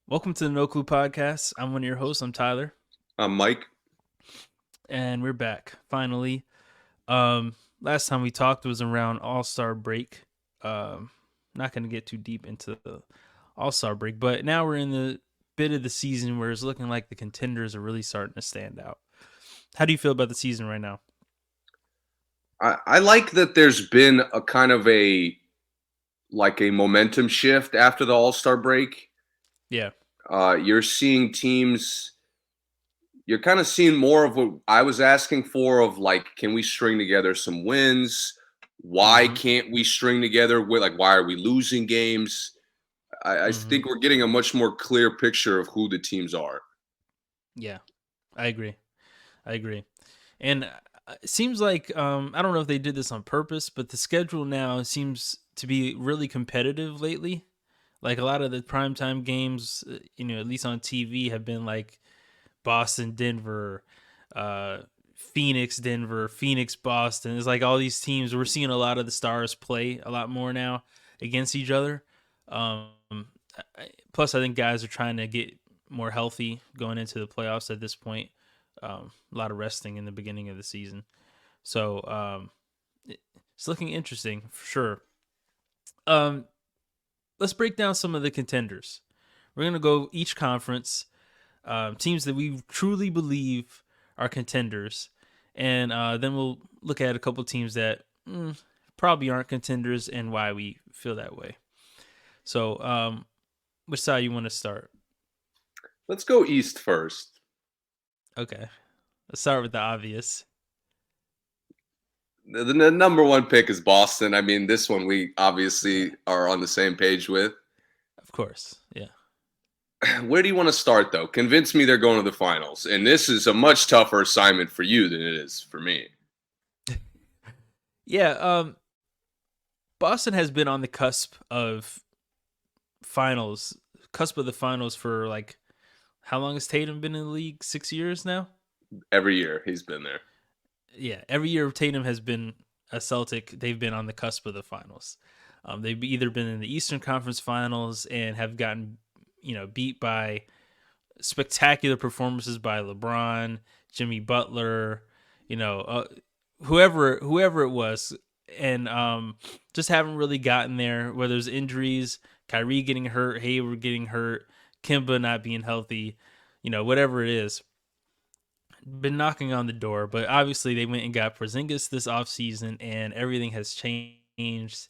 Welcome to the No Clue Podcast. I'm one of your hosts. I'm Tyler, Mike. and we're back finally. Last time we talked was around All Star break. Not going to get too deep into the All Star break, but now we're in the bit of the season where it's looking like the contenders are really starting to stand out. How do you feel about the season right now? I like that there's been a kind of a momentum shift after the All-Star break. Yeah. You're seeing teams. You're kind of seeing more of what I was asking for. Of like, can we string together some wins? Why Mm-hmm. can't we string together with like? Why are we losing games? I Mm-hmm. think we're getting a much more clear picture of who the teams are. Yeah, I agree. I agree. And it seems like I don't know if they did this on purpose, but the schedule now seems to be really competitive lately. Like a lot of the primetime games, at least on TV, have been like Boston, Denver, uh, Phoenix, Denver, Phoenix, Boston. It's like all these teams. We're seeing a lot of the stars play a lot more now against each other. Um, Plus, I think guys are trying to get more healthy going into the playoffs at this point. A lot of resting in the beginning of the season. So it's looking interesting for sure. Um, let's break down some of the contenders. We're going to go each conference, teams that we truly believe are contenders, and then we'll look at a couple teams that probably aren't contenders and why we feel that way. So, which side you want to start? Let's go East first. Okay, let's start with the obvious. The number one pick is Boston. I mean, this one we obviously Yeah, are on the same page with. of course. Yeah. Where do you want to start, though? Convince me they're going to the finals. And this is a much tougher assignment for you than it is for me. Yeah, Boston has been on the cusp of the finals for like how long has Tatum been in the league? 6 years now. Every year he's been there. Yeah, every year Tatum has been a Celtic. They've been on the cusp of the finals. They've either been in the Eastern Conference Finals and have gotten beat by spectacular performances by LeBron, Jimmy Butler, you know, uh, whoever it was, and just haven't really gotten there. Where there's injuries, Kyrie getting hurt, Hayward getting hurt, Kimba not being healthy, whatever it is, been knocking on the door. But obviously, they went and got Porzingis this offseason, and everything has changed.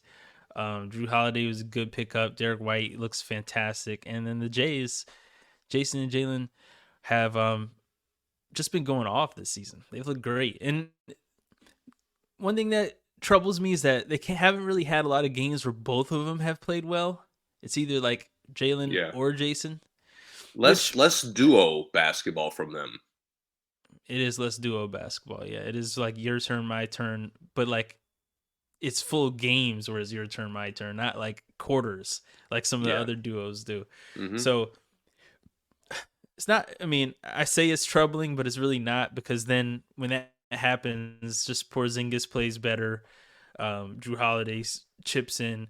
Drew Holiday was a good pickup. Derek White looks fantastic, and then the Jays, Jason and Jalen, have just been going off this season. They've looked great. And one thing that troubles me is that they haven't really had a lot of games where both of them have played well. It's either like Jalen Yeah. or Jason, Less which less duo basketball from them. it is less duo basketball. Yeah, it is like your turn, my turn, but like it's full games where it's your turn, my turn, not like quarters like some of the Yeah. other duos do. hmm So it's not, I mean, I say it's troubling, but it's really not because then when that happens, just Porzingis plays better. Drew Holiday chips in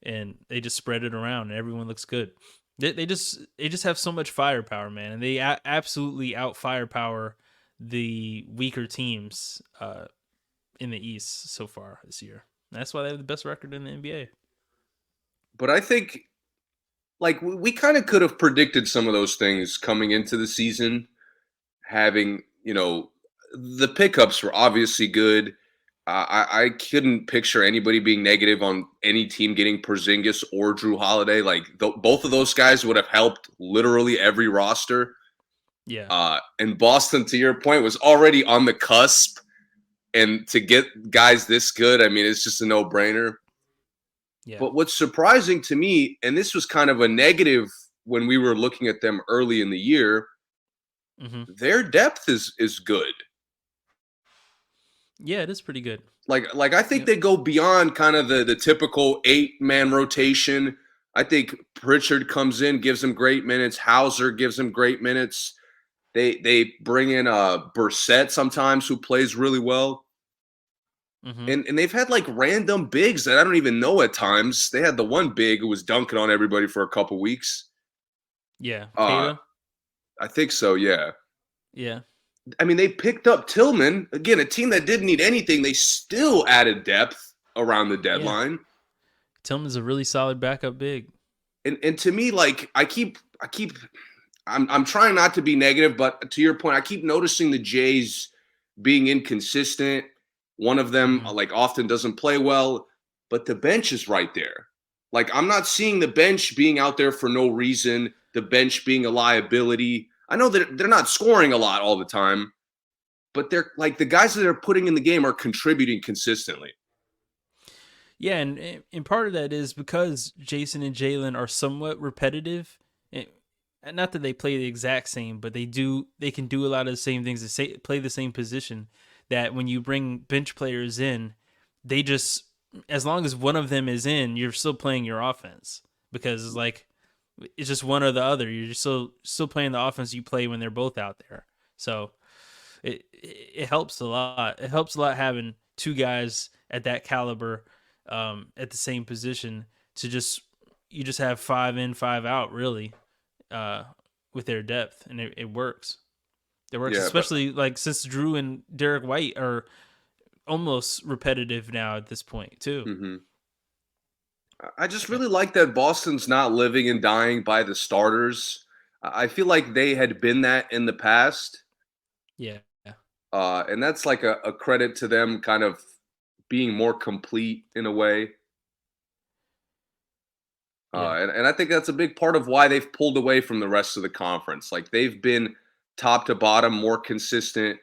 and they just spread it around and everyone looks good. They just have so much firepower, man, and they absolutely out firepower the weaker teams in the East so far this year. That's why they have the best record in the NBA. But I think like we kind of could have predicted some of those things coming into the season. Having the pickups were obviously good. I couldn't picture anybody being negative on any team getting Porzingis or Drew Holiday. Like both of those guys would have helped literally every roster. Yeah, And Boston, to your point, was already on the cusp. And to get guys this good, I mean, it's just a no-brainer. yeah. But what's surprising to me, and this was kind of a negative when we were looking at them early in the year, hmm their depth is good. Yeah, it is pretty good. Like I think Yep. they go beyond kind of the typical 8-man rotation. I think Pritchard comes in, gives them great minutes. Hauser gives them great minutes. They bring in Brissett sometimes who plays really well. hmm And they've had like random bigs that I don't even know at times. They had the one big who was dunking on everybody for a couple weeks. Yeah, Uh, Cato. I think so, yeah. Yeah, I mean, they picked up Tillman, again, a team that didn't need anything. They still added depth around the yeah. deadline. Tillman's a really solid backup big. And to me, like I'm trying not to be negative, but to your point, I keep noticing the Jays being inconsistent. One of them Hmm. like often doesn't play well, but the bench is right there. Like I'm not seeing the bench being out there for no reason, the bench being a liability. I know that they're not scoring a lot all the time, but they're like the guys that they're putting in the game are contributing consistently. Yeah, and part of that is because Jason and Jalen are somewhat repetitive. And not that they play the exact same, but they can do a lot of the same things. They play the same position. That when you bring bench players in, they just as long as one of them is in, you're still playing your offense because it's just one or the other. You're just still playing the offense you play when they're both out there. So it helps a lot. It helps a lot having two guys at that caliber at the same position to just you just have five in, five out really uh, with their depth, and it works. It works, Yeah, but especially like since Drew and Derek White are almost repetitive now at this point too. mhm. I just really like that Boston's not living and dying by the starters. I feel like they had been that in the past, Yeah, and that's like a credit to them, kind of being more complete in a way. yeah, And I think that's a big part of why they've pulled away from the rest of the conference. Like they've been top to bottom more consistent.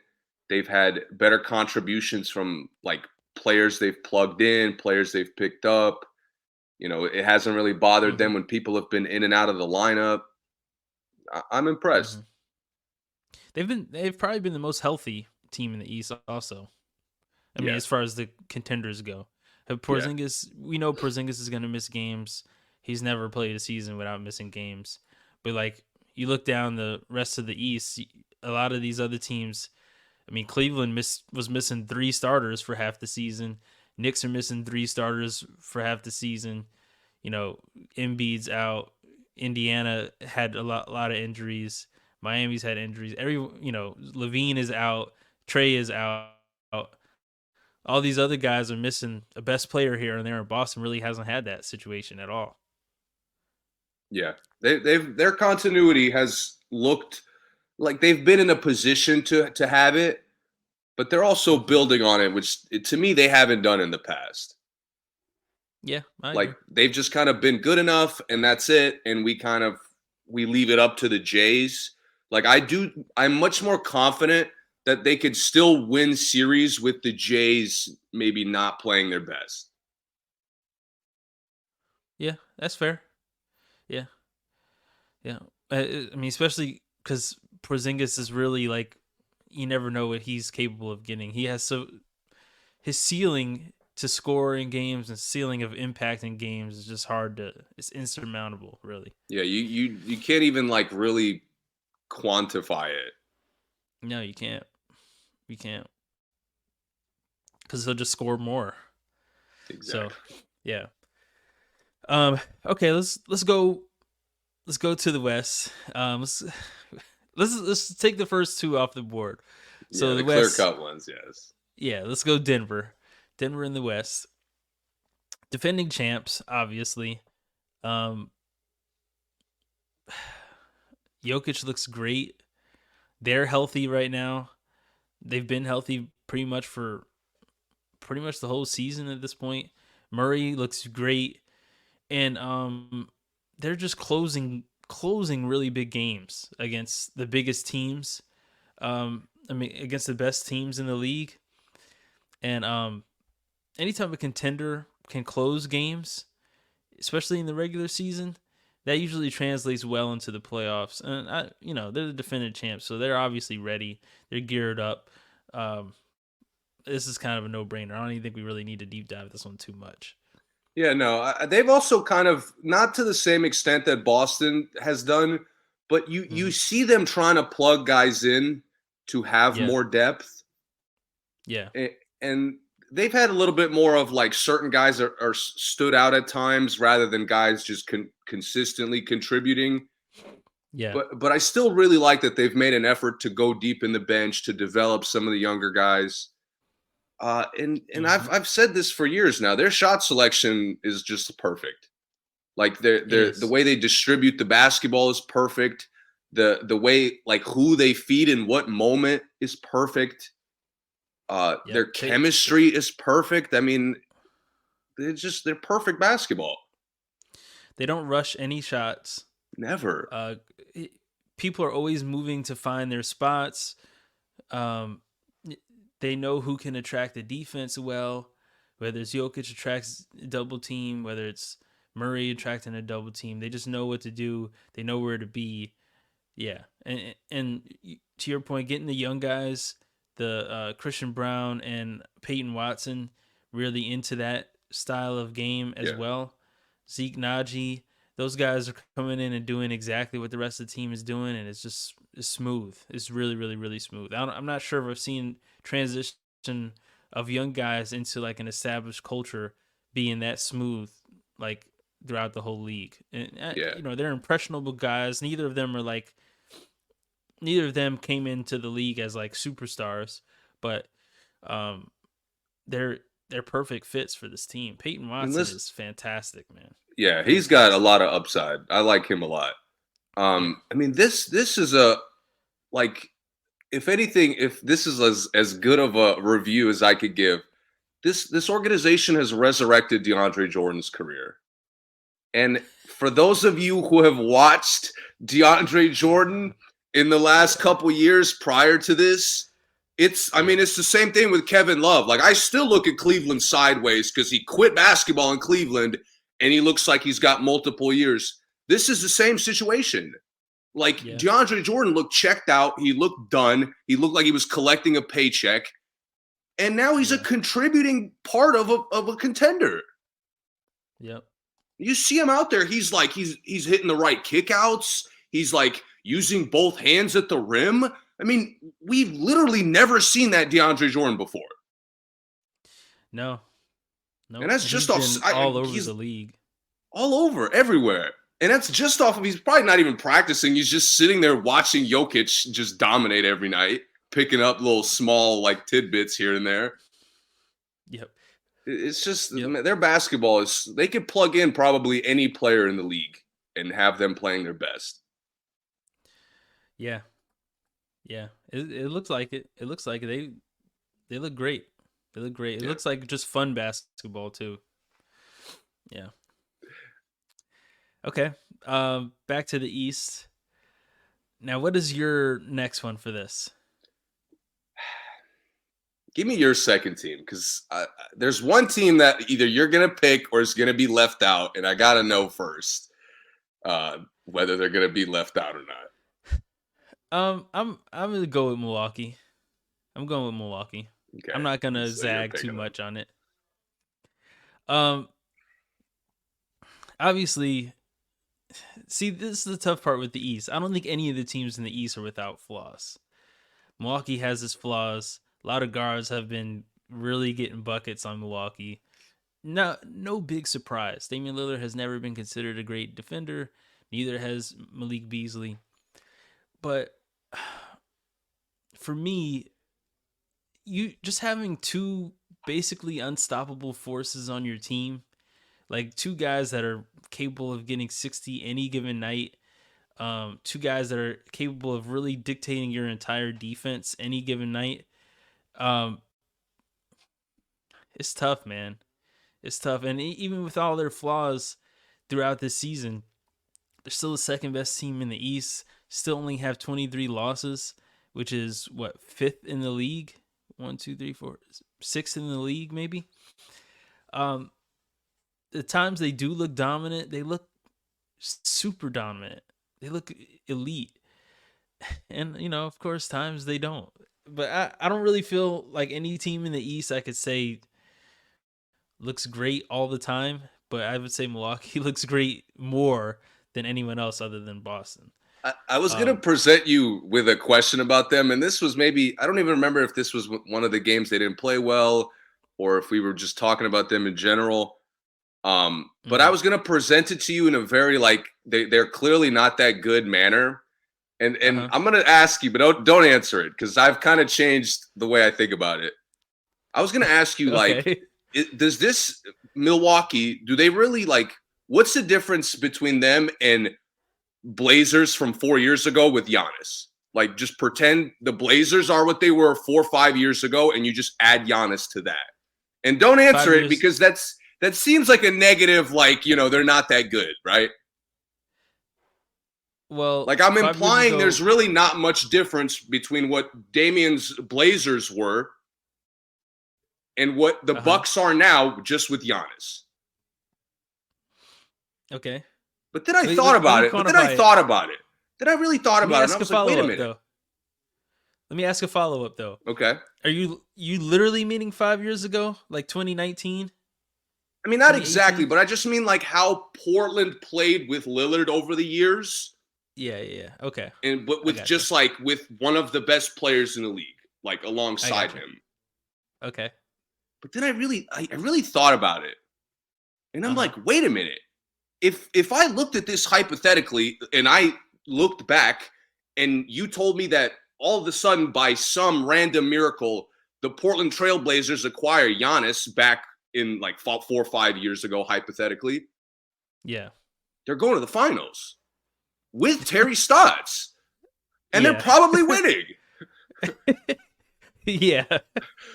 They've had better contributions from like players they've plugged in, players they've picked up. You know, it hasn't really bothered hmm them when people have been in and out of the lineup. I'm hmm impressed. they've probably been the most healthy team in the East also. I mean, Yeah, as far as the contenders go, yeah, Porzingis, we know Porzingis is going to miss games. He's never played a season without missing games. But like you look down the rest of the East, a lot of these other teams. I mean, Cleveland was missing three starters for half the season. Knicks are missing three starters for half the season. You know, Embiid's out. Indiana had lot of injuries. Miami's had injuries. Levine is out. Trey is out. All these other guys are missing a best player here and there, and Boston really hasn't had that situation at all. yeah. They've their continuity has looked like they've been in a position to have it, but they're also Hmm. building on it, which to me they haven't done in the past. Yeah, I Like agree. they've just kind of been good enough, and that's it. And we leave it up to the Jays. Like I'm much more confident that they could still win series with the Jays maybe not playing their best. Yeah, that's fair. Yeah, yeah. I mean, especially because Porzingis is really like you never know what he's capable of getting. He has his ceiling to score in games and ceiling of impact in games is just hard to. It's insurmountable, really. Yeah, you can't even like really quantify it. No, you can't. You can't because he'll just score more. So, Exactly. yeah. Okay. Let's go to the West. Let's take the first two off the board. Yeah, So the the clear West, cut ones, yes. yeah, let's go Denver. Denver in the West. Defending champs, obviously. Um Jokic looks great. They're healthy right now. They've been healthy pretty much the whole season at this point. Murray looks great. And they're just closing really big games against the biggest teams. I mean against the best teams in the league. And anytime a contender can close games, especially in the regular season, that usually translates well into the playoffs. And they're the defending champs, so they're obviously ready. They're geared up. Um, this is kind of a no-brainer. I don't even think we really need to deep dive this one too much. Yeah, no, they've also kind of not to the same extent that Boston has done, but you Hmm. see them trying to plug guys in to have Yeah, more depth, yeah, and they've had a little bit more of like certain guys are stood out at times rather than guys just consistently contributing. Yeah. But I still really like that they've made an effort to go deep in the bench to develop some of the younger guys. And Hmm. I've said this for years now. Their shot selection is just perfect. Like It the is. way they distribute the basketball is perfect. The way like who they feed in what moment is perfect. Their Yep. chemistry is perfect. I mean, they're perfect basketball. They don't rush any shots. Never. Uh, People are always moving to find their spots. Um, they know who can attract the defense well. Whether it's Jokic attracts a double team, whether it's Murray attracting a double team, they just know what to do. They know where to be. Yeah, and to your point, getting the young guys, the Christian Brown and Peyton Watson, really into that style of game as Yeah. well. Zeke Naji, those guys are coming in and doing exactly what the rest of the team is doing, and it's smooth. It's really, really, really smooth. I'm not sure if I've seen transition of young guys into like an established culture being that smooth, like throughout the whole league. And Yeah. they're impressionable guys. Neither of them came into the league as like superstars, but um, they're they're perfect fits for this team. Peyton And Watson this is fantastic, man. yeah, he's got a Fantastic. lot of upside. I like him a lot. Yeah. I mean this is a like if anything, if this is as good of a review as I could give, this organization has resurrected DeAndre Jordan's career. And for those of you who have watched DeAndre Jordan in the last Yeah. couple years prior to this, I Yeah. mean, it's the same thing with Kevin Love. Like, I still look at Cleveland sideways because he quit basketball in Cleveland and he looks like he's got multiple years. This is the same situation. Like, Yeah. DeAndre Jordan looked checked out. He looked done. He looked like he was collecting a paycheck. And now he's a Yeah. contributing part of a contender. Yep. You see him out there, he's like he's hitting the right kickouts. He's like using both hands at the rim. I mean, we've literally never seen that DeAndre Jordan before. No. And Nope. that's And just he's off been all over he's the league. all over everywhere. And that's just off of he's probably not even practicing. He's just sitting there watching Jokic just dominate every night, picking up little small like tidbits here and there. Yep. It's just Yep. their basketball is they could plug in probably any player in the league and have them playing their best. Yeah. Yeah. It looks like it. It looks like it. They look great. They look great. It Yeah. looks like just fun basketball too. Yeah. Okay. Back to the East. Now, what is your next one for this? Give me your second team because there's one team that either you're gonna pick or is gonna be left out, and I gotta know first whether they're gonna be left out or not. I'm gonna go with Milwaukee. I'm going with Milwaukee. I'm Okay, not gonna so you're zag too picking them. much on it. Um, Obviously, see, this is the tough part with the East. I don't think any of the teams in the East are without flaws. Milwaukee has its flaws. A lot of guards have been really getting buckets on Milwaukee. No big surprise. Damian Lillard has never been considered a great defender. Neither has Malik Beasley. But for me, you just having two basically unstoppable forces on your team, like two guys that are capable of getting 60 any given night, two guys that are capable of really dictating your entire defense any given night. Um, it's tough, man. It's tough, and even with all their flaws throughout this season, they're still the second best team in the East. Still only have 23 losses, which is what, fifth in the league. One, two, three, four, sixth in the league, maybe. Um, the times they do look dominant, they look super dominant. They look elite, and of course, times they don't. But I don't really feel like any team in the East I could say looks great all the time. But I would say Milwaukee looks great more than anyone else other than Boston. I was gonna Um, present you with a question about them, and this was maybe I don't even remember if this was one of the games they didn't play well, or if we were just talking about them in general. But I mhm. was gonna present it to you in a very like they're clearly not that good manner. And Uh-huh. I'm gonna ask you, but don't answer it because I've kind of changed the way I think about it. I was gonna ask you, like, Okay. does this Milwaukee? Do they really like? What's the difference between them and Blazers from 4 years ago with Giannis? Like, just pretend the Blazers are what they were 4 or 5 years ago, and you just add Giannis to that. And don't answer 5 it years. because that seems like a negative. Like, they're not that good, right? Well, Like, I'm 5 years implying ago. there's really not much difference between what Damian's Blazers were and what the Uh-huh. Bucks are now, just with Giannis. Okay. But then I Wait, thought let about me it. But then I quantify it. thought about it. Then I really thought Let me about it, and I ask a was like, wait a follow-up minute. though. Let me ask a follow-up though. Okay. Are you literally meaning 5 years ago? Like 2019, I mean, not exactly, 2018? but I just mean like how Portland played with Lillard over the years, Yeah, yeah, yeah. Okay. and but I with got you. just like with one of the best players in the league, like I alongside got you. him. Okay. But then I really thought about it, and I'm Uh-huh. like, wait a minute. If I looked at this hypothetically, and I looked back, and you told me that all of a sudden, by some random miracle, the Portland Trailblazers acquire Giannis back in like 4 or 5 years ago, hypothetically, Yeah. they're going to the finals with Terry Stotts, and they're Yeah. probably winning. Yeah.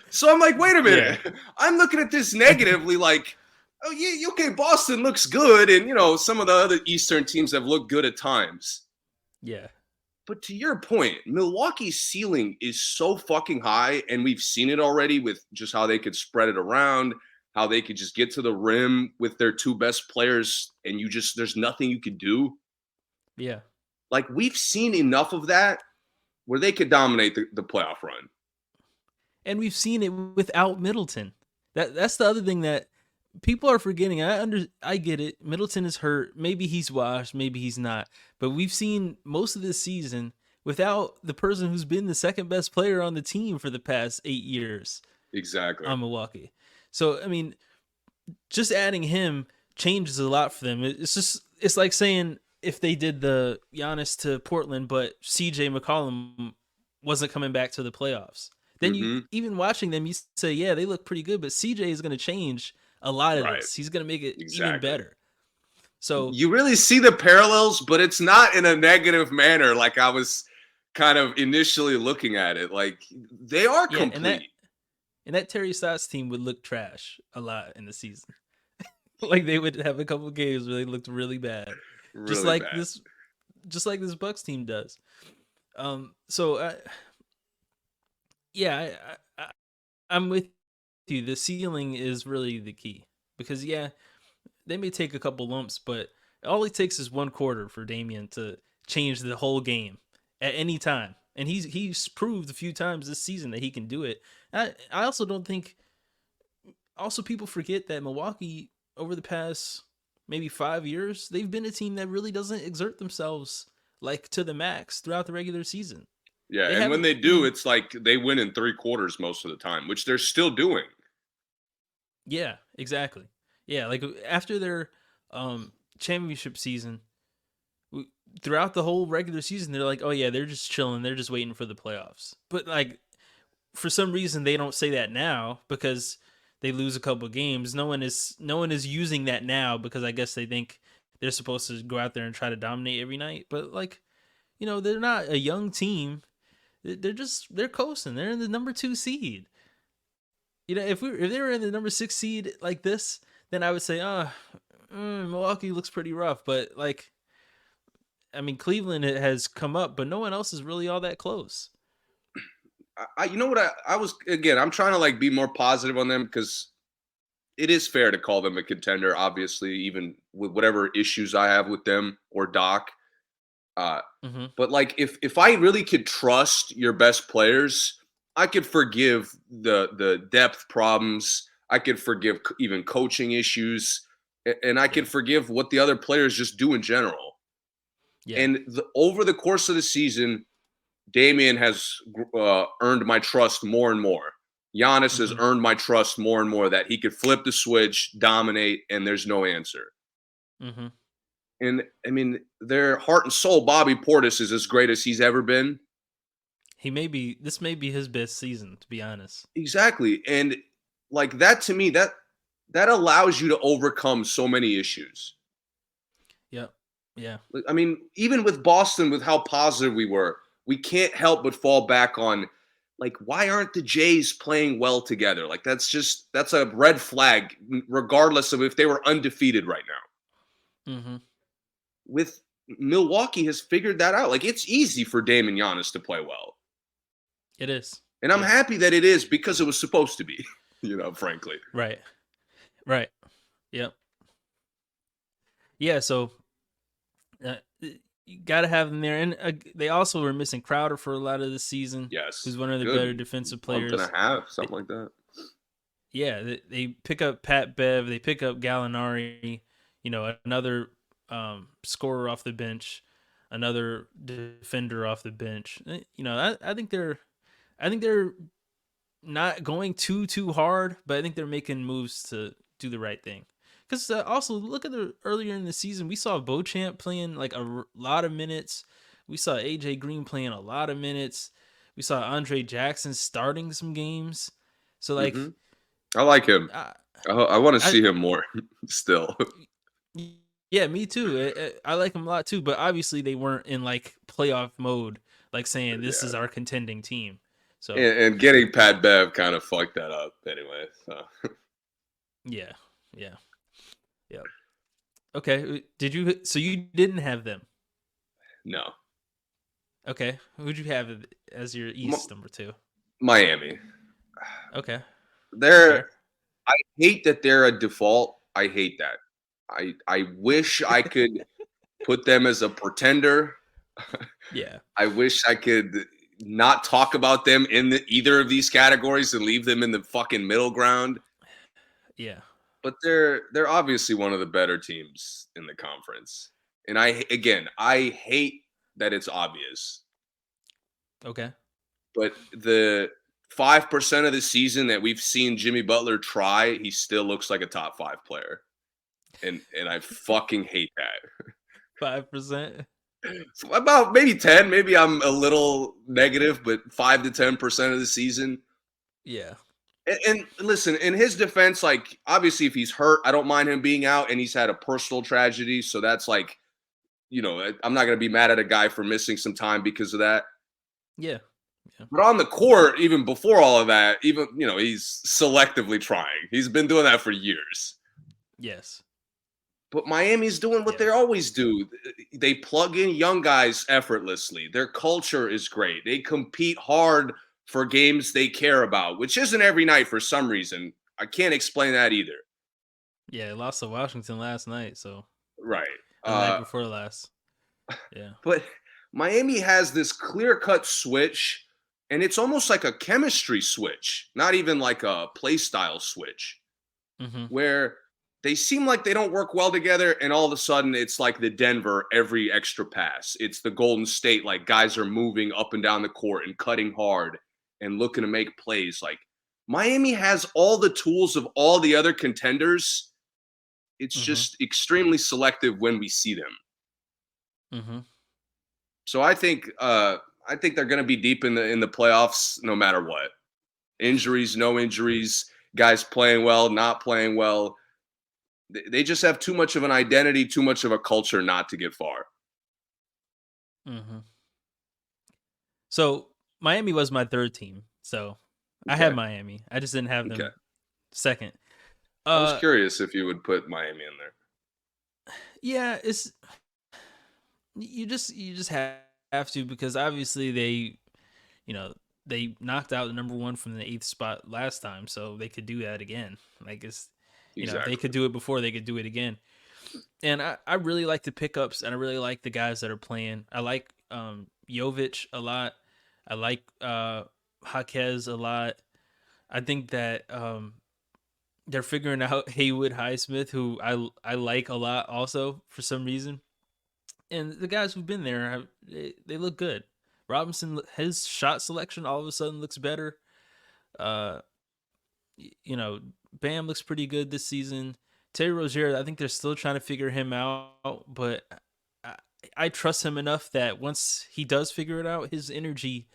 So I'm like, wait a Yeah. minute. I'm looking at this negatively, like, oh yeah, okay, Boston looks good, and some of the other Eastern teams have looked good at times. Yeah. But to your point, Milwaukee's ceiling is so fucking high, and we've seen it already with just how they could spread it around, how they could just get to the rim with their two best players, and there's nothing you could do. Yeah. Like, we've seen enough of that where they could dominate the playoff run. And we've seen it without Middleton. That's the other thing that people are forgetting. I get it. Middleton is hurt. Maybe he's washed, maybe he's not. But we've seen most of this season without the person who's been the second best player on the team for the past 8 years Exactly. on Milwaukee. So, I mean, just adding him changes a lot for them. It's like saying if they did the Giannis to Portland, but CJ McCollum wasn't coming back to the playoffs. Then you Mm-hmm. even watching them, you say, yeah, they look pretty good, but CJ is going to change a lot of Right. this. He's going to make it even Exactly. better. So You really see the parallels, but it's not in a negative manner like I was kind of initially looking at it. Like, they are yeah, and that complete. and that Terry Stotts team would look trash a lot in the season. Like they would have a couple games where they looked really bad, just Really like bad. this, just like this Bucks team does. So yeah, I'm with you. The ceiling is really the key because yeah, they may take a couple lumps, but all it takes is one quarter for Damian to change the whole game at any time. And he's proved a few times this season that he can do it. I also don't think. Also, people forget that Milwaukee over the past maybe 5 years they've been a team that really doesn't exert themselves like to the max throughout the regular season. Yeah, They and when haven't. they I do, mean, it's like they win in 3 quarters most of the time, which they're still doing. yeah, exactly. Yeah, like after their championship season, throughout the whole regular season, they're like, oh yeah, they're just chilling. They're just waiting for the playoffs. But like for some reason, they don't say that now because they lose a couple of games. No one is using that now because I guess they think they're supposed to go out there and try to dominate every night. But like, they're not a young team. They're coasting. They're in the number 2 seed. If they were in the number 6 seed like this, then I would say, Milwaukee looks pretty rough. But like, I mean, Cleveland has come up, but no one else is really all that close. You know what? I was, again, I'm trying to like be more positive on them because it is fair to call them a contender, obviously, even with whatever issues I have with them or Doc. Uh, Mm-hmm. but like, if I really could trust your best players, I could forgive the depth problems. I could forgive even coaching issues, and I Yeah, could forgive what the other players just do in general. yeah. And over the course of the season, Damian has earned my trust more and more. Giannis has Mm-hmm. earned my trust more and more that he could flip the switch, dominate, and there's no answer. Mm-hmm. And I mean, their heart and soul, Bobby Portis, is as great as he's ever been. This may be his best season, to be honest. Exactly. And like that to me, that allows you to overcome so many issues. Yep. Yeah. Like, I mean, even with Boston, with how positive we were, we can't help but fall back on like, why aren't the Jays playing well together? Like that's a red flag, regardless of if they were undefeated right now. Mm-hmm. With Milwaukee has figured that out. Like it's easy for Dame and Giannis to play well. It is. And I'm Yeah. happy that it is because it was supposed to be, frankly. Right. Right. Yep. Yeah. So you got to have them there, and they also were missing Crowder for a lot of the season, Yes. who's one of the Good better defensive month and a players. half, They, something like that. yeah, they pick up Pat Bev, they pick up Gallinari, another scorer off the bench, another defender off the bench. I think they're not going too hard, but I think they're making moves to do the right thing. Because also look at the earlier in the season, we saw Beauchamp playing like lot of minutes. We saw AJ Green playing a lot of minutes. We saw Andre Jackson starting some games. So Hmm. like, I like him. I, I want to I see him more still. yeah, me too. I like him a lot too. But obviously they weren't in like playoff mode, like saying this is Yeah. our contending team. So And getting Pat Bev kind of fucked that up anyway. So yeah, yeah, yeah. Okay. Did you? So you didn't have them? no. Okay. Who'd you have as your East number two? Miami. Okay. They're Fair. I hate that they're a default. I hate that. I wish I could put them as a pretender. Yeah. I wish I could not talk about them in either of these categories and leave them in the fucking middle ground. Yeah. But they're obviously one of the better teams in the conference. And I hate that it's obvious. Okay. But the 5% of the season that we've seen Jimmy Butler try, he still looks like a top 5 player. And I fucking hate that. 5%. About maybe 10, maybe I'm a little negative, but 5 to 10% of the season. Yeah. And listen, in his defense, like obviously if he's hurt, I don't mind him being out, and he's had a personal tragedy, so that's like, I'm not going to be mad at a guy for missing some time because of that. Yeah. Yeah. But on the court, even before all of that, even he's selectively trying. He's been doing that for years. Yes. But Miami's doing what Yeah. they always do. They plug in young guys effortlessly. Their culture is great. They compete hard for games they care about, which isn't every night for some reason. I can't explain that either. Yeah. They lost to Washington last night, so Right. or the night before last. Yeah. But Miami has this clear-cut switch, and it's almost like a chemistry switch, not even like a play style switch, Mm-hmm. where they seem like they don't work well together, and all of a sudden it's like the Denver every extra pass. It's the Golden State, like guys are moving up and down the court and cutting hard and looking to make plays. Like Miami has all the tools of all the other contenders. It's Mm-hmm. just extremely selective when we see them. Mm-hmm. So I think they're going to be deep in the playoffs no matter what. Injuries, no injuries, guys playing well, not playing well. They just have too much of an identity, too much of a culture not to get far. Mm-hmm. So Miami was my third team. So I had Okay. Miami. I just didn't have Okay. them second. I was Uh curious if you would put Miami in there. yeah, it's you just have to, because obviously you know, they knocked out the number one from the eighth spot last time, so they could do that again. Like if they Exactly. could do it before, they could do it again. And I really like the pickups, and I really like the guys that are playing. I like Jovic a lot. I like Jaquez a lot. I think that they're figuring out Haywood Highsmith, who I like a lot also for some reason. And the guys who've been there, they look good. Robinson, his shot selection all of a sudden looks better. Uh, you know, Bam looks pretty good this season. Terry Rozier, I think they're still trying to figure him out, but I, I trust him enough that once he does figure it out, his energy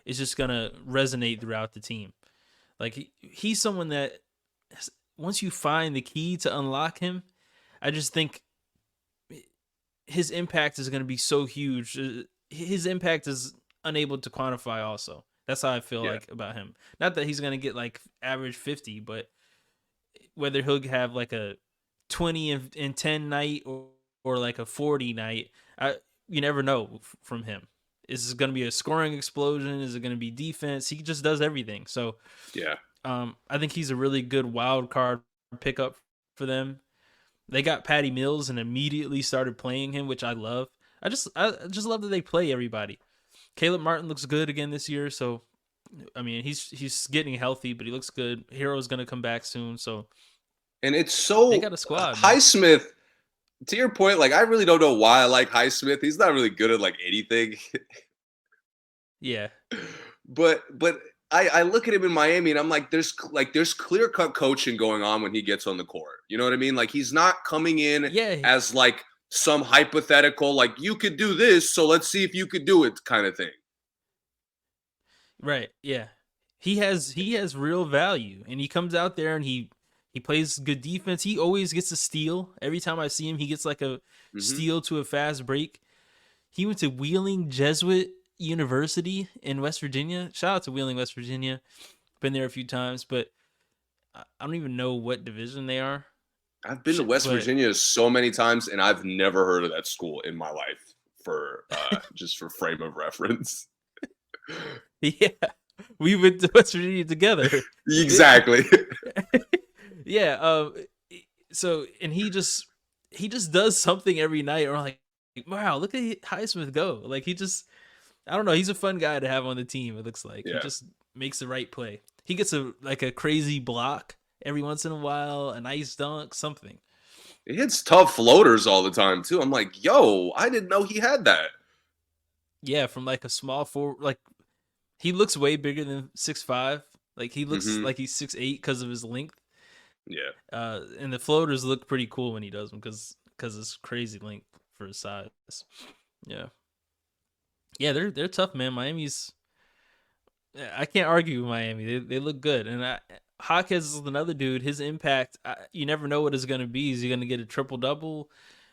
is just gonna resonate throughout the team. Like he's someone that once you find the key to unlock him, I just think his impact is going to be so huge. His impact is unable to quantify. Also, that's how I feel Yeah. like about him. Not that he's going to get like average 50, but whether he'll have like a 20 and 10 night or like a 40 night, you never know from him. Is it going to be a scoring explosion? Is it going to be defense? He just does everything. So, Yeah. I think he's a really good wild card pickup for them. They got Patty Mills and immediately started playing him, which I love. I just love that they play everybody. Caleb Martin looks good again this year, so I mean he's getting healthy, but he looks good. Hero's gonna come back soon, so And it's they so got a squad, man. Highsmith, to your point, like I really don't know why I like Highsmith. He's not really good at like anything. Yeah, But I look at him in Miami and I'm like there's clear cut coaching going on when he gets on the court. You know what I mean? Like he's not coming in yeah, as like some hypothetical like you could do this, so let's see if you could do it kind of thing. right, yeah. He has real value, and he comes out there and he plays good defense. He always gets a steal. Every time I see him, he gets like a Hmm. steal to a fast break. He went to Wheeling Jesuit University in West Virginia. Shout out to Wheeling, West Virginia. Been there a few times, but I don't even know what division they are. I've been to West But Virginia so many times and I've never heard of that school in my life for just for frame of reference. yeah, we went to West Virginia together. Exactly. Yeah. So and he just does something every night. Or like, wow, look at Highsmith go. Like he just, I don't know. He's a fun guy to have on the team. It looks like he Yeah. just makes the right play. He gets a crazy block every once in a while, a nice dunk, something. He hits tough floaters all the time too. I'm like, yo, I didn't know he had that. Yeah, from like a small forward, like he looks way bigger than 6'5". Like he looks Hmm. like he's 6'8" because of his length. Yeah. And the floaters look pretty cool when he does them because it's crazy length for his size. Yeah, yeah, they're tough, man. Miami's, I can't argue with Miami. They look good, and Hawkins is another dude. His impact, you never know what it's gonna be. Is he gonna get a triple double?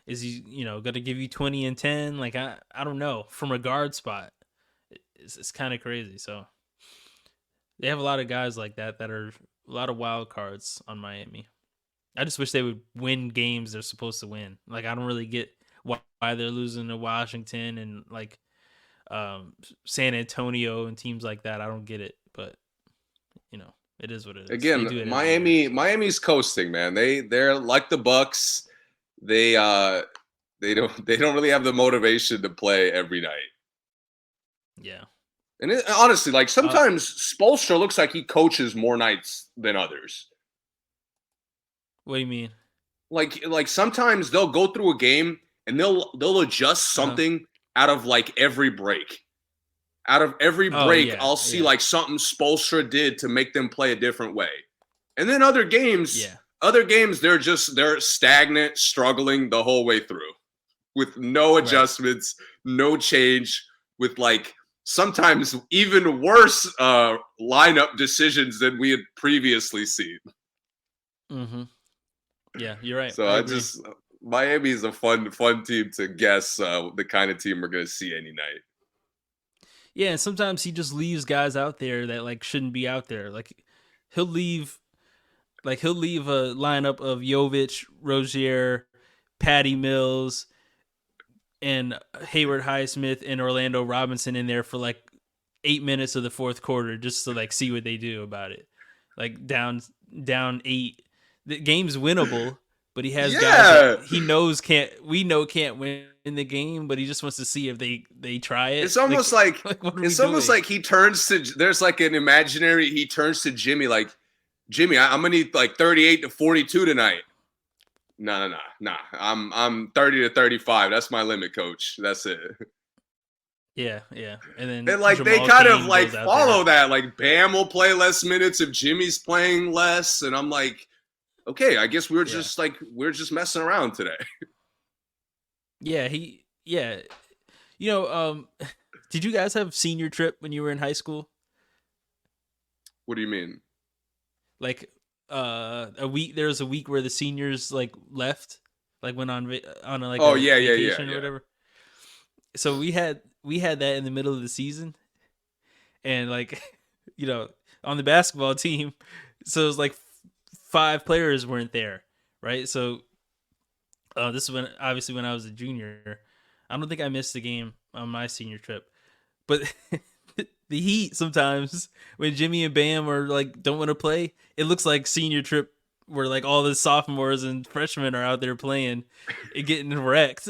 Is he gonna give you 20 and 10? Like I don't know from a guard spot. It's kind of crazy. So they have a lot of guys like that are a lot of wild cards on Miami. I just wish they would win games they're supposed to win. Like I don't really get why they're losing to Washington and like San Antonio and teams like that. I don't get it, but it is what it is. They Again, do it every year. So Miami's coasting, man. They're like the Bucks. They they don't really have the motivation to play every night. yeah. And honestly, like Uh, sometimes Spoelstra looks like he coaches more nights than others. what do you mean? Like sometimes they'll go through a game and they'll adjust Uh huh. something out of like every break. Out of every Oh break, yeah, I'll see yeah, like something Spoelstra did to make them play a different way. And then yeah. other games they're stagnant, struggling the whole way through with no Right. adjustments, no change, with like sometimes even worse lineup decisions than we had previously seen. Mm-hmm. Yeah, you're right. So I I agree. just Miami is a fun team to guess the kind of team we're going to see any night. Yeah, and sometimes he just leaves guys out there that like shouldn't be out there. He'll leave he'll leave a lineup of Jovic, Rozier, Patty Mills, and Hayward Highsmith and Orlando Robinson in there for like 8 minutes of the fourth quarter just to like see what they do about it. Like down eight. The game's winnable, but he has guys that Yeah, he knows can't win in the game, but he just wants to see if they try it. it's almost like Like what are we doing? he turns to there's like an imaginary he turns to Jimmy like Jimmy, I'm gonna need like 38 to 42 tonight. No. I'm 30 to 35. That's my limit, coach. That's it. Yeah, yeah. And then And like they Jamal kind of Cain like goes out there. follow that. Like Bam will play less minutes if Jimmy's playing less, and I'm like, okay, I guess Yeah. we're just messing around today. Yeah, You know, did you guys have senior trip when you were in high school? What do you mean? Like a week there was a week where the seniors like left, like went on on like Oh a yeah, yeah, yeah, vacation or yeah. whatever. So we had that in the middle of the season, and like you know, on the basketball team, so it was like five players weren't there, right? So this is when obviously when I was a junior. I don't think I missed a game on my senior trip, but the Heat sometimes when Jimmy and Bam are like don't want to play, it looks like senior trip where like all the sophomores and freshmen are out there playing and getting wrecked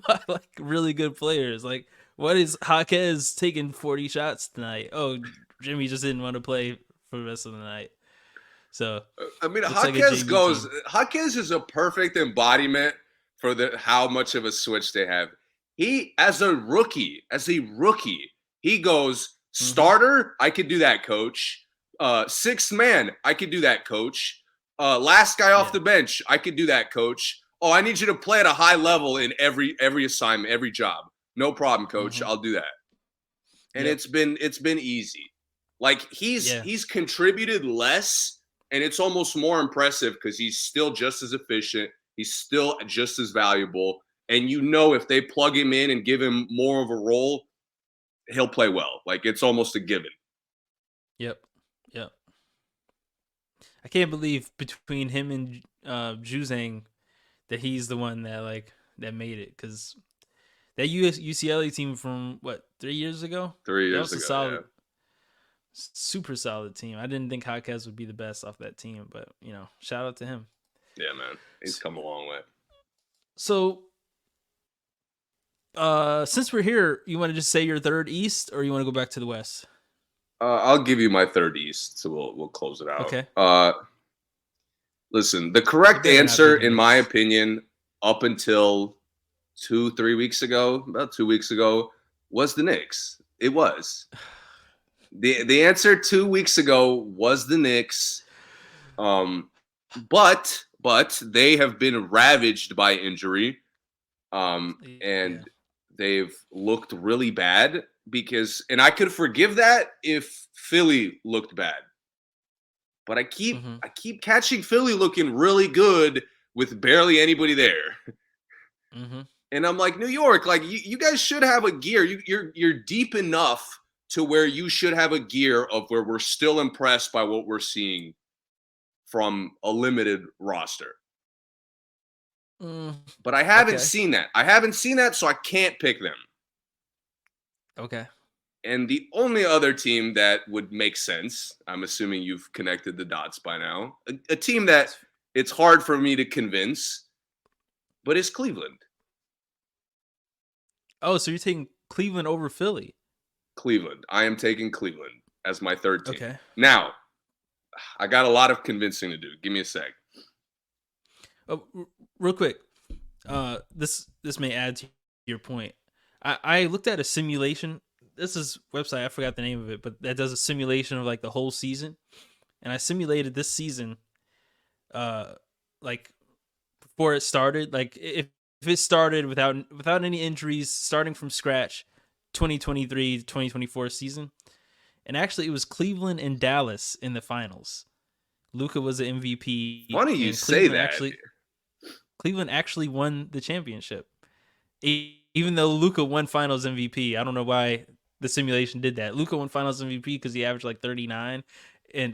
by like really good players. Like, what is Jaquez taking 40 shots tonight? Oh, Jimmy just didn't want to play for the rest of the night. So I mean, looks like a JV team. Jaquez is a perfect embodiment for the how much of a switch they have. He, as a rookie, he goes Mm-hmm. starter. I could do that, coach. Sixth man, I could do that, coach. Last guy off Yeah. the bench, I could do that, coach. Oh, I need you to play at a high level in every assignment, every job. No problem, coach. Mm-hmm. I'll do that. And Yep. it's been easy. Like Yeah. he's contributed less, and it's almost more impressive because he's still just as efficient. He's still just as valuable. And if they plug him in and give him more of a role, he'll play well. Like it's almost a given. Yep. Yep. I can't believe between him and Juzang that he's the one that like that made it because that UCLA team from what 3 years ago, three that years was a ago, yeah. solid, super solid team. I didn't think Jaquez would be the best off that team, but shout out to him. Yeah, man. He's come a long way. So, since we're here, you want to just say your third East, or you want to go back to the West? I'll give you my third East, so we'll close it out. Okay, Listen, the it correct better not be answer, the in my Knicks. opinion, up until 3 weeks ago, about 2 weeks ago, was the Knicks. It was. The answer 2 weeks ago was the Knicks. Um, but they have been ravaged by injury. Yeah. And they've looked really bad and I could forgive that if Philly looked bad. But Mm-hmm. I keep catching Philly looking really good with barely anybody there. Mm-hmm. And I'm like, New York, like you guys should have a gear. You're deep enough to where you should have a gear of where we're still impressed by what we're seeing from a limited roster. Mm, But I haven't okay. seen that. I haven't seen that, so I can't pick them. Okay. And the only other team that would make sense, I'm assuming you've connected the dots by now, a team that it's hard for me to convince, but is Cleveland. Oh, so you're taking Cleveland over Philly? Cleveland. I am taking Cleveland as my third team. Okay. Now, I got a lot of convincing to do. Give me a sec. Oh, real quick. This may add to your point. I looked at a simulation. This is website, I forgot the name of it, but that does a simulation of like the whole season. And I simulated this season uh like before it started, like if it started without any injuries, starting from scratch, 2023-2024 season. And actually it was Cleveland and Dallas in the finals. Luka was the MVP Funny you and say that. Cleveland actually won the championship. Even though Luka won Finals MVP, I don't know why the simulation did that. Luka won Finals MVP because he averaged like 39,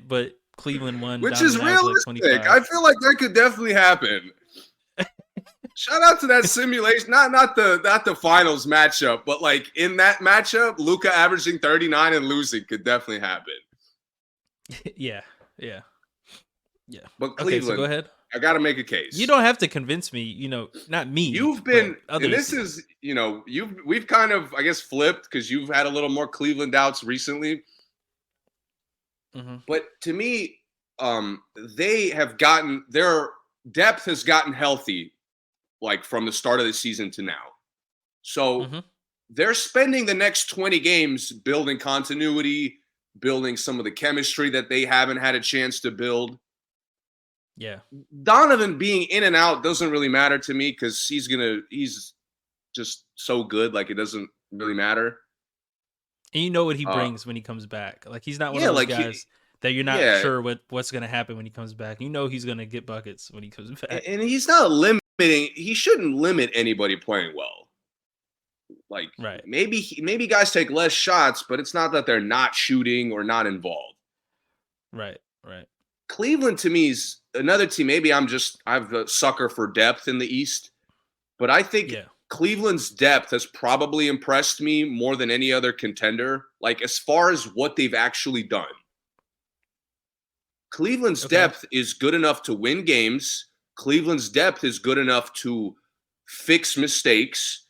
but Cleveland won. Which is Donovan averaged like realistic. I 25. feel like that could definitely happen. Shout out to that simulation. Not the finals matchup, but like in that matchup, Luka averaging 39 and losing could definitely happen. Yeah, yeah, yeah. But Okay, so go Cleveland, ahead. I got to make a You case. don't have to convince me. Not me, You've but been, and others this do. is, we've kind of, I guess, flipped because you've had a little more Cleveland doubts recently. Hmm. But to me, they have gotten their depth has gotten healthy, like from the start of the season to now. So Hmm. they're spending the next 20 games building continuity, building some of the chemistry that they haven't had a chance to build. Yeah. Donovan being in and out doesn't really matter to me because he's just so good. Like it doesn't really matter. And you know what he Uh, brings when he comes back. Like he's not one of yeah, those like guys that you're not yeah, sure what's gonna happen when he comes back. You know he's gonna get buckets when he comes back. and he's not limiting. He shouldn't limit anybody playing well. Like Right. maybe guys take less shots, but it's not that they're not shooting or not involved. Right. Right. Cleveland to me is another team. Maybe I'm a sucker for depth in the East, but I think Yeah. Cleveland's depth has probably impressed me more than any other contender. Like as far as what they've actually done, Cleveland's Okay. depth is good enough to win games. Cleveland's depth is good enough to fix mistakes.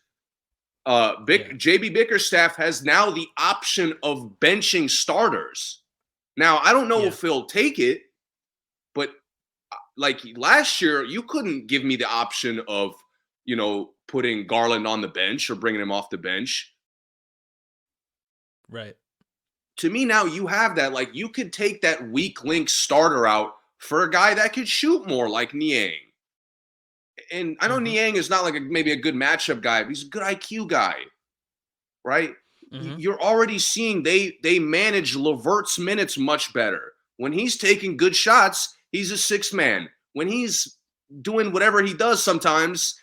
Yeah. JB Bickerstaff has now the option of benching starters. Now, I don't know Yeah. if he'll take it, but like last year, you couldn't give me the option of, putting Garland on the bench or bringing him off the bench. Right. To me, now you have that. Like, you could take that weak link starter out for a guy that could shoot more, like Niang. And I know Mm-hmm. Niang is not like maybe a good matchup guy, but he's a good IQ guy, right? Mm-hmm. You're already seeing they manage Levert's minutes much better. When he's taking good shots, he's a sixth man. When he's doing whatever he does sometimes,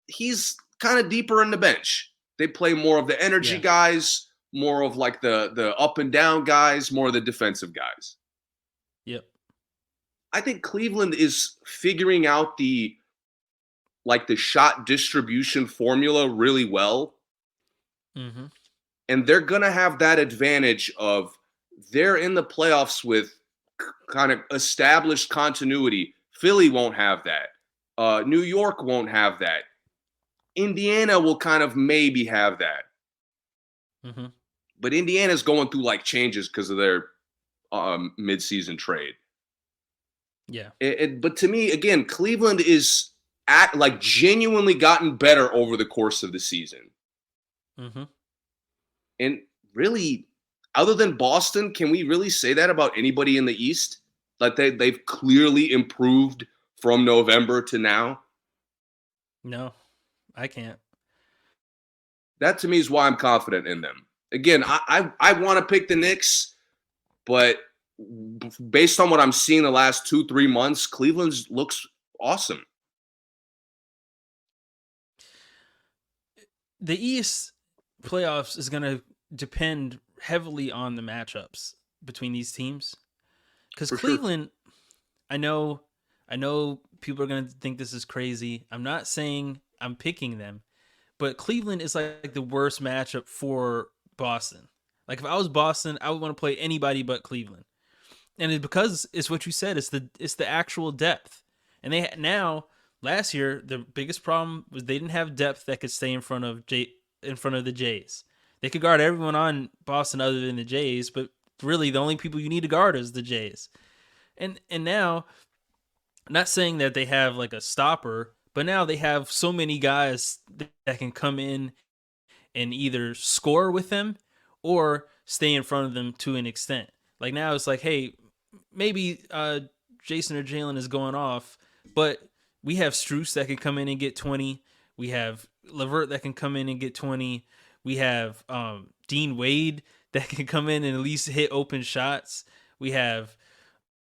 he's kind of deeper in the bench. They play more of the energy Yeah. guys, more of like the up and down guys, more of the defensive guys. Yep. I think Cleveland is figuring out the shot distribution formula really well. Mm-hmm. And they're going to have that advantage of they're in the playoffs with kind of established continuity. Philly won't have that. New York won't have that. Indiana will kind of maybe have that. Mm-hmm. But Indiana's going through like changes because of their midseason trade. Yeah. But to me, again, Cleveland is at like genuinely gotten better over the course of the season. Mm-hmm. And really, other than Boston, can we really say that about anybody in the East? Like they've clearly improved from November to now. No, I can't. That to me is why I'm confident in them. Again, I want to pick the Knicks, but based on what I'm seeing the last 2-3 months, Cleveland's looks awesome. The East playoffs is gonna depend heavily on the matchups between these teams. Because For sure. Cleveland, I know, I know people are gonna think this is crazy. I'm not saying I'm picking them, but Cleveland is like the worst matchup for Boston. Like if I was Boston, I would want to play anybody but Cleveland, and it's because it's what you said. It's the actual depth, and they now last year the biggest problem was they didn't have depth that could stay in front of the Jays. They could guard everyone on Boston other than the Jays, but really the only people you need to guard is the Jays. And now, I'm not saying that they have like a stopper, but now they have so many guys that can come in and either score with them or stay in front of them to an extent. Like now it's like, hey, maybe Jason or Jalen is going off, but we have Struess that can come in and get 20. We have Levert that can come in and get 20. We have Dean Wade that can come in and at least hit open shots. We have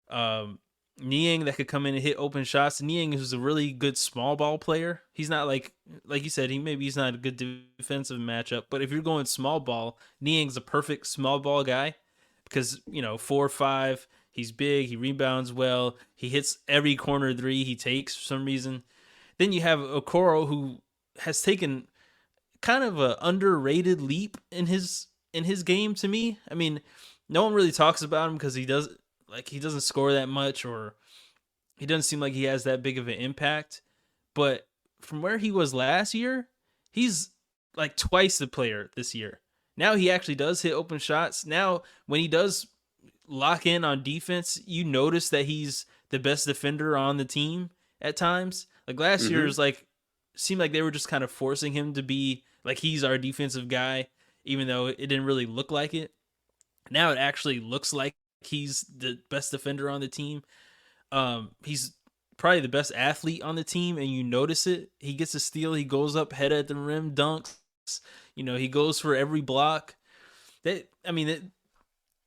um, Niang that could come in and hit open shots. Niang is a really good small ball player. He's not like you said, he's not a good defensive matchup, but if you're going small ball, Niang's a perfect small ball guy because 4 or 5. He's big. He rebounds well. He hits every corner three he takes for some reason. Then you have Okoro who has taken kind of a underrated leap in his game to me. I mean, no one really talks about him because he doesn't score that much or he doesn't seem like he has that big of an impact. But from where he was last year, he's like twice the player this year. Now he actually does hit open shots. Now when he does lock in on defense, you notice that he's the best defender on the team at times. Like last Mm-hmm. year's like seemed like they were just kind of forcing him to be like he's our defensive guy, even though it didn't really look like it. Now it actually looks like he's the best defender on the team. He's probably the best athlete on the team, and you notice it. He gets a steal, he goes up, head at the rim, dunks. He goes for every block.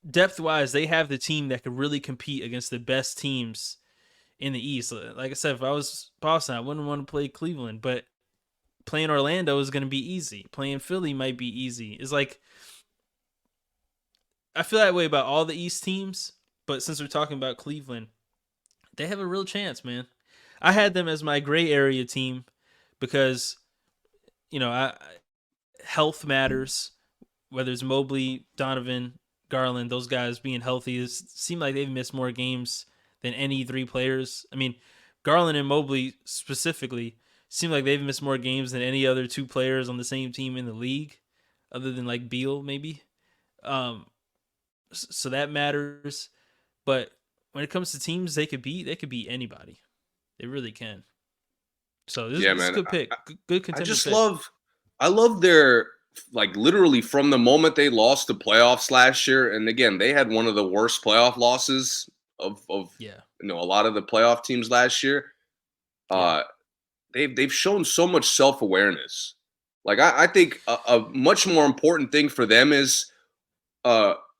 Depth wise, they have the team that could really compete against the best teams in the East. Like I said, if I was Boston, I wouldn't want to play Cleveland, but playing Orlando is going to be easy. Playing Philly might be easy. It's like I feel that way about all the East teams, but since we're talking about Cleveland, they have a real chance, man. I had them as my gray area team because I health matters. Whether it's Mobley, Donovan, Garland, those guys being healthy, it seem like they've missed more games than any three players. I mean, Garland and Mobley specifically seem like they've missed more games than any other two players on the same team in the league, other than like Beal maybe. So that matters. But when it comes to teams they could beat anybody. They really can. So this is a man. good pick. Good I contender just pick. I love their, like, literally from the moment they lost the playoffs last year, and again, they had one of the worst playoff losses of Yeah. a lot of the playoff teams last year. Yeah. Uh, they've shown so much self-awareness. Like, I think a much more important thing for them is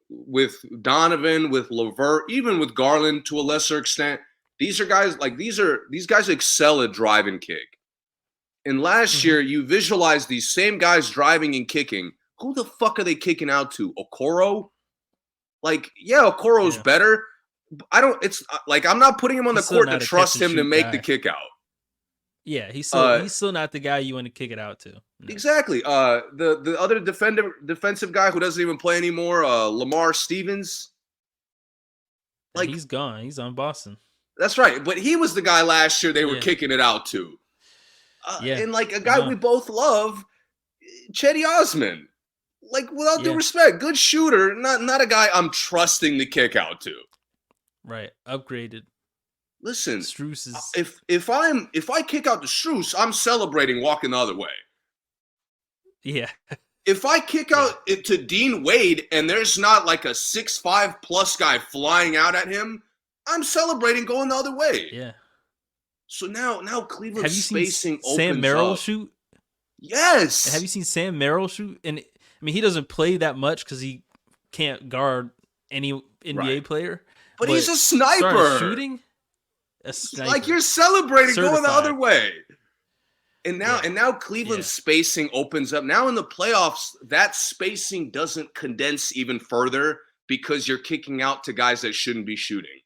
with Donovan, with LeVert, even with Garland to a lesser extent. These guys excel at drive and kick. And last Mm-hmm. year, you visualize these same guys driving and kicking. Who the fuck are they kicking out to? Okoro? Like, yeah, Okoro's Yeah. better. It's like, I'm not putting him on the He's still court to not a catch trust and him to shoot make the guy. kick out. Yeah, he's Uh, still not the guy you want to kick it out to. No. exactly. The other defensive guy who doesn't even play anymore, Lamar Stevens. Like, He's gone. He's on Boston. that's right. But he was the guy last year they were Yeah. kicking it out to. Yeah. And like a I guy know. we both love, Chetty Osman. Like, without due Yeah. respect, good shooter, not a guy I'm trusting the kick out to. Right. Upgraded. Listen, Struce is. if I kick out to Struce, I'm celebrating walking the other way. Yeah. If I kick out to Dean Wade and there's not like a 6'5" plus guy flying out at him, I'm celebrating going the other way. Yeah. So now Cleveland's Have you seen spacing Sam opens Merrill up. shoot? Yes. Have you seen Sam Merrill shoot? And I mean, he doesn't play that much because he can't guard any NBA player. But he's a as far as sniper. shooting, a sniper. Like, you're celebrating going the Certified. other way. And now Cleveland's spacing opens up. Now in the playoffs, that spacing doesn't condense even further because you're kicking out to guys that shouldn't be shooting.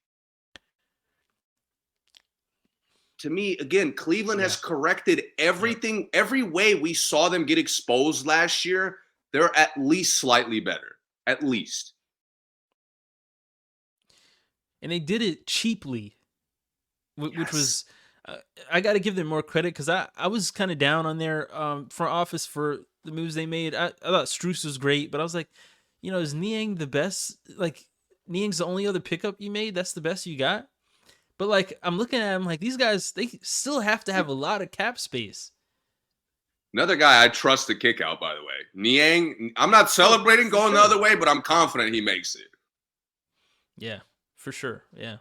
To me, again, Cleveland has corrected everything. Every way we saw them get exposed last year, they're at least slightly better. At least. And they did it cheaply, which was I got to give them more credit because I was kind of down on their front office for the moves they made. I thought Struce was great, but I was like, is Niang the best? Like, Niang's the only other pickup you made? That's the best you got? But like, I'm looking at them like, these guys, they still have to have a lot of cap space. Another guy I trust to kick out, by the way. Niang, I'm not celebrating going the other way, but I'm confident he makes it. Yeah, for sure. Yeah.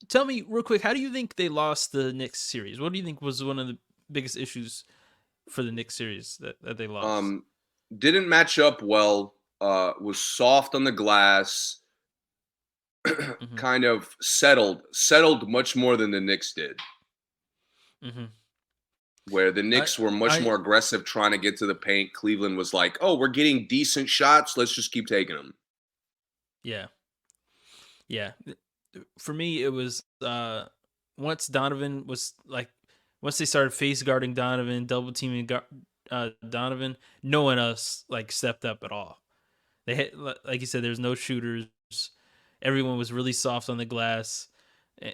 Tell me real quick, how do you think they lost the Knicks series? What do you think was one of the biggest issues for the Knicks series that they lost? Didn't match up well. Was soft on the glass. Mm-hmm. Kind of settled much more than the Knicks did. Mm-hmm. Where the Knicks were much more aggressive trying to get to the paint. Cleveland was like, oh, we're getting decent shots. Let's just keep taking them. Yeah. For me, it was once Donovan was like, once they started face guarding Donovan, double teaming Donovan, no one else like stepped up at all. They had, like you said, there's no shooters. Everyone was really soft on the glass,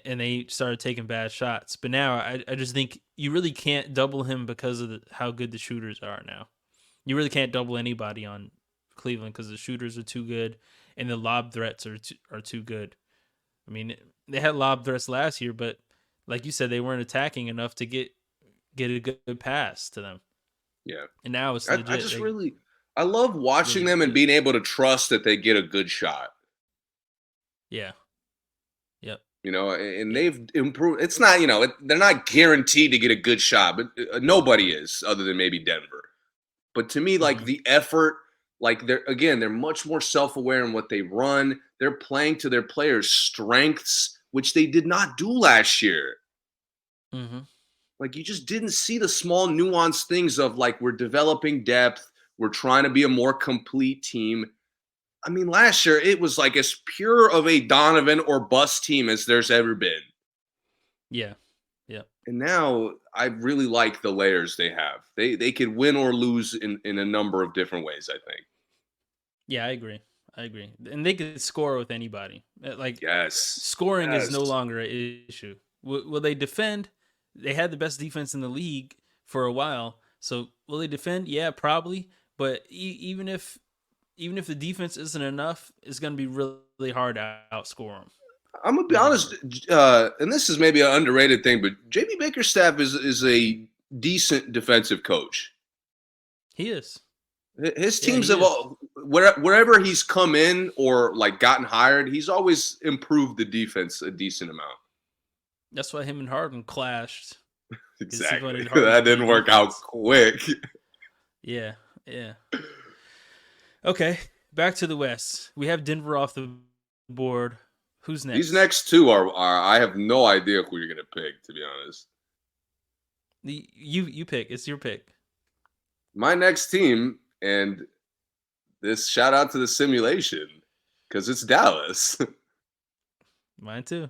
and they started taking bad shots. But now I just think you really can't double him because of how good the shooters are now. You really can't double anybody on Cleveland because the shooters are too good and the lob threats are too good. I mean, they had lob threats last year, but like you said, they weren't attacking enough to get a good pass to them. Yeah. And now it's legit. I love watching them and being able to trust that they get a good shot. Yeah. Yep. and Yeah. they've improved. It's not, they're not guaranteed to get a good shot, but nobody is other than maybe Denver. But to me, like Mhm. the effort, like they're much more self-aware in what they run. They're playing to their players' strengths, which they did not do last year. Mhm. Like you just didn't see the small nuanced things of like we're developing depth, we're trying to be a more complete team. I mean, last year it was like as pure of a Donovan or bust team as there's ever been. Yeah. Yeah. And now I really like the layers they have. They could win or lose in a number of different ways, I think. Yeah, I agree. I agree. And they could score with anybody. Like Yes. scoring is no Yes. longer an issue. Will they defend? They had the best defense in the league for a while. So will they defend? Yeah, probably. But even if the defense isn't enough, it's going to be really hard to outscore them. I'm gonna be Really honest, hard. and this is maybe an underrated thing, but JB Bickerstaff is a decent defensive coach. He is. His Yeah, teams he have is. all wherever he's come in or like gotten hired, he's always improved the defense a decent amount. That's why him and Harden clashed because he Exactly. wanted Harden to That play didn't work out defense. quick. Yeah, yeah. Okay, back to the West. We have Denver off the board. Who's These next? next two are I have no idea who you're gonna pick, to be honest. You pick. It's your pick. My next team, and this shout out to the simulation, because it's Dallas. Mine too.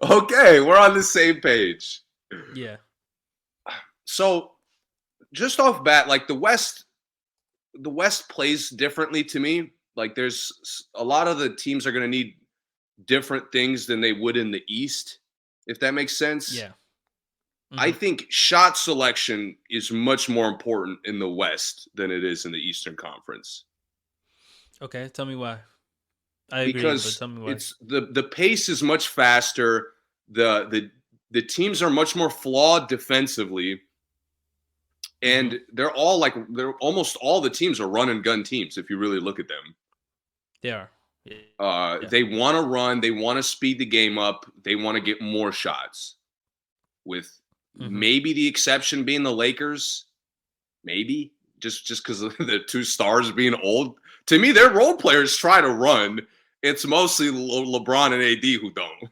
Okay, we're on the same page. Yeah. So just off bat, like the West plays differently to me. Like there's a lot of the teams are going to need different things than they would in the East, if that makes sense. Yeah. I Hmm. think shot selection is much more important in the West than it is in the Eastern Conference Okay. Tell me why. I agree, but because tell me why. it's the pace is much faster. The teams are much more flawed defensively, Hmm. and they're almost all the teams are run and gun teams if you really look at them. They are. Yeah. Yeah. They want to run, they want to speed the game up, they want to get more shots. With Hmm. maybe the exception being the Lakers, maybe just because of the two stars being old. To me, their role players try to run. It's mostly LeBron and AD who don't.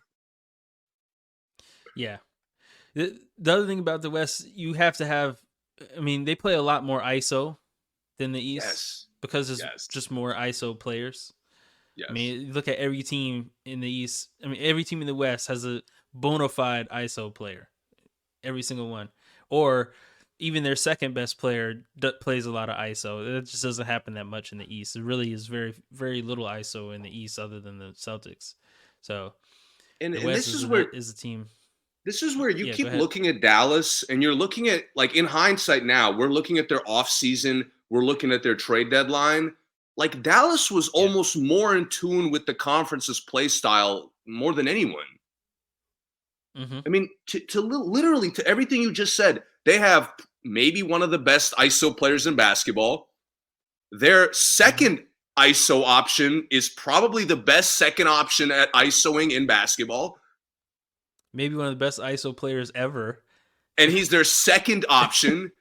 Yeah. The other thing about the West, you have to have. I mean, they play a lot more ISO than the East Yes, because there's yes, just more ISO players. I yes. mean, you look at every team in the East. I mean, every team in the West has a bona fide ISO player. Every single one, or even their second best player plays a lot of ISO. It just doesn't happen that much in the East. It really is very little ISO in the East, other than the Celtics. So And the and West this is where is a team. you Yeah, go keep ahead. looking at Dallas, and you're looking at like in hindsight now, we're looking at their offseason, we're looking at their trade deadline. Like Dallas was Yeah. almost more in tune with the conference's play style more than anyone. Mm-hmm. I mean, literally to everything you just said, they have maybe one of the best ISO players in basketball. Their Mm-hmm. second ISO option is probably the best second option at ISOing in basketball, Maybe one of the best ISO players ever. and he's their second option.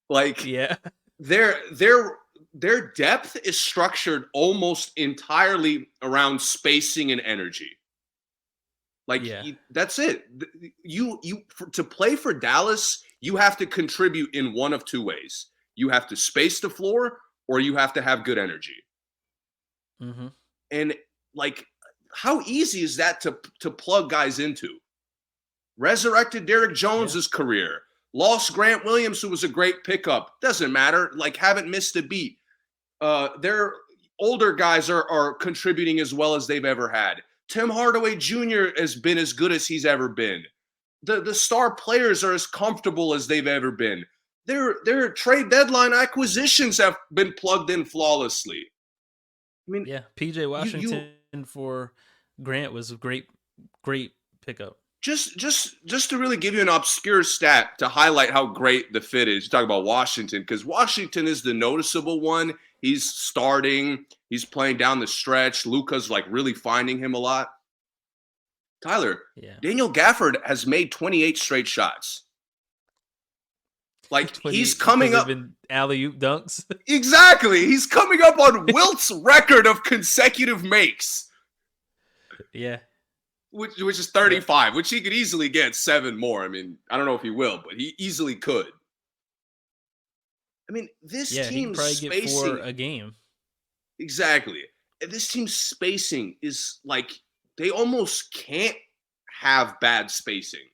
Like Yeah. their depth is structured almost entirely around spacing and energy. Like Yeah. that's it. To play for Dallas, you have to contribute in one of two ways. You have to space the floor, or you have to have good energy. Mm-hmm. And like, how easy is that to plug guys into? Resurrected Derrick Yeah. Jones's career, lost Grant Williams, who was a great pickup. Doesn't matter. Like, haven't missed a beat. Their older guys are contributing as well as they've ever had. Tim Hardaway Jr. has been as good as he's ever been. The star players are as comfortable as they've ever been. Their trade deadline acquisitions have been plugged in flawlessly. I mean, Yeah. PJ you Washington for Grant was a great pickup. just to really give you an obscure stat to highlight how great the fit is. You talk about Washington because Washington is the noticeable one. He's starting. He's playing down the stretch. Luka's like really finding him a lot. Tyler, Yeah. Daniel Gafford has made 28 straight shots. Like, he's 28 because coming they've up. been alley-oop dunks. Exactly. He's coming up on Wilt's record of consecutive makes, Yeah. which is Yep. 35, which he could easily get 7 more. I mean, I don't know if he will, but he easily could. I mean, this Yeah, he could team's probably get 4 spacing, a game. exactly. This team's spacing is like they almost can't have bad spacing.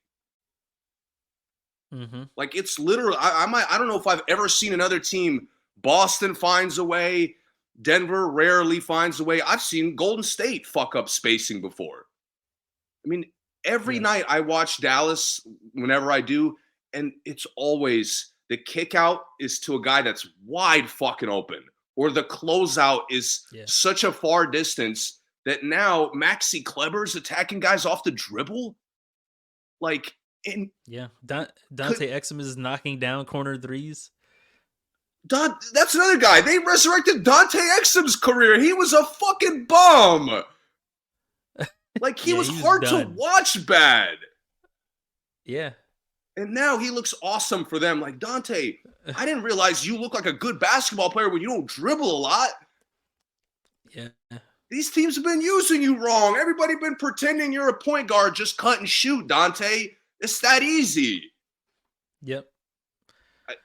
Mhm. Like, it's literally, I don't know if I've ever seen another team. Boston finds a way. Denver rarely finds a way. I've seen Golden State fuck up spacing before. I mean, every Yeah. night I watch Dallas whenever I do, and it's always the kick out is to a guy that's wide fucking open, or the closeout is Yeah. such a far distance that now Maxi Kleber's attacking guys off the dribble. Like, and Yeah. could Dante Exum is knocking down corner threes. That's another guy. They resurrected Dante Exum's career. He was a fucking bum. Like, he Yeah, was he was hard to done. watch bad. Yeah. And now he looks awesome for them. Like, Dante, I didn't realize you look like a good basketball player when you don't dribble a lot. Yeah. These teams have been using you wrong. Everybody been pretending you're a point guard. Just cut and shoot, Dante. It's that easy. Yep.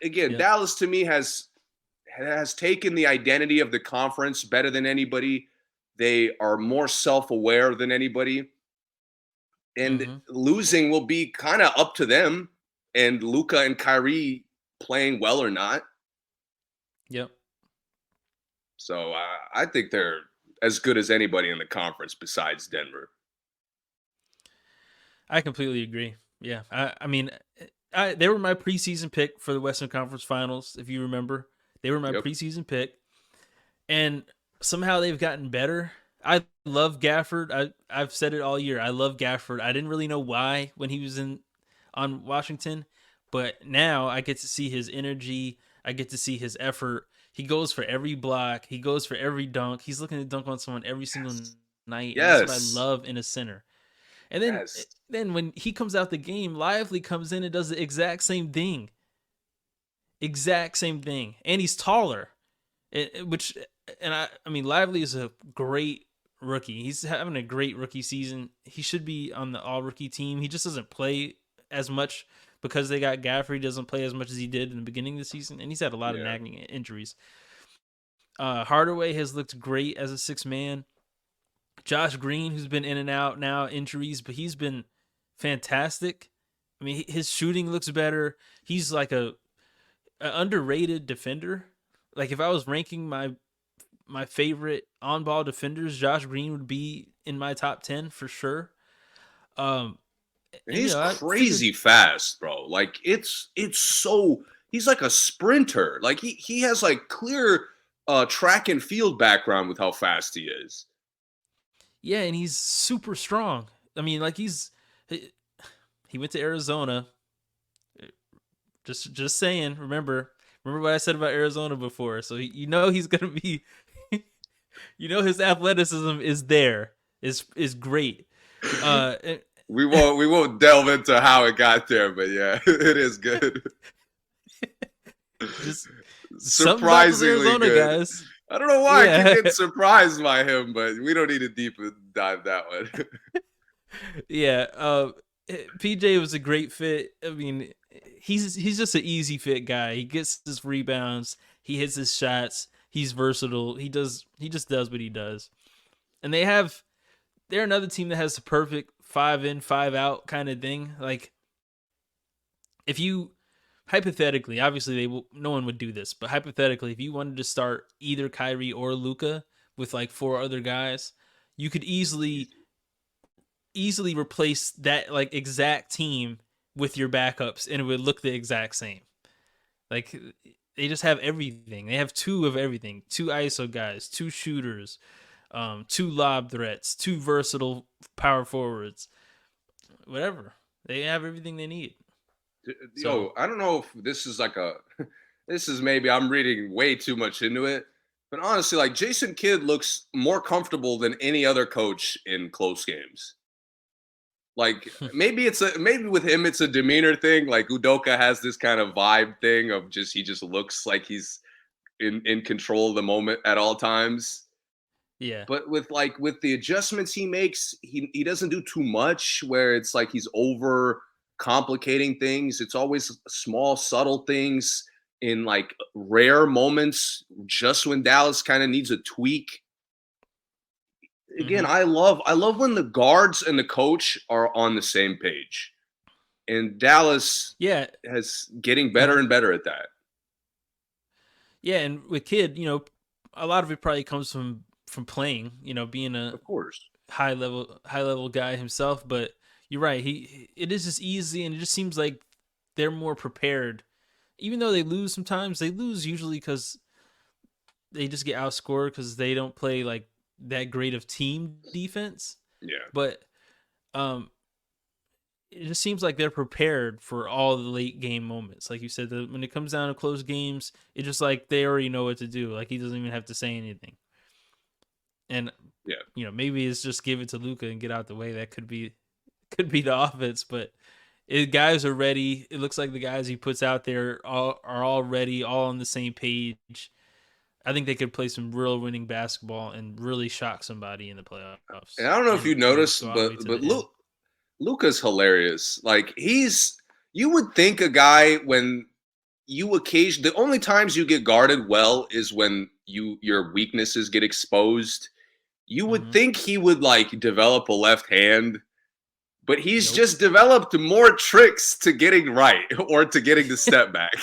Again, Yep. Dallas to me has taken the identity of the conference better than anybody. They are more self-aware than anybody. And Mhm. losing will be kind of up to them and Luka and Kyrie playing well or not. Yep. So I think they're as good as anybody in the conference besides Denver. I completely agree. Yeah. I mean, they were my preseason pick for the Western Conference Finals, if you remember. They were my Yep. preseason pick. And somehow they've gotten better. I love Gafford. I've said it all year. I love Gafford. I didn't really know why when he was on Washington, but now I get to see his energy. I get to see his effort. He goes for every block. He goes for every dunk. He's looking to dunk on someone every single Yes. night, and that's what I Yes. love in a center. And Yes. then when he comes out the game, Lively comes in and does the exact same thing. Exact same thing. And he's taller. Which and I mean Lively is a great rookie. He's having a great rookie season. He should be on the all rookie team. He just doesn't play as much because they got Gafford. He doesn't play as much as he did in the beginning of the season, and he's had a lot of Yeah. nagging injuries. Hardaway has looked great as a 6 man. Josh Green, who's been in and out now injuries, but he's been fantastic. I mean, his shooting looks better. He's like a underrated defender. Like if I was ranking my favorite on ball defenders, Josh Green would be in my top 10 for sure. Um, And and he's I figured, crazy fast, bro. Like, it's so he's like a sprinter. Like, he has like clear track and field background with how fast he is. yeah, and he's super strong. I mean, like he went to Arizona. Just saying. Remember what I said about Arizona before. So you know he's gonna be. His athleticism is there. Is great. Uh, We won't delve into how it got there, but yeah, it is good. just something about those Surprisingly Arizona good. guys. I don't know why I keep Yeah. getting surprised by him, but we don't need to deep dive that one. Yeah. PJ was a great fit. I mean, he's just an easy fit guy. He gets his rebounds. He hits his shots. He's versatile. He just does what he does. And they're another team that has the perfect 5 in, 5 out kind of thing. Like if you hypothetically, obviously no one would do this, but hypothetically, if you wanted to start either Kyrie or Luka with like 4 other guys, you could easily replace that like exact team with your backups and it would look the exact same. Like they just have everything. They have 2 of everything. 2 ISO guys, 2 shooters, 2 lob threats, 2 versatile power forwards. Whatever. They have everything they need. So, Yo, I don't know if this is like this is maybe I'm reading way too much into it, but honestly, like Jason Kidd looks more comfortable than any other coach in close games. Like maybe with him it's a demeanor thing. Like Udoka has this kind of vibe thing of just he just looks like he's in control of the moment at all times. Yeah. But with the adjustments he makes, he doesn't do too much where it's like he's over complicating things. It's always small, subtle things in like rare moments, just when Dallas kind of needs a tweak. Again, Mhm. I love when the guards and the coach are on the same page. And Dallas Yeah. has getting better Uh-huh. and better at that. Yeah, and with Kid, a lot of it probably comes from playing, being a Of course. high level guy himself, but you're right. It is just easy and it just seems like they're more prepared. Even though they lose sometimes, they lose usually cuz they just get outscored cuz they don't play like that great of team defense. Yeah. But um it just seems like they're prepared for all the late game moments. Like you said, when it comes down to close games, it's just like they already know what to do. Like he doesn't even have to say anything. And Yeah. maybe it's just give it to Luca and get out the way. That could be the offense, but guys are ready. It looks like the guys he puts out there are all ready, all on the same page. I think they could play some real winning basketball and really shock somebody in the And playoffs, I don't know if you and noticed, go all the way but to the end. Luca's hilarious. Like you would think a guy when the only times you get guarded well is when your weaknesses get exposed. You would Mm-hmm. think he would like develop a left hand, but he's Nope. just developed more tricks to getting right or to getting the step back.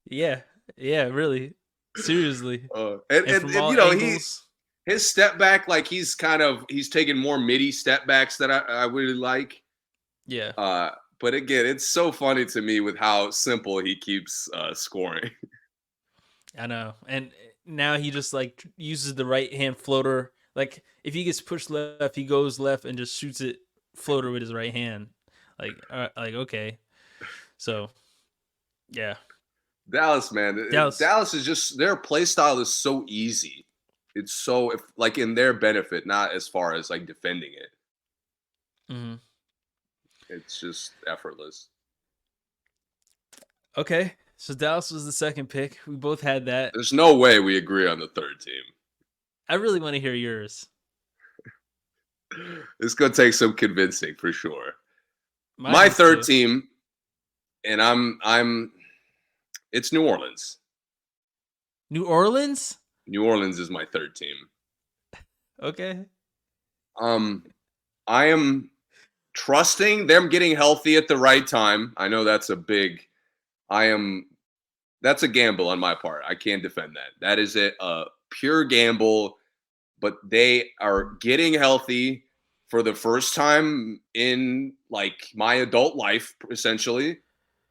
Yeah, yeah, really, seriously, And, and and from and all you know he angles. his step back like he's taking more midi step backs that I really like. Yeah, Uh, but again, it's so funny to me with how simple he keeps scoring. I know. And now he just like uses the right hand floater. Like if he gets pushed left, he goes left and just shoots it floater with his right hand. Like okay, so yeah, Dallas, man, Dallas. Dallas is just their play style is so easy. It's so if, like in their benefit, not as far as like defending it. Hmm. It's just effortless. Okay, so Dallas was the second pick. We both had that. There's no way we agree on the third team. I really want to hear yours. It's gonna take some convincing for sure. Mine My is third too. team, and I'm it's New Orleans. New Orleans. New Orleans is my third team. Okay. Um, I am trusting them getting healthy at the right time. I know that's a big. I am. That's a gamble on my part. I can't defend that. That is a pure gamble. But they are getting healthy for the first time in like my adult life. Essentially,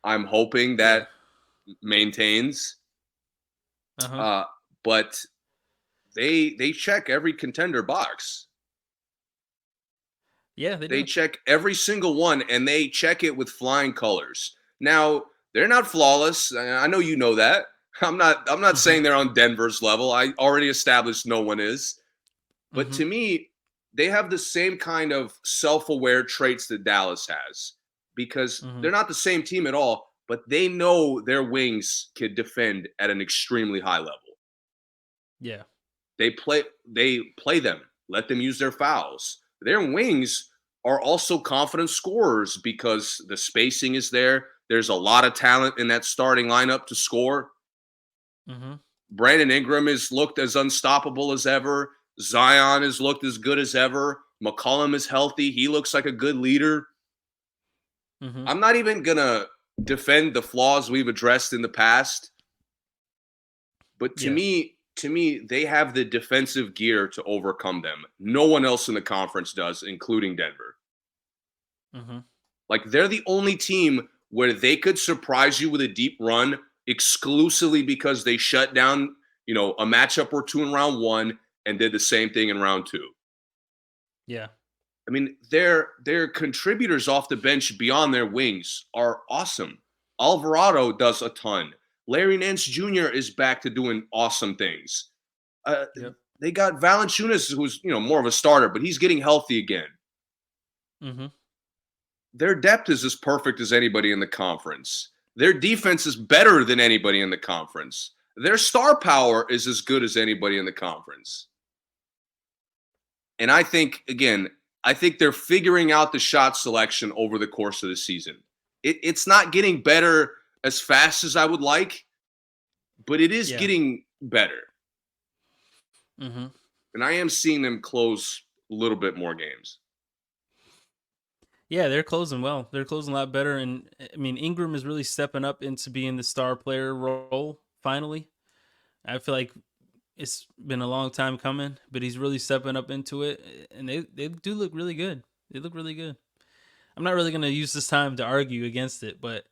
I'm hoping Yeah. that maintains. Uh huh. Uh, but they check every contender box. Yeah, they They do. check every single one and they check it with flying colors. Now, they're not flawless. I know you know that. I'm not Hmm. saying they're on Denver's level. I already established no one is. But Hmm. to me, they have the same kind of self-aware traits that Dallas has because Hmm. they're not the same team at all, but they know their wings can defend at an extremely high level. Yeah. They play them, let them use their fouls. Their wings are also confident scorers because the spacing is there. There's a lot of talent in that starting lineup to score. Hmm. Brandon Ingram has looked as unstoppable as ever. Zion has looked as good as ever. McCollum is healthy. He looks like a good leader. Hmm. I'm not even going to defend the flaws we've addressed in the past, but to Yeah. me, to me, they have the defensive gear to overcome them. No one else in the conference does, including Denver. Hmm. Like they're the only team where they could surprise you with a deep run exclusively because they shut down, a matchup or two in round one and did the same thing in round two. Yeah. I mean, their contributors off the bench beyond their wings are awesome. Alvarado does a ton. Larry Nance Jr. is back to doing awesome things. Uh, Yep. they got Valanciunas, who's more of a starter, but he's getting healthy again. Hmm. their depth is as perfect as anybody in the conference. Their defense is better than anybody in the conference. Their star power is as good as anybody in the conference. And I think, again, I think they're figuring out the shot selection over the course of the season. It's not getting better as fast as I would like, but it is Yeah. getting better. Mm-hmm. And I am seeing them close a little bit more games. Yeah, they're closing well. They're closing a lot better, and I mean Ingram is really stepping up into being the star player role. Finally, I feel like it's been a long time coming, but he's really stepping up into it, and they do look really good. They look really good. I'm not really gonna use this time to argue against it, but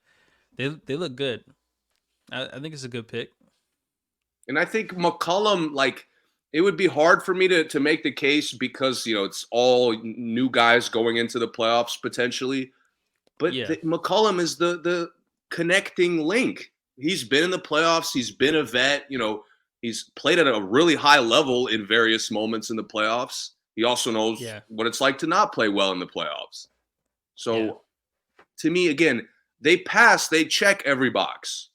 they look good. I think it's a good pick. And I think McCollum, like, it would be hard for me to make the case because, it's all new guys going into the playoffs potentially. But Yeah, McCollum is the connecting link. He's been in the playoffs. He's been a vet. He's played at a really high level in various moments in the playoffs. He also knows yeah, what it's like to not play well in the playoffs. yeah, So to me, again, they check every box.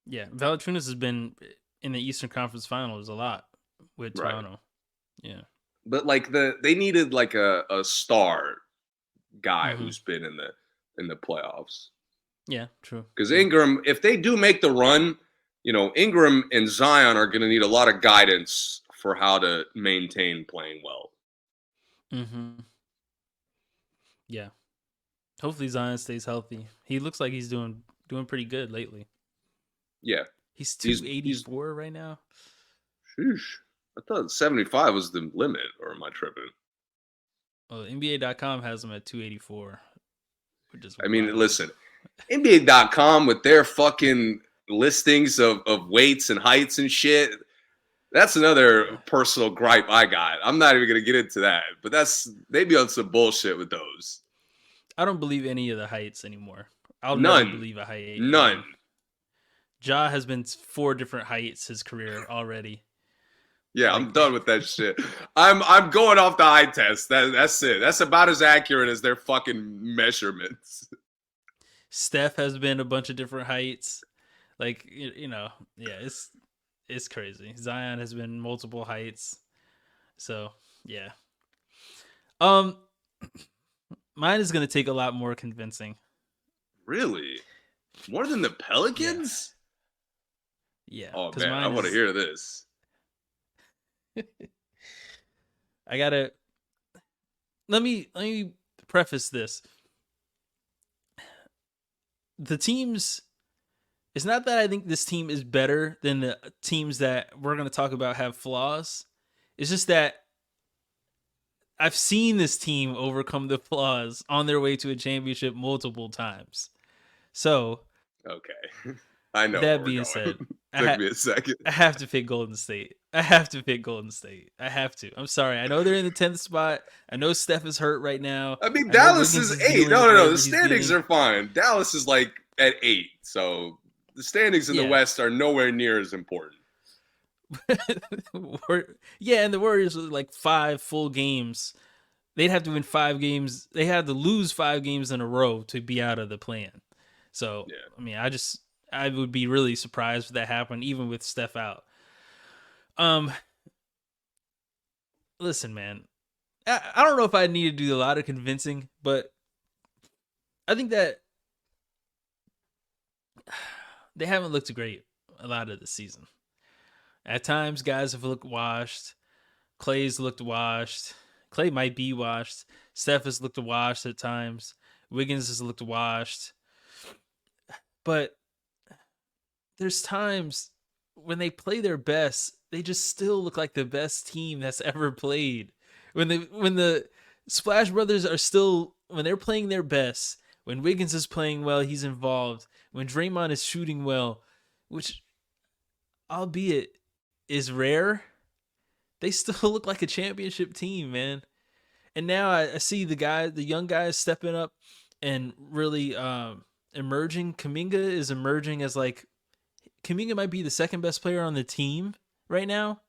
yeah. Valanciunas has been in the Eastern Conference Finals a lot with Right. Toronto. Yeah. But like they needed like a star guy Mm-hmm. who's been in the playoffs. Yeah. True. Because True. Ingram, if they do make the run, Ingram and Zion are going to need a lot of guidance for how to maintain playing well. Mm-hmm. Yeah. Hopefully Zion stays healthy. He looks like he's doing pretty good lately. Yeah, He's he's 284 right now. sheesh. I thought 75 was the limit, or am I tripping? Well, NBA.com has him at 284, which is I mean, wild. listen, NBA.com with their fucking listings of weights and heights and shit. That's another Yeah. personal gripe I got. I'm not even gonna get into that, but they be on some bullshit with those. I don't believe any of the heights anymore. I'll never None, believe a height none. again. Ja has been 4 different heights his career already. Yeah, Like, I'm done with that shit. I'm going off the eye test. That's it. That's about as accurate as their fucking measurements. Steph has been a bunch of different heights. Like, yeah, it's crazy. Zion has been multiple heights. So, yeah. Um Mine is going to take a lot more convincing. Really? More than the Yeah. Pelicans? Yeah, Oh cuz man, I mine want to is hear this. I got to let me preface this. The teams It's not that I think this team is better than the teams that we're going to talk about have flaws. It's just that I've seen this team overcome the flaws on their way to a championship multiple times. So, Okay. I know where that we're being said, going. Took me a second. I have to pick Golden State. I have to pick Golden State. I have to. I'm sorry. I know they're in the 10th spot. I know Steph is hurt right now. I mean, I know Dallas Wiggins is is 8. dealing No, with no, no. The whatever he's standings dealing. are fine. Dallas is like at 8. So the standings in the Yeah. West are nowhere near as important. Yeah, and the Warriors are like 5 full games. They'd have to win 5 games. They had to lose 5 games in a row to be out of the plan. So, Yeah. I mean, I would be really surprised if that happened, even with Steph out. Um, Listen, man, I don't know if I need to do a lot of convincing, but I think that they haven't looked great a lot of the season. At times, guys have looked washed. Clay's looked washed. Clay might be washed. Steph has looked washed at times. Wiggins has looked washed. But there's times when they play their best, they just still look like the best team that's ever played. When the Splash Brothers are still when they're playing their best, when Wiggins is playing well, he's involved. When Draymond is shooting well, which albeit is rare, they still look like a championship team, man. And now I see the young guys stepping up and really emerging. Kaminga might be the second best player on the team right now.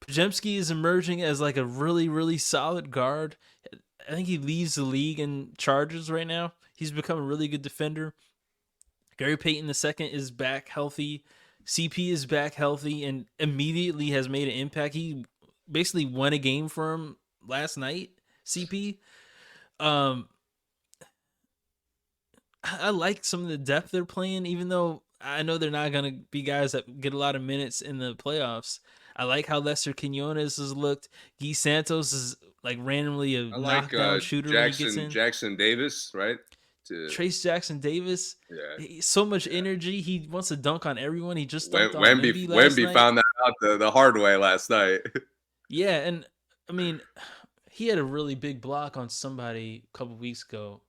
Pajemski is emerging as like a really, really solid guard. I think he leads the league in charges right now. He's become a really good defender. Gary Payton II is back healthy. CP is back healthy and immediately has made an impact. He basically won a game for him last night. CP. Um, I like some of the depth they're playing, even though I know they're not going to be guys that get a lot of minutes in the playoffs. I like how Lester Quinones has looked. Guy Santos is like randomly a I like knockdown shooter when he gets in. Jackson Davis, right? To Trace Jackson Davis, Yeah, so much yeah. energy. He wants to dunk on everyone. He just dunked on Wemby Wemby last Wemby night. found that out the hard way last night. Yeah, and I mean, he had a really big block on somebody a couple weeks ago.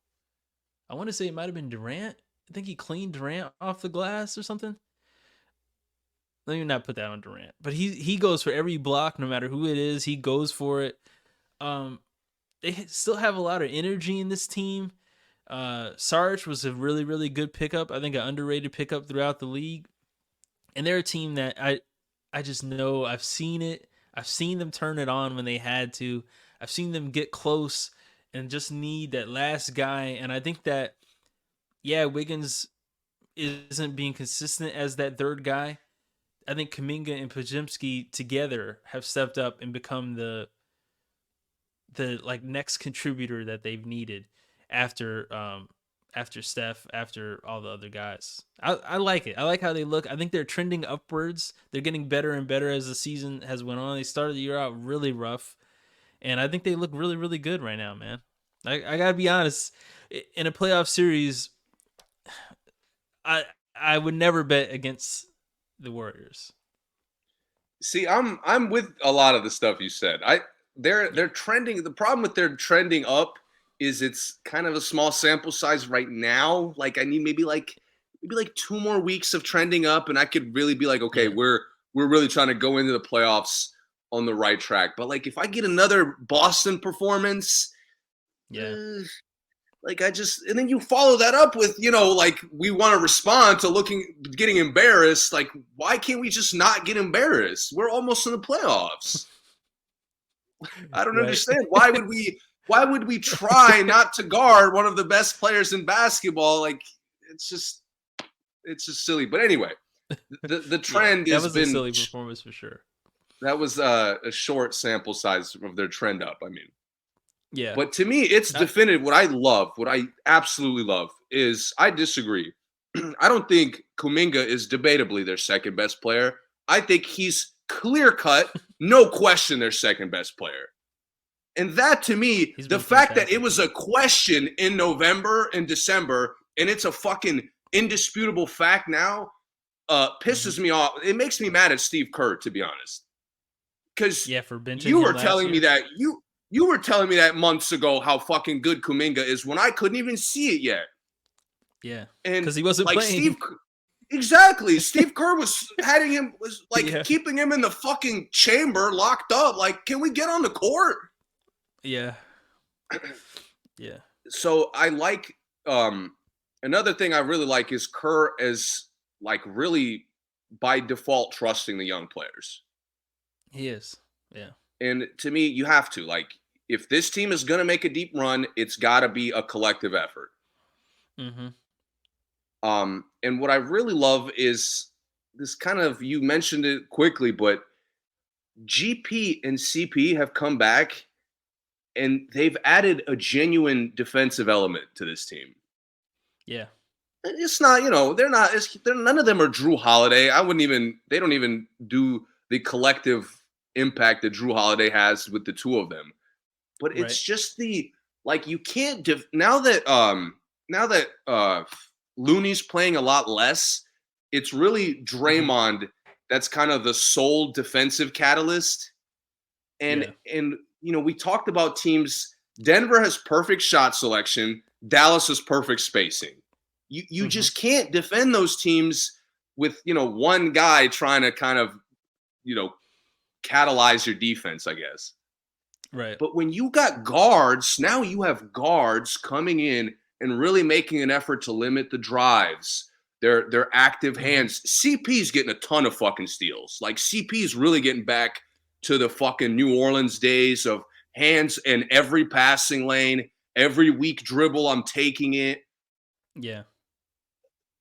I want to say it might have been Durant. I think he cleaned Durant off the glass or something. Let me not put that on Durant, but he goes for every block, no matter who it is. He goes for it. Um, they still have a lot of energy in this team. Sarge was a really really good pickup. I think an underrated pickup throughout the league. And they're a team that I just know I've seen it. I've seen them turn it on when they had to. I've seen them get close and just need that last guy. And I think that yeah, Wiggins isn't being consistent as that third guy. I think Kaminga and Pajimski together have stepped up and become the like next contributor that they've needed after after Steph, after all the other guys. I like it. I like how they look. I think they're trending upwards. They're getting better and better as the season has went on. They started the year out really rough, and I think they look really really good right now, man. I gotta be honest. In a playoff series, I I would never bet against the Warriors. See, I'm with a lot of the stuff you said. They're Yeah, trending. The problem with their trending up is it's kind of a small sample size right now. Like I need maybe like 2 more weeks of trending up, and I could really be like, okay, yeah, we're really trying to go into the playoffs on the right track. But like if I get another Boston performance, yeah. uh, like I just and then you follow that up with like we want to respond to getting embarrassed. Like why can't we just not get embarrassed? We're almost in the playoffs. I don't Right. understand. Why would we try not to guard one of the best players in basketball? Like it's just silly. But anyway, the Yeah, trend that has was a been silly performance for sure. that was a short sample size of their trend up. I mean, Yeah. but to me, it's I, definitive. What I absolutely love is I disagree. I don't think Kuminga is debatably their second best player. I think he's clear cut, no question, their second best player. And that to me, he's the been fact that it fantastic. was a question in November and December, and it's a fucking indisputable fact now, Hmm. pisses me off. It makes me mad at Steve Kerr, to be honest, because Yeah, for benching you him were last telling me year. that you were telling me that months ago how fucking good Kuminga is when I couldn't even see it yet. Yeah, And because he wasn't like playing. exactly, Steve Kerr was like Yeah, keeping him in the fucking chamber locked up. Like, can we get on the court? yeah, yeah. So I like another thing I really like is Kerr as like really by default trusting the young players. He is. Yeah. And to me, you have to like if this team is going to make a deep run, it's got to be a collective effort. Hmm. And what I really love is this kind of you mentioned it quickly, but GP and CP have come back and they've added a genuine defensive element to this team. Yeah. It's not, they're none of them are Drew Holiday. They don't even do the collective impact that Drew Holiday has with the two of them. But Right. it's just like you can't now that Looney's playing a lot less, it's really Hmm. Draymond that's kind of the sole defensive catalyst. And Yeah. and we talked about teams. Denver has perfect shot selection. Dallas has perfect spacing. You Hmm. just can't defend those teams with one guy trying to kind of you know catalyze your defense, I guess. Right. But when you got guards, now you have guards coming in and really making an effort to limit the drives. Their active Hmm. hands. CP's getting a ton of fucking steals. Like CP's really getting back to the fucking New Orleans days of hands in every passing lane, every weak dribble, I'm taking it. Yeah.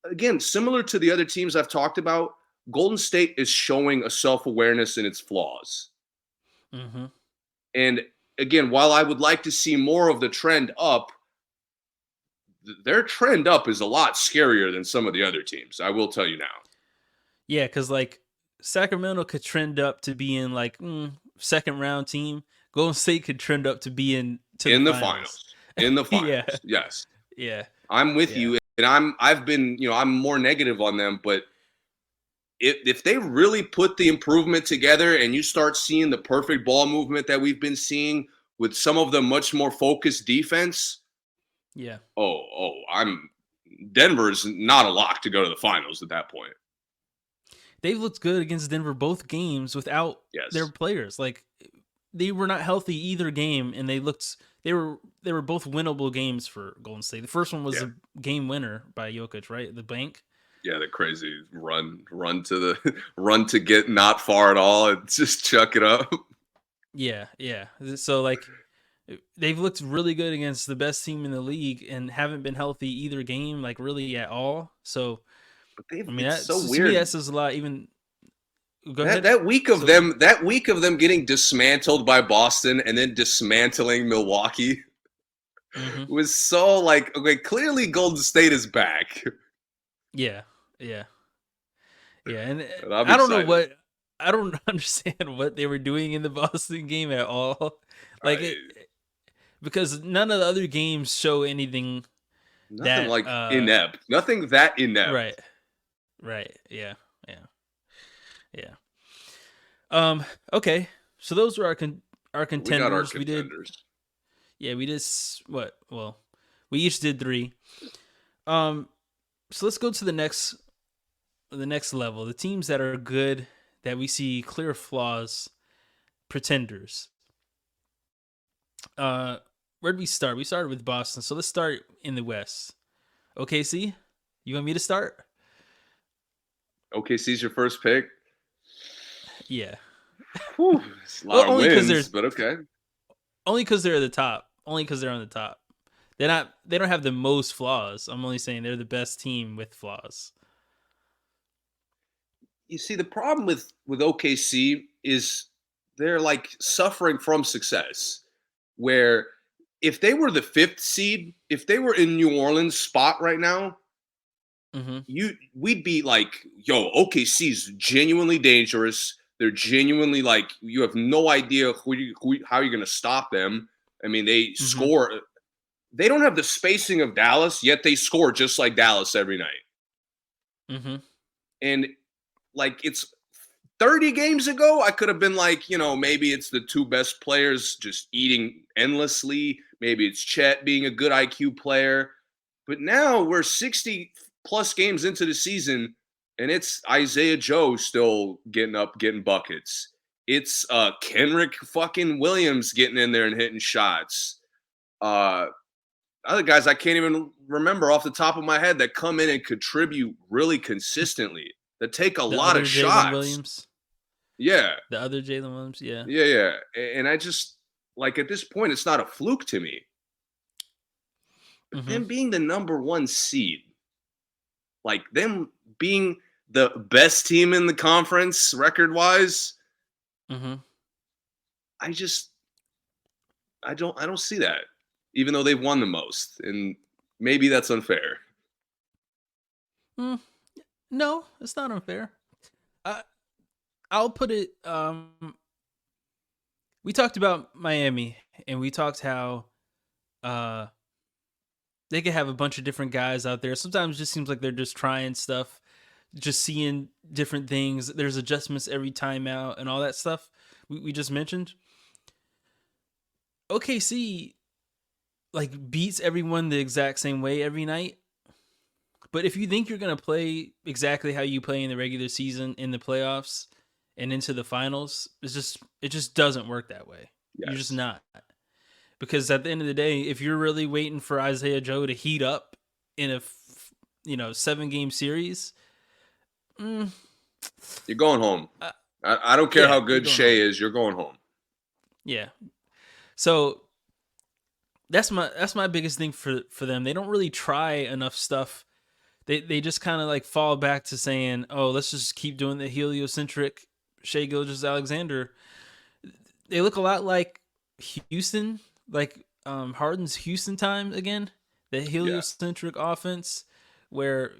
Again, similar to the other teams I've talked about, Golden State is showing a self-awareness in its flaws. Mm-hmm. And again, while I would like to see more of the trend up, their trend up is a lot scarier than some of the other teams. I will tell you now. Yeah, because like Sacramento could trend up to being like second round team. Golden State could trend up to being to the In the finals. finals. In the Yeah, finals. Yes. yeah, I'm with yeah, you. And I've been, I'm more negative on them, but if they really put the improvement together and you start seeing the perfect ball movement that we've been seeing with some of the much more focused defense, yeah. I'm Denver's not a lock to go to the finals at that point. They've looked good against Denver both games without their Yes. players. Like they were not healthy either game, and they were both winnable games for Golden State. The first one was Yeah. a game winner by Jokic, right? The bank. Yeah, the crazy run to the run to get not far at all and just chuck it up. Yeah, yeah. So like they've looked really good against the best team in the league and haven't been healthy either game, like really at all. So But I mean, it's that so to me that weird. says a lot. Even go That ahead. that week of So them that week of them getting dismantled by Boston and then dismantling Milwaukee hmm was so like, okay, clearly Golden State is back. yeah, yeah, yeah. And And I'm I don't know excited. what I don't understand what they were doing in the Boston game at all. Like I, it because none of the other games show anything Nothing that like inept. Nothing that inept. right, right, yeah, yeah, yeah. Okay. So those were our We got our contenders. We did contenders. yeah, we did what? Well, we each did 3. Um so let's go to the next level. The teams that are good that we see clear flaws, pretenders. Uh where did we start? We started with Boston. So let's start in the West. OKC? You want me to start? OKC's your first pick. Yeah. Whew, it's a Well, lot of wins, but okay. only cuz they're at the top. Only cuz they're on the top. They don't have the most flaws. I'm only saying they're the best team with flaws. You see, the problem with OKC is they're like suffering from success. Where if they were the fifth seed, if they were in New Orleans spot right now, Mhm. we'd be like, yo, OKC's genuinely dangerous. They're genuinely like you have no idea how you're gonna stop them. I mean, they Mhm. score. They don't have the spacing of Dallas, yet they score just like Dallas every night. Mhm. And like it's 30 games ago, I could have been like, maybe it's the two best players just eating endlessly. Maybe it's Chet being a good IQ player. But now we're 60 plus games into the season, and it's Isaiah Joe still getting up, getting buckets. It's Kenrick fucking Williams getting in there and hitting shots. Uh, Other guys I can't even remember off the top of my head that come in and contribute really consistently, that take a The lot of other Jalen shots. Williams. Yeah. The other Jalen Williams, yeah. Yeah, yeah. And I just like at this point, it's not a fluke to me. But Mhm. them being the number one seed, like them being the best team in the conference record wise, Mhm. I just I don't see that. Even though they've won the most. And maybe that's unfair. Mm, no, it's not unfair. I I'll put it we talked about Miami and we talked how uh they could have a bunch of different guys out there. Sometimes it just seems like they're just trying stuff, just seeing different things. There's adjustments every time out and all that stuff we just mentioned. OKC like beats everyone the exact same way every night. But if you think you're gonna play exactly how you play in the regular season, in the playoffs, and into the finals, it just doesn't work that way. You're just Yes. not. Because at the end of the day, if you're really waiting for Isaiah Joe to heat up in a 7-game series, mm, You're going home. uh, I don't care yeah, how you're good going Shea home. is, you're going home. Yeah, So that's my biggest thing for them. They don't really try enough stuff. They just kind of like fall back to saying, "Oh, let's just keep doing the heliocentric Shea Gilgeous-Alexander." They look a lot like Houston, like Harden's Houston time again. The Yeah. heliocentric offense, where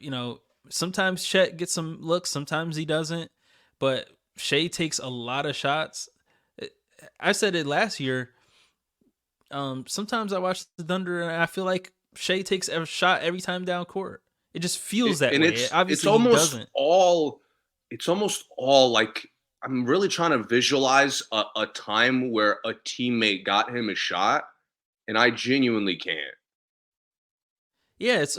sometimes Chet gets some looks, sometimes he doesn't, but Shea takes a lot of shots. I said it last year. Sometimes I watch the Thunder and I feel like Shea takes a shot every time down court. It just feels that And way. it's Obviously, he almost doesn't. all like I'm really trying to visualize a time where a teammate got him a shot, and I genuinely can't. Yeah, it's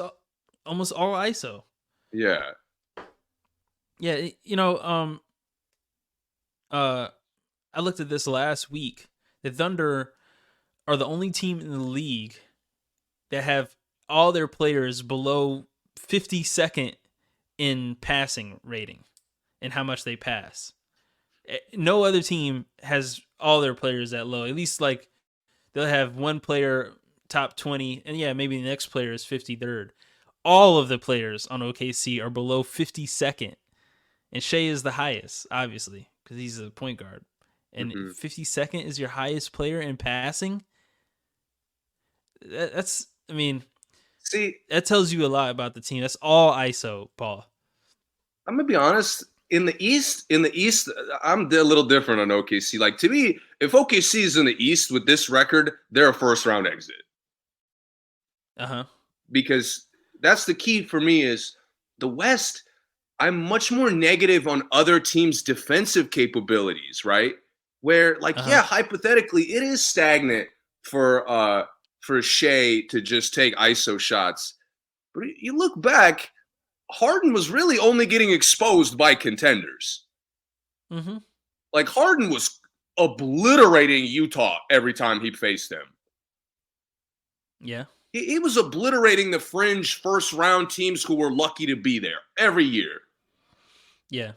almost all ISO. Yeah. Yeah, uh, I looked at this last week. The Thunder are the only team in the league that have all their players below 52nd in passing rating and how much they pass. No other team has all their players that low. At least like they'll have one player top 20 and yeah, maybe the next player is 53rd. All of the players on OKC are below 52nd. And Shea is the highest, obviously, because he's a point guard. And Hmm. 52nd is your highest player in passing. I mean, See, that tells you a lot about the team. That's all ISO, Paul. I'm gonna be honest. In the East, I'm a little different on OKC. Like to me, if OKC is in the East with this record, they're a first round exit Uh huh. because that's the key for me. Is the West? I'm much more negative on other teams' defensive capabilities, right? Where, Uh like, huh. yeah, hypothetically, it is stagnant for Shea to just take ISO shots. But you look back, Harden was really only getting exposed by contenders. Mm hmm. Like Harden was obliterating Utah every time he faced them. Yeah. He was obliterating the fringe first round teams who were lucky to be there every year. Yeah.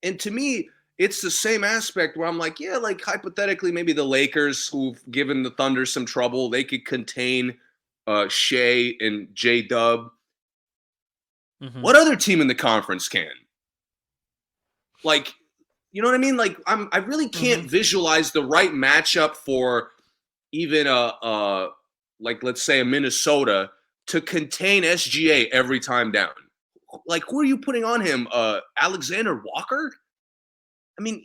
And to me, it's the same aspect where I'm like, yeah, like hypothetically, maybe the Lakers, who've given the Thunder some trouble, they could contain Shea and J Dub. Mm hmm. What other team in the conference can? Like, you know what I mean? Like, I really Mm hmm. can't visualize the right matchup for even like let's say a Minnesota to contain SGA every time down. Like, who are you putting on him? Alexander Walker? I mean,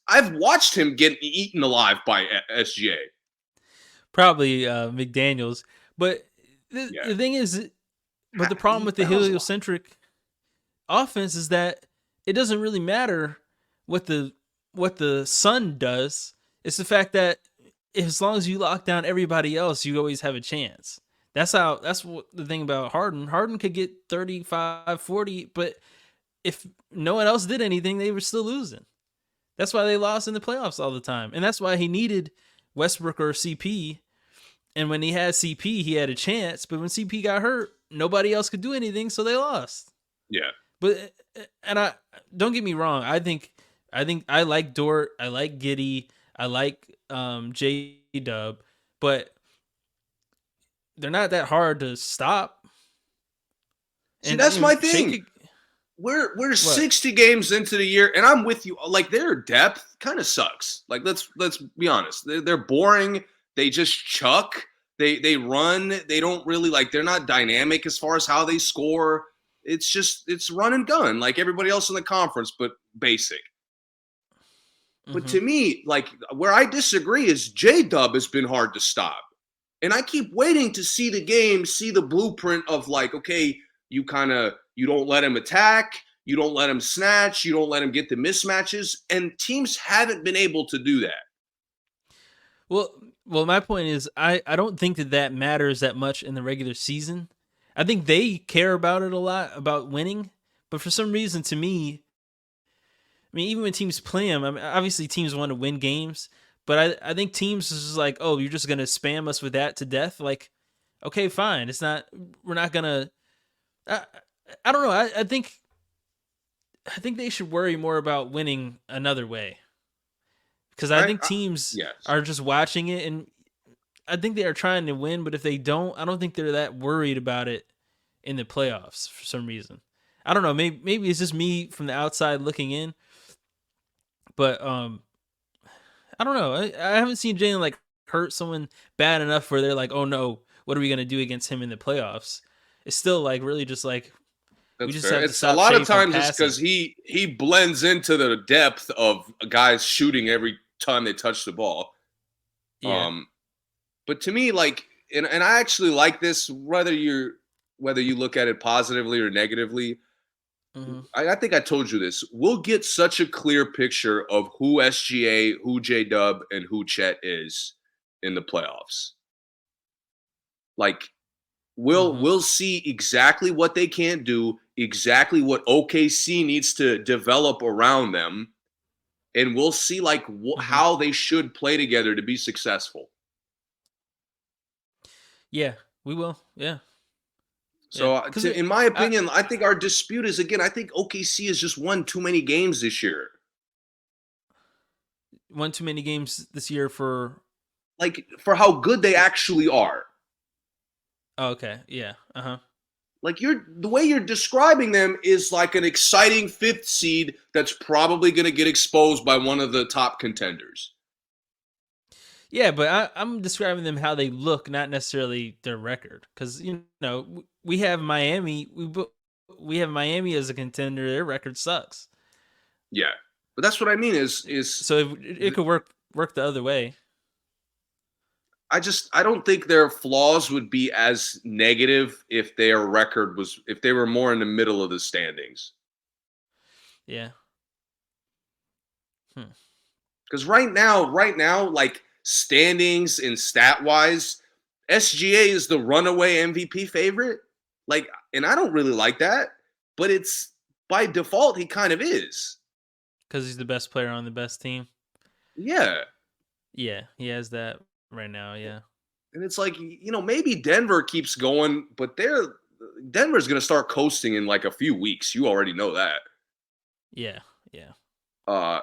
I've watched him get eaten alive by SGA. Probably McDaniels. But Yeah. the thing is, but the problem He with the fouls a lot. heliocentric offense is that it doesn't really matter what the sun does. It's the fact that as long as you lock down everybody else, you always have a chance. That's what the thing about Harden. Harden could get 35, 40, but if no one else did anything, they were still losing. That's why they lost in the playoffs all the time. And that's why he needed Westbrook or CP. And when he had CP, he had a chance, but when CP got hurt, nobody else could do anything, so they lost. Yeah. But and I don't get me wrong. I think I like Dort. I like Giddy. I like J Dub, but they're not that hard to stop. See, And that's my Shake thing. We're what? 60 games into the year, and I'm with you. Like their depth kind of sucks. Like let's be honest. They're boring. They just chuck. They run. They don't really like. They're not dynamic as far as how they score. It's run and gun like everybody else in the conference, but basic. But Mm-hmm. to me, like where I disagree is J Dub has been hard to stop. And I keep waiting to see the game, see the blueprint of like, okay, you don't let him attack, you don't let him snatch, you don't let him get the mismatches, and teams haven't been able to do that. Well, my point is, I don't think that matters that much in the regular season. I think they care about it a lot about winning, but for some reason, to me, I mean, even when teams play them, I mean, obviously teams want to win games, but I think teams is just like, oh, you're just gonna spam us with that to death. Like, okay, fine. It's not. We're not gonna. I, I don't know. I think they should worry more about winning another way because I think I teams yes, are just watching it, and I think they are trying to win. But if they don't, I don't think they're that worried about it in the playoffs for some reason. I don't know. Maybe it's just me from the outside looking in, but I don't know. I haven't seen Jalen like hurt someone bad enough where they're like, oh no, what are we gonna do against him in the playoffs? It's still like really just like we that's just fair. have to It's a stop lot of Shea from times it's passing. because he blends into the depth of guys shooting every time they touch the ball. Yeah. Um, but to me, like, and I actually like this, whether you look at it positively or negatively. Hmm. I think I told you this. We'll get such a clear picture of who SGA, who J Dub, and who Chet is in the playoffs. Like Hmm. we'll see exactly what they can't do, exactly what OKC needs to develop around them, and we'll see like Hmm. how they should play together to be successful. Yeah, we will. Yeah, yeah. So, Because in my I opinion, I think our dispute is again. I think OKC has just won too many games this year. won too many games this year for. Like for how good they actually are. Oh, okay. Yeah. Uh huh. Like the way you're describing them is like an exciting fifth seed that's probably going to get exposed by one of the top contenders. Yeah, but I'm describing them how they look, not necessarily their record. Because we have Miami. We have Miami as a contender. Their record sucks. Yeah, but that's what I mean is So it could work the other way. I don't think their flaws would be as negative if their record was if they were more in the middle of the standings. Yeah. Hmm. Because right now, like standings and stat wise, SGA is the runaway MVP favorite. Like, and I don't really like that, but it's by default he kind of is. Because he's the best player on the best team. Yeah. Yeah, he has that right now. Yeah. And it's like, maybe Denver keeps going, but Denver's going to start coasting in like a few weeks. You already know that. Yeah. Yeah.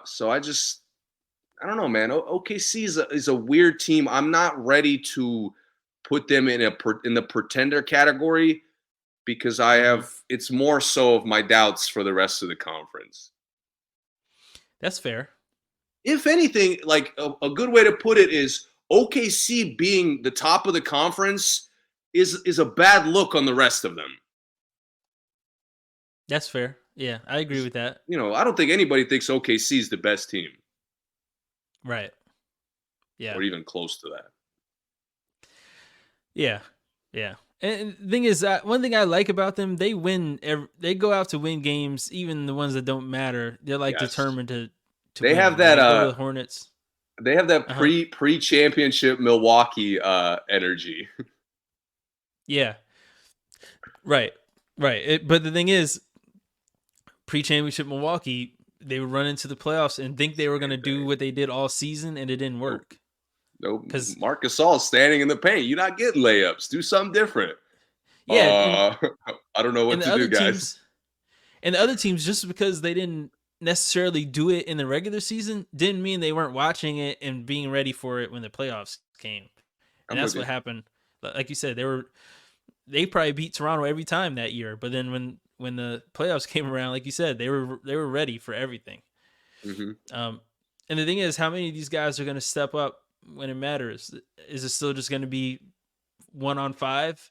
So I don't know, man. OKC is a weird team. I'm not ready to put them in the pretender category because Hmm. it's more so of my doubts for the rest of the conference. That's fair. If anything, like a good way to put it is OKC being the top of the conference is a bad look on the rest of them. That's fair. Yeah, I agree with that. I don't think anybody thinks OKC is the best team Right. Yeah. or even close to that. Yeah. Yeah. And the thing is, one thing I like about them, they win. They go out to win games, even the ones that don't matter. They're like Yes. determined to They win have them. Like that they go to the Hornets. Uh huh. pre championship Milwaukee energy. Yeah. Right. Right. But the thing is, pre-championship Milwaukee, they would run into the playoffs and think they were going to Same do thing. what they did all season, and it didn't Nope. work. Nope. Because Marcus Gasol standing in the paint. You're not getting layups. Do something different. yeah, and Uh I don't know and what the to do, other guys. teams and the other teams just because they didn't necessarily do it in the regular season didn't mean they weren't watching it and being ready for it when the playoffs came. And I'm with that's you. what happened. Like you said, they probably beat Toronto every time that year. But then when the playoffs came around, like you said, they were ready for everything. Hmm. Um, and the thing is, how many of these guys are going to step up when it matters? Is it still just going to be 1 on 5,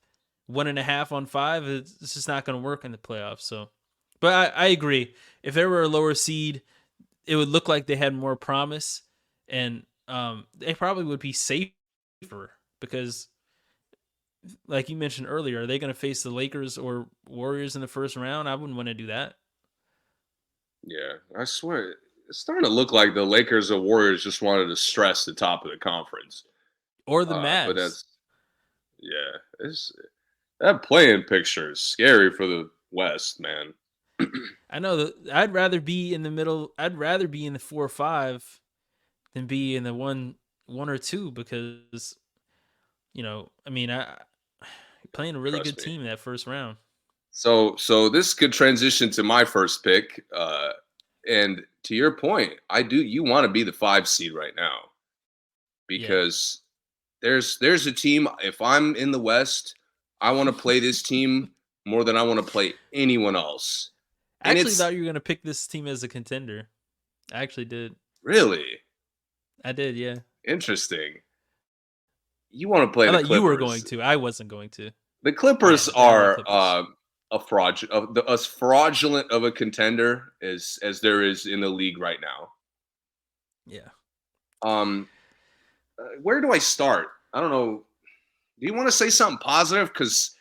1.5 on 5? It's just not going to work in the playoffs. So, but I agree. If they were a lower seed, it would look like they had more promise, and they probably would be safer because, like you mentioned earlier, are they going to face the Lakers or Warriors in the first round? I wouldn't want to do that. Yeah, I swear it's starting to look like the Lakers or Warriors just wanted to stress the top of the conference. Or the But Mavs. that's yeah, it's that playing picture is scary for the West, man. I know that I'd rather be in the middle. I'd rather be in the 4 or 5 than be in the one or two because I mean, I playing a really Trust good me. team that first round. So this could transition to my first pick, and to your point, you want to be the 5 seed right now Yeah. because there's a team. If I'm in the West, I want to play this team more than I want to play anyone else. I And actually it's thought you were gonna pick this team as a contender. I actually did. really I did, yeah. interesting. You want to play I the thought you were going Clippers. to. I wasn't going to. The Clippers Yeah, but I like are Clippers. as fraudulent of a contender as there is in the league right now. Yeah. Um, where do I start? I don't know. Do you want to say something positive? Because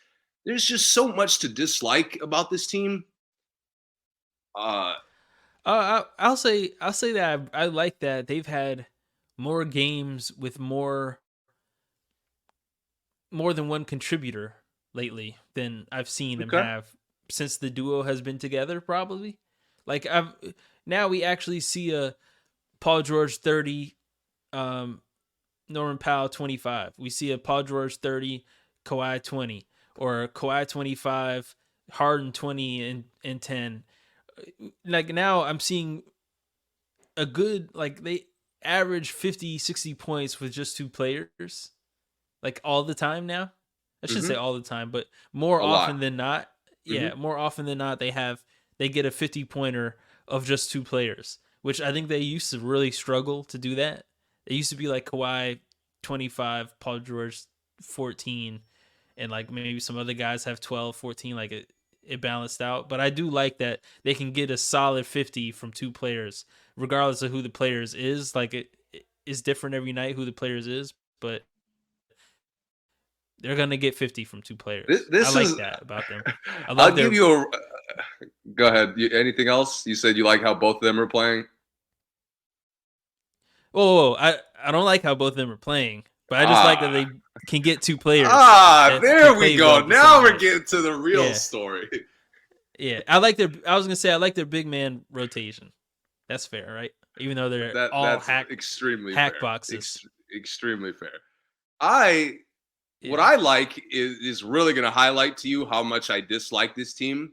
there's just so much to dislike about this team. Uh, I'll say that I like that they've had more games with more than one contributor lately than I've seen them okay, have since the duo has been together. Probably, like I've now we actually see a Paul George 30, um, Norman Powell 25. We see a Paul George 30, Kawhi 20, or Kawhi 25, Harden 20 and 10. Like now I'm seeing a good, like they average 50, 60 points with just two players, like all the time now. I should say hmm all the time, but more a lot. often than not, hmm yeah, more often than not they get a 50 pointer of just two players, which I think they used to really struggle to do that. It used to be like Kawhi 25, Paul George 14, and like maybe some other guys have 12, 14. Like it balanced out. But I do like that they can get a solid 50 from two players, regardless of who the players is. Like it is different every night who the players is, but they're gonna get 50 from two This, players. I this like is. that about them. I I'll love give their you a. Go ahead. Anything else? You said you like how both of them are playing. whoa, I don't like how both of them are playing, but I just like that Ah, they can get two players that can there we play well go. at the same Now we're night. getting to the real Yeah, story. yeah. I was gonna say I like their big man rotation. That's fair, right? Even though they're all That's extremely hack fair. boxes. Extremely fair. I what Yeah. I like is really going to highlight to you how much I dislike this team.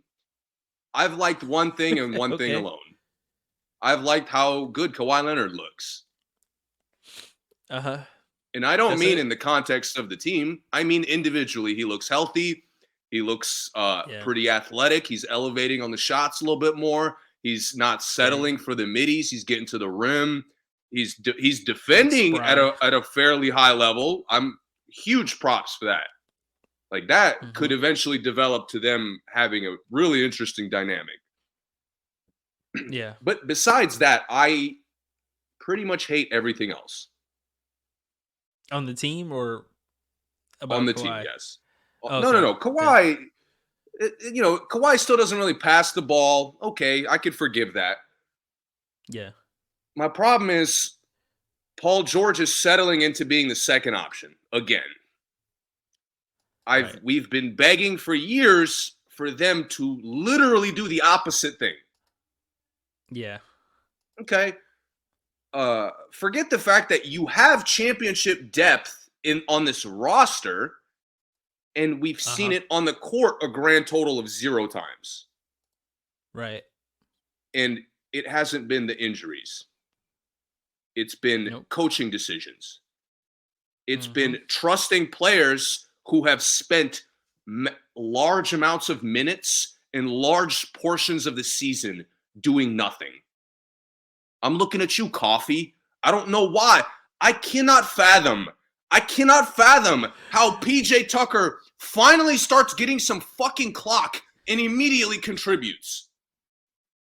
I've liked one thing and one thing Okay. alone. I've liked how good Kawhi Leonard looks. Uh huh. And I don't That's mean it. in the context of the team. I mean individually. He looks healthy. He looks Yeah. pretty athletic. He's elevating on the shots a little bit more. He's not Yeah. settling for the middies. He's getting to the rim. He's He looks defending spry. at a fairly high level. I'm huge props for that. Like that Mm-hmm. could eventually develop to them having a really interesting dynamic. Yeah. But besides that, I pretty much hate everything else On the team or on about the team. Kawhi? Yes. Okay. No. Okay. Kawhi, Kawhi still doesn't really pass the ball. Okay, I could forgive that. Yeah. My problem is Paul George is settling into being the second option again. Right. We've been begging for years for them to literally do the opposite thing. Yeah. Okay. Forget the fact that you have championship depth in on this roster, and we've Uh seen huh. it on the court a grand total of 0 times. Right. And it hasn't been the injuries. It's been Nope. coaching decisions. It's Mm-hmm. been trusting players who have spent large amounts of minutes and large portions of the season doing nothing. I'm looking at you, Coffee. I don't know why. I cannot fathom. I cannot fathom how PJ Tucker finally starts getting some fucking clock and immediately contributes.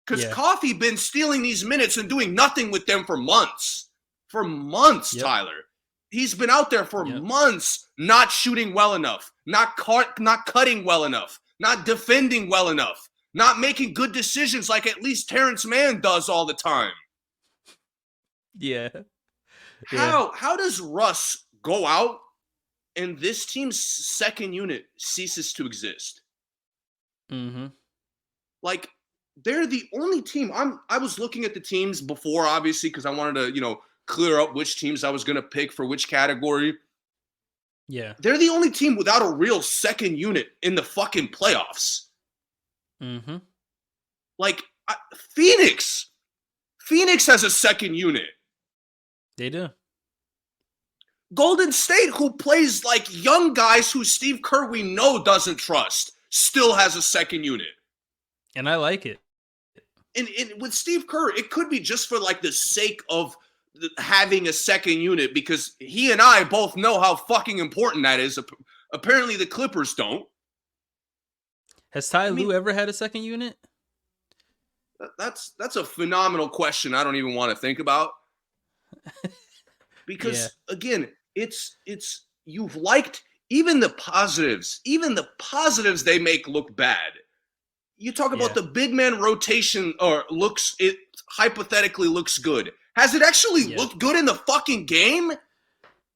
Because Yeah. Coffee been stealing these minutes and doing nothing with them for months. For months, Yep. Tyler. He's been out there for Yep. months, not shooting well enough, not cutting well enough, not defending well enough, not making good decisions like at least Terrence Mann does all the time. Yeah. Yeah. How does Russ go out and this team's second unit ceases to exist? Mm-hmm. Like they're the only team. I was looking at the teams before, obviously, because I wanted to, clear up which teams I was going to pick for which category. Yeah. They're the only team without a real second unit in the fucking playoffs. Mm-hmm. Like Phoenix. Phoenix has a second unit. They do. Golden State, who plays like young guys who Steve Kerr we know doesn't trust, still has a second unit. And I like it. And with Steve Kerr, it could be just for like the sake of having a second unit, because he and I both know how fucking important that is. Apparently the Clippers don't. Has Ty Lue ever had a second unit? That's a phenomenal question I don't even want to think about. Because again, it's you've liked even the positives they make look bad. You talk about the big man rotation, or it hypothetically looks good. Has it actually looked good in the fucking game?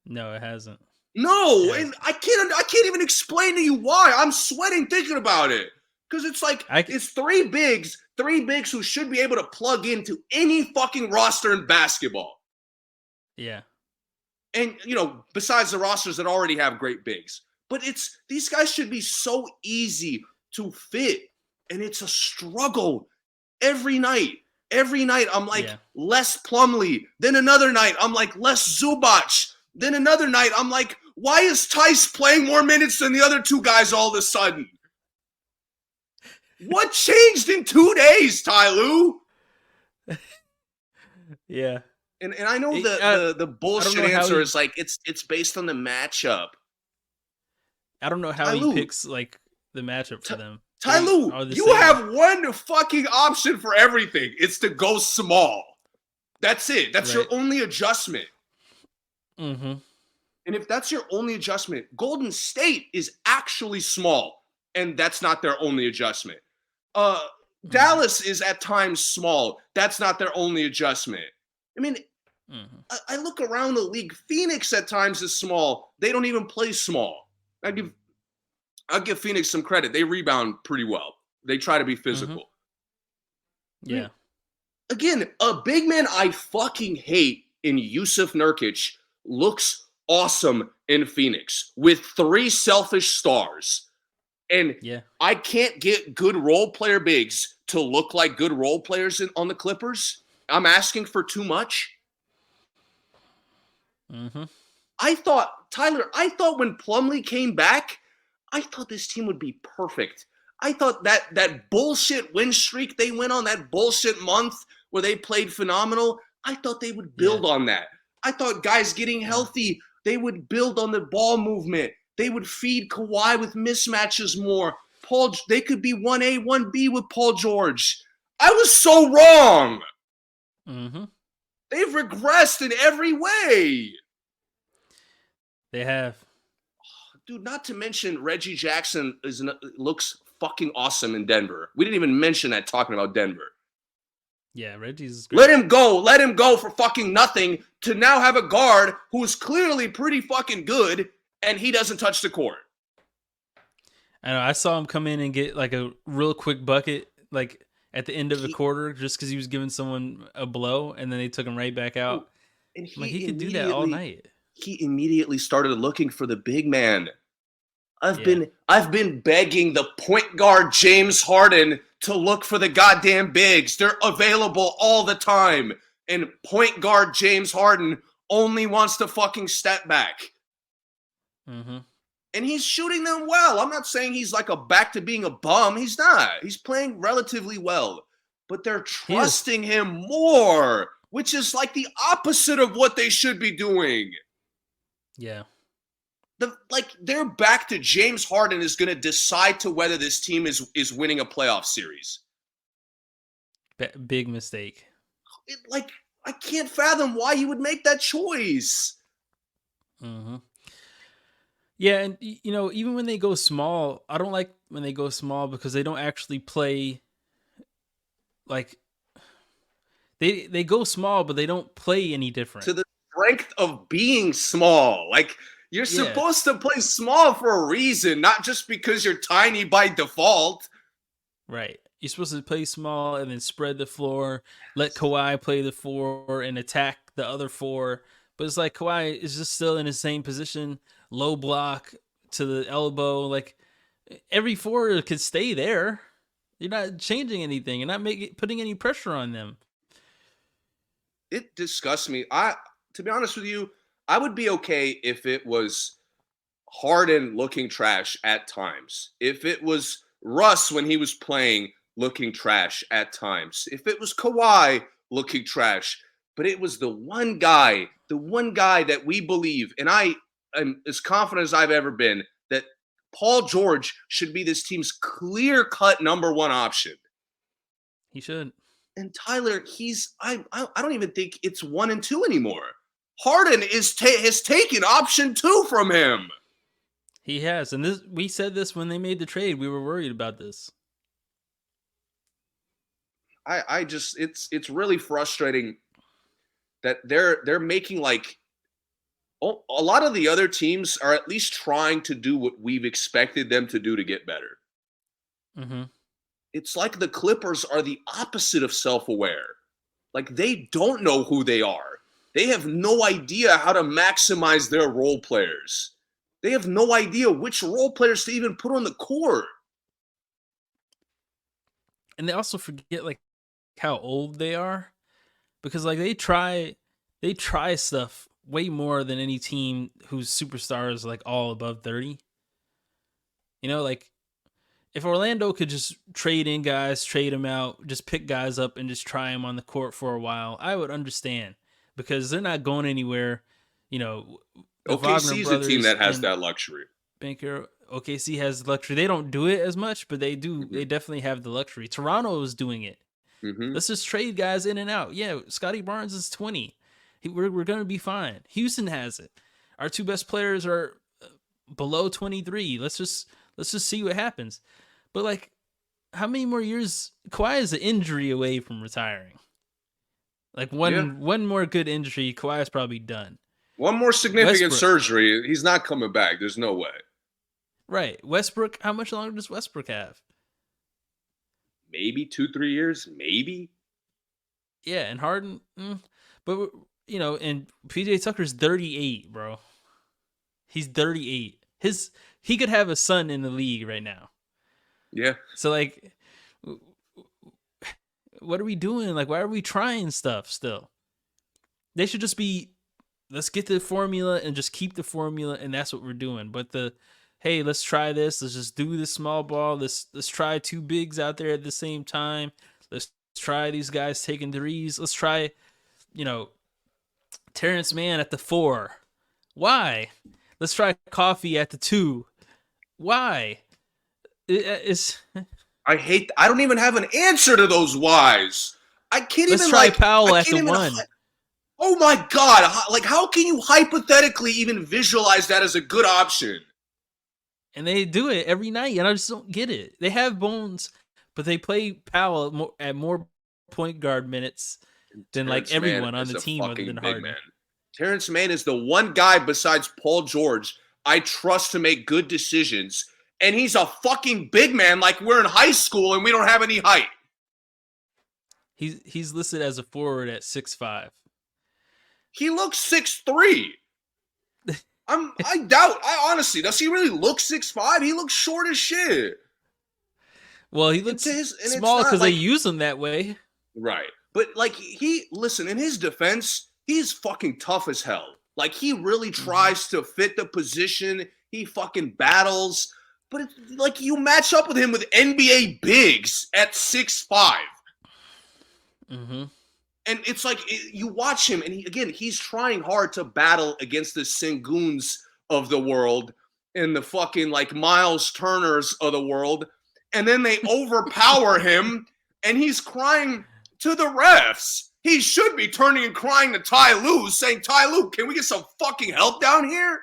No, it hasn't. No, and I can't even explain to you why. I'm sweating thinking about it. Because it's like, it's three bigs who should be able to plug into any fucking roster in basketball. Yeah. And, besides the rosters that already have great bigs. But these guys should be so easy to fit. And it's a struggle every night. Every night I'm like, less Plumlee. Then another night I'm like, less Zubac. Then another night I'm like, why is Tice playing more minutes than the other two guys all of a sudden? What changed in 2 days, Ty Lue? Yeah. And I know the bullshit answer is like, it's based on the matchup. I don't know how he picks like the matchup for them. Ty Lue, you have one fucking option for everything. It's to go small. That's it. That's your only adjustment. Mm-hmm. And if that's your only adjustment, Golden State is actually small, and that's not their only adjustment. Dallas is at times small. That's not their only adjustment. I mean, I look around the league. Phoenix at times is small. They don't even play small. I'll give Phoenix some credit. They rebound pretty well. They try to be physical. Yeah. I mean, again, a big man I fucking hate in Yusuf Nurkic looks awesome in Phoenix with 3 selfish stars. And I can't get good role player bigs to look like good role players on the Clippers. I'm asking for too much. I thought when Plumlee came back, I thought this team would be perfect. I thought that bullshit win streak they went on, that bullshit month where they played phenomenal, I thought they would build on that. I thought guys getting healthy, they would build on the ball movement. They would feed Kawhi with mismatches more. They could be 1A, 1B with Paul George. I was so wrong. They've regressed in every way. They have. Dude, not to mention Reggie Jackson looks fucking awesome in Denver. We didn't even mention that talking about Denver. Yeah, Reggie's great. Let him go for fucking nothing to now have a guard who's clearly pretty fucking good, and he doesn't touch the court. I know. I saw him come in and get like a real quick bucket, like at the end of the quarter, just because he was giving someone a blow, and then they took him right back out. And he could do that all night. He immediately started looking for the big man. I've been begging the point guard James Harden to look for the goddamn bigs. They're available all the time. And point guard James Harden only wants to fucking step back. And he's shooting them well. I'm not saying he's like back to being a bum. He's not. He's playing relatively well. But they're trusting him more, which is like the opposite of what they should be doing. Yeah. They're back to James Harden is going to decide to whether this team is winning a playoff series. Big mistake. I can't fathom why you would make that choice. Yeah, and even when they go small, I don't like when they go small because they don't actually play. Like they go small, but they don't play any different. To the strength of being small, like. You're supposed to play small for a reason, not just because you're tiny by default. Right. You're supposed to play small and then spread the floor, let Kawhi play the 4 and attack the other 4. But it's like Kawhi is just still in the same position, low block to the elbow. Like every 4 could stay there. You're not changing anything. You're not putting any pressure on them. it disgusts me. To be honest with you, I would be okay if it was Harden looking trash at times. If it was Russ when he was playing looking trash at times. If it was Kawhi looking trash. But it was the one guy that we believe, and I am as confident as I've ever been, that Paul George should be this team's clear-cut number one option. He should. And Tyler, I don't even think it's 1 and 2 anymore. Harden has taken option 2 from him. He has, and we said this when they made the trade. We were worried about this. I just it's really frustrating that they're making like a lot of the other teams are at least trying to do what we've expected them to do to get better. Mm-hmm. It's like the Clippers are the opposite of self-aware. Like they don't know who they are. They have no idea how to maximize their role players. They have no idea which role players to even put on the court. And they also forget like how old they are, because like they try stuff way more than any team whose superstars like all above 30. You know, like if Orlando could just trade in guys, trade them out, just pick guys up and just try them on the court for a while, I would understand, because they're not going anywhere. You know, the OKC is a team that has and that luxury. Banker, OKC has luxury. They don't do it as much, but they do. Mm-hmm. They definitely have the luxury. Toronto is doing it. Mm-hmm. Let's just trade guys in and out. Yeah, Scotty Barnes is 20. We're going to be fine. Houston has it. Our two best players are below 23. Let's just see what happens. But like, how many more years? Kawhi is an injury away from retiring. Like one more good injury, Kawhi's probably done. One more significant surgery, he's not coming back. There's no way. Right. Westbrook, how much longer does Westbrook have? Maybe 2-3 years, maybe. Yeah, and Harden, but you know, and PJ Tucker's 38, bro. He's 38. He could have a son in the league right now. Yeah. So like, what are we doing? Like, why are we trying stuff still? They should just be, let's get the formula and just keep the formula, and that's what we're doing. But hey, let's try this. Let's just do this small ball. Let's try two bigs out there at the same time. Let's try these guys taking threes. Let's try, Terrence Mann at the 4. Why? Let's try Coffee at the 2. Why? I don't even have an answer to those whys. I can't Let's even try Powell at the 1. Oh my God. Like, how can you hypothetically even visualize that as a good option? And they do it every night, and I just don't get it. They have bones, but they play Powell at more point guard minutes than Terrence like everyone Mann on the team other than Harden. Man. Terrence Mann is the one guy besides Paul George I trust to make good decisions, and he's a fucking big man like we're in high school and we don't have any height. He's listed as a forward at 6'5". He looks 6'3". I doubt. I honestly, does he really look 6'5"? He looks short as shit. Well, he looks small because they use him that way. Right. But like in his defense, he's fucking tough as hell. Like he really tries to fit the position. He fucking battles. But it's like you match up with him with NBA bigs at 6'5". Mm-hmm. And it's like you watch him, and he's trying hard to battle against the Senguns of the world and the fucking like Miles Turners of the world, and then they overpower him, and he's crying to the refs. He should be turning and crying to Ty Lue, saying, "Ty Lue, can we get some fucking help down here?"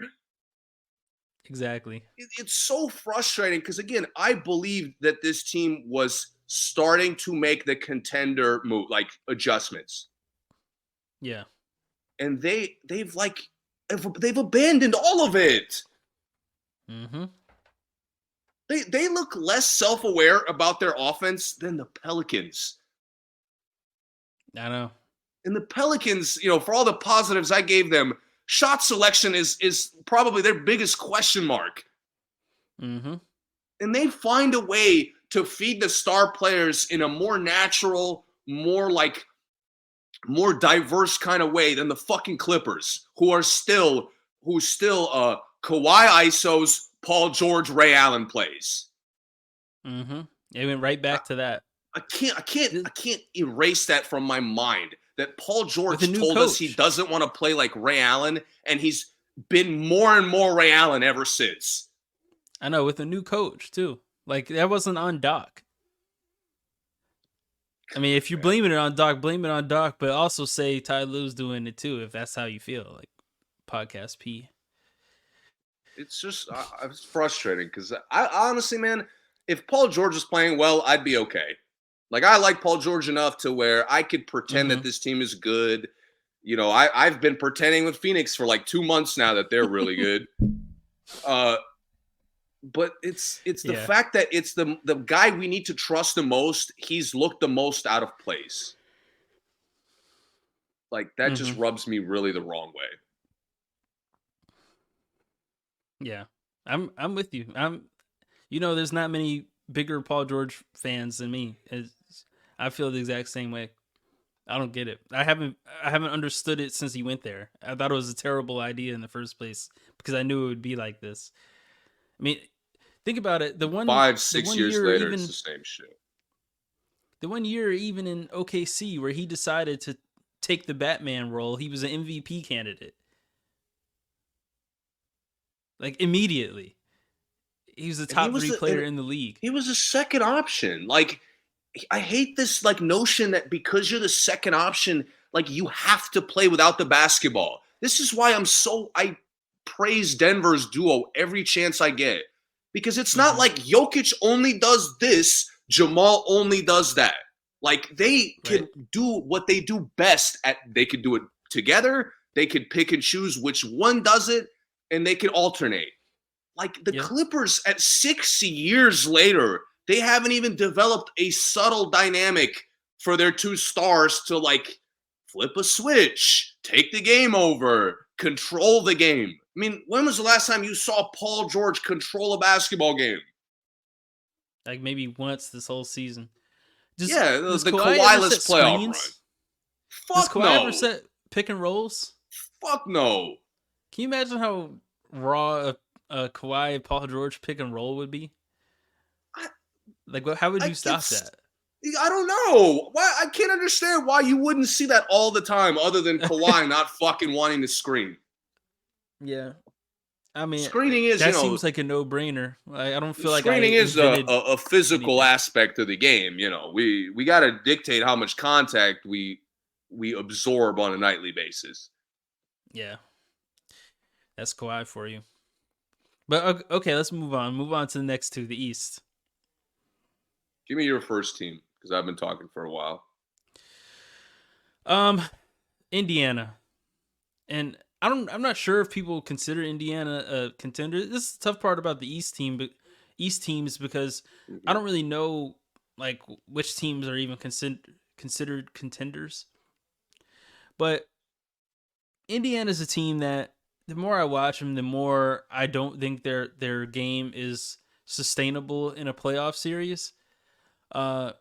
Exactly. It's so frustrating because again, I believe that this team was starting to make the contender move, like adjustments. Yeah. And they've abandoned all of it. Mm-hmm. They look less self-aware about their offense than the Pelicans. I know. And the Pelicans, for all the positives I gave them, shot selection is probably their biggest question mark. Mm-hmm. And they find a way to feed the star players in a more natural, more like more diverse kind of way than the fucking Clippers, who still Kawhi ISOs, Paul George, Ray Allen plays. Mm-hmm. It went right I, back to that. I can't erase that from my mind. That Paul With a George new told us he coach. doesn't want to play like Ray Allen, and he's been more and more Ray Allen ever since. I know, with a new coach too. Like that wasn't on Doc. I mean, if you're Man, blaming it on Doc, blame it on Doc, but also say Ty Lue's doing it too, if that's how you feel. Like podcast P. it's just it's frustrating because I honestly, man, if Paul George is playing well, I'd be okay. Like I like Paul George enough to where I could pretend that Mm-hmm. this team is good. I've been pretending with Phoenix for like 2 months now that they're really good. Uh, but it's the Yeah. fact that it's the guy we need to trust the most. He's looked the most out of place. Like that Mm-hmm. just rubs me really the wrong way. Yeah. I'm with you. There's not many bigger Paul George fans than me. I feel the exact same way. I don't get it. I haven't understood it since he went there. I thought it was a terrible idea in the first place because I knew it would be like this. I mean, think about it. The one Five, the six one years year later, it's the even same shit. the one year even in OKC where he decided to take the Batman role, he was an MVP candidate. Like immediately. He was the And he top was 3 a, player and in the league. he was a second option. Like I hate this like notion that because you're the second option, like you have to play without the basketball. This is why I praise Denver's duo every chance I get. Because it's not Mhm. like Jokic only does this, Jamal only does that. Like they Right. can do what they do best at they could do it together, they could pick and choose which one does it, and they can alternate. Like the Yep. Clippers at 6 years later, they haven't even developed a subtle dynamic for their two stars to like flip a switch, take the game over, control the game. I mean, when was the last time you saw Paul George control a basketball game? Like maybe once this whole season. Does Yeah, does the Kawhi ever set Kawhi-less playoff run. screens? Does Fuck Kawhi ever no. set pick and rolls? Fuck no. Can you imagine how raw a Kawhi Paul George pick and roll would be? I, Like, how would I you stop get that? I don't know. Why I can't understand why you wouldn't see that all the time, other than Kawhi not fucking wanting to screen. Yeah, I mean Screening is, that seems like a no brainer. I don't feel like I screening is invented a physical anything. aspect of the game. We got to dictate how much contact we absorb on a nightly basis. Yeah, that's Kawhi for you. But okay, let's move on. Move on to the next two, the East. Give me your first team because I've been talking for a while. Um, Indiana, and I'm not sure if people consider Indiana a contender. This is the tough part about the East team, but East teams because I Mhm. don't really know like which teams are even considered contenders. But Indiana's a team that the more I watch them, the more I don't think their game is sustainable in a playoff series. Uh,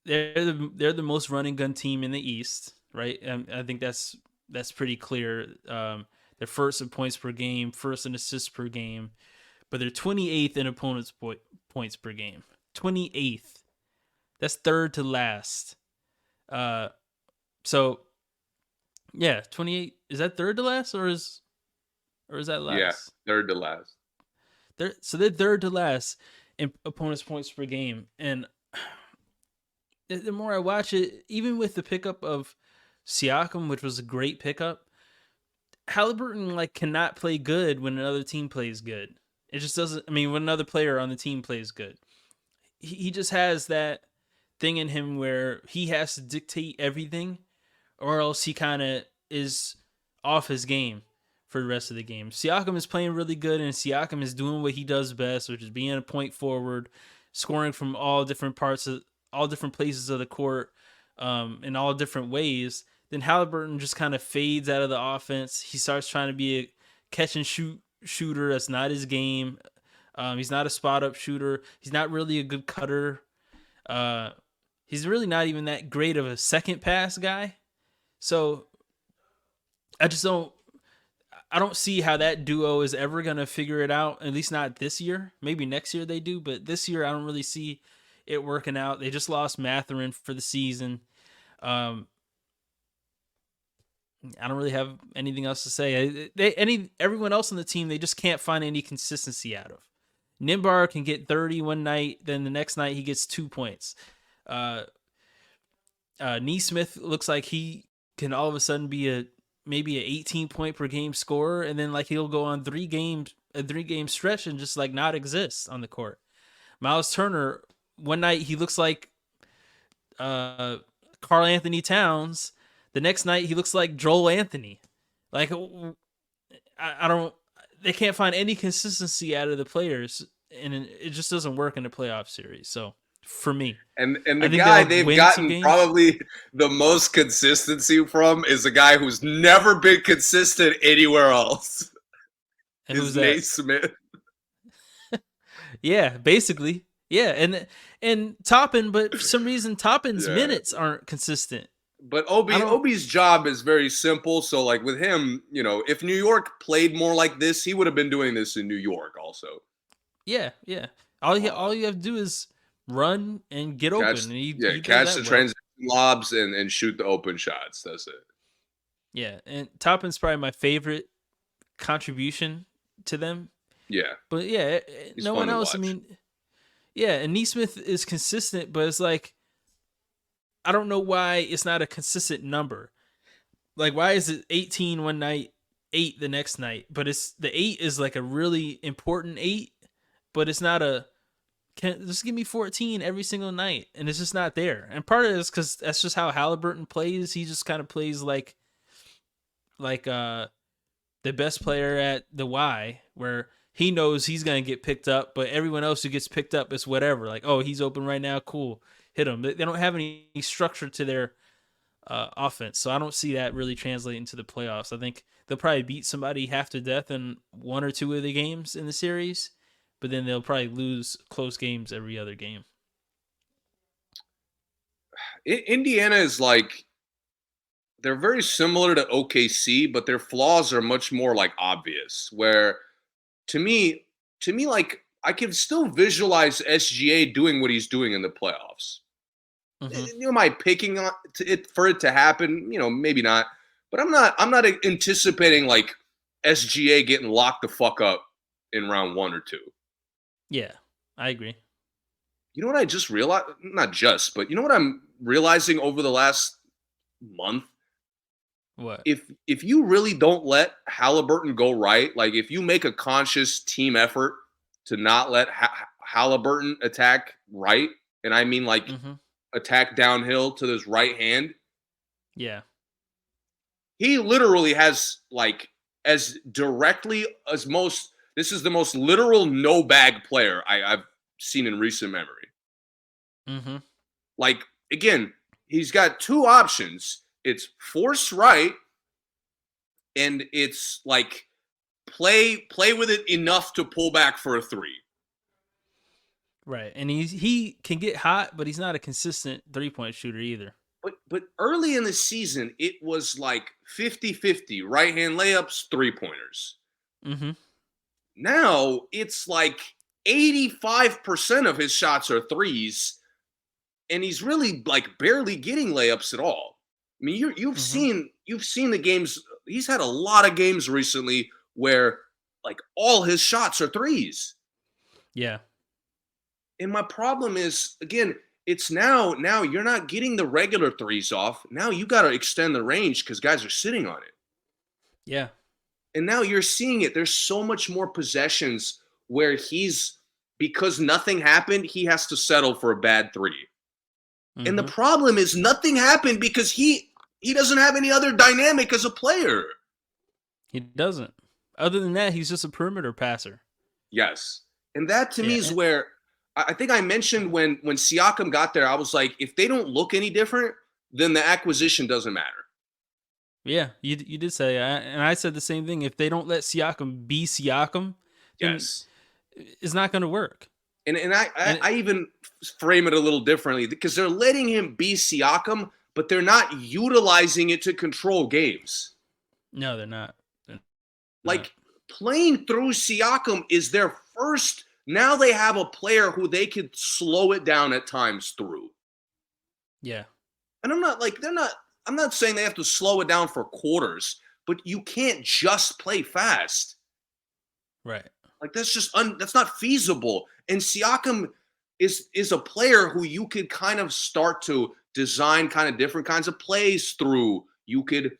they're the most running gun team in the East, right? I think that's pretty clear. They're first in points per game, first in assists per game, but they're 28th in opponents' points per game. 28th. That's third to last. Uh, so yeah, 28. Is that third to last or is that Yeah, last? third to last. They're third to last in opponents' points per game, and the more I watch it, even with the pickup of Siakam, which was a great pickup, Halliburton like cannot play good when another team plays good. It just doesn't. I mean, when another player on the team plays good, he just has that thing in him where he has to dictate everything, or else he kind of is off his game for the rest of the game. Siakam is playing really good, and Siakam is doing what he does best, which is being a point forward, scoring from all different places of the court, in all different ways. Then Halliburton just kind of fades out of the offense. He starts trying to be a catch and shoot shooter. That's not his game. He's not a spot up shooter. He's not really a good cutter. Uh, He's really not even that great of a second pass guy. So I just don't. I don't see how that duo is ever gonna figure it out. At least not this year. Maybe next year they do, but this year I don't really see it working out. They just lost Matherin for the season. Um, I don't really have anything else to say. Everyone else on the team, they just can't find any consistency out of. Nimbar can get 30 one night, then the next night he gets 2 points. Uh, Neesmith looks like he can all of a sudden be maybe a 18 point per game scorer, and then like he'll go on a 3 game stretch and just like not exist on the court. Miles Turner, one night he looks like Karl Anthony Towns. The next night he looks like Joel Anthony. Like I don't. They can't find any consistency out of the players, and it just doesn't work in the playoff series. So for me, And the I think guy they'll they've win some gotten games. probably the most consistency from is a guy who's never been consistent anywhere else. And who's Is that? Nate Smith. Yeah, basically. Yeah, and Toppin, but for some reason Toppin's Yeah. minutes aren't consistent. But I don't. Obi's job is very simple. So like with him, if New York played more like this, he would have been doing this in New York also. Yeah, yeah. All Um, you have to do is run and get open, catch and he does catch the that well. transition lobs and shoot the open shots. That's it. Yeah, and Toppin's probably my favorite contribution to them. Yeah. But yeah, He's no fun one to else. I watch. mean, yeah, and Neesmith is consistent, but it's like I don't know why it's not a consistent number. Like, why is it 18 one night, 8 the next night? But it's the 8 is like a really important 8, but it's not a can just give me 14 every single night, and it's just not there. And part of it is because that's just how Halliburton plays. He just kind of plays like the best player at the Y, where he knows he's gonna get picked up, but everyone else who gets picked up is whatever. Like, oh, he's open right now, cool, hit him. They don't have any structure to their offense, so I don't see that really translating to the playoffs. I think they'll probably beat somebody half to death in one or two of the games in the series, but then they'll probably lose close games every other game. Indiana is like they're very similar to OKC, but their flaws are much more like obvious. Where to me, like I can still visualize SGA doing what he's doing in the playoffs. Mm-hmm. Am I picking on it for it to happen? Maybe not. But I'm not. I'm not anticipating like SGA getting locked the fuck up in round 1 or 2. Yeah, I agree. You know what I just realized? Not just, but you know what I'm realizing over the last month? What? If you really don't let Halliburton go right, like if you make a conscious team effort to not let Halliburton attack right, and I mean like Mm-hmm. attack downhill to his right hand, Yeah. he literally has like as directly as most. This is the most literal no bag player I've seen in recent memory. Mm-hmm. Like again, he's got two options. It's force right, and it's like play with it enough to pull back for a three. Right, and he can get hot, but he's not a consistent 3-point shooter either. But early in the season, it was like 50-50, right hand layups, 3-pointers. Mm-hmm. Now it's like 85% of his shots are threes, and he's really like barely getting layups at all. I mean, you've Mm-hmm. seen the games. He's had a lot of games recently where like all his shots are threes. Yeah. And my problem is again, it's now you're not getting the regular threes off. Now you got to extend the range because guys are sitting on it. Yeah. And now you're seeing it. There's so much more possessions where because nothing happened, he has to settle for a bad three. And the Mm-hmm. problem is nothing happened because he doesn't have any other dynamic as a player. He doesn't. Other than that, he's just a perimeter passer. Yes. And that to me Yeah. is where I think I mentioned when Siakam got there, I was like, if they don't look any different, then the acquisition doesn't matter. Yeah, you did say, and I said the same thing. If they don't let Siakam be Siakam, then Yes. it's not going to work. And And I even frame it a little differently because they're letting him be Siakam, but they're not utilizing it to control games. no, they're not. They're not. Like playing through Siakam is their first. Now they have a player who they could slow it down at times through. Yeah. And I'm not like they're not. I'm not saying they have to slow it down for quarters, but you can't just play fast. Right. Like that's just that's not feasible. And Siakam is a player who you could kind of start to design kind of different kinds of plays through. You could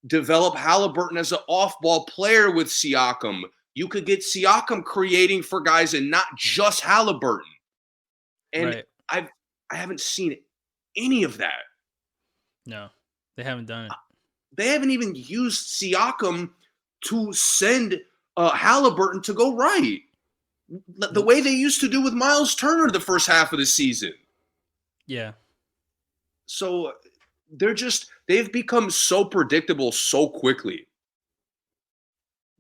develop Halliburton as an off-ball player with Siakam. You could get Siakam creating for guys and not just Halliburton. And Right. I've I haven't seen any of that. No, they haven't done it. They haven't even used Siakam to send Halliburton to go right. The Nope. way they used to do with Miles Turner the first half of the season. Yeah. So they've become so predictable so quickly.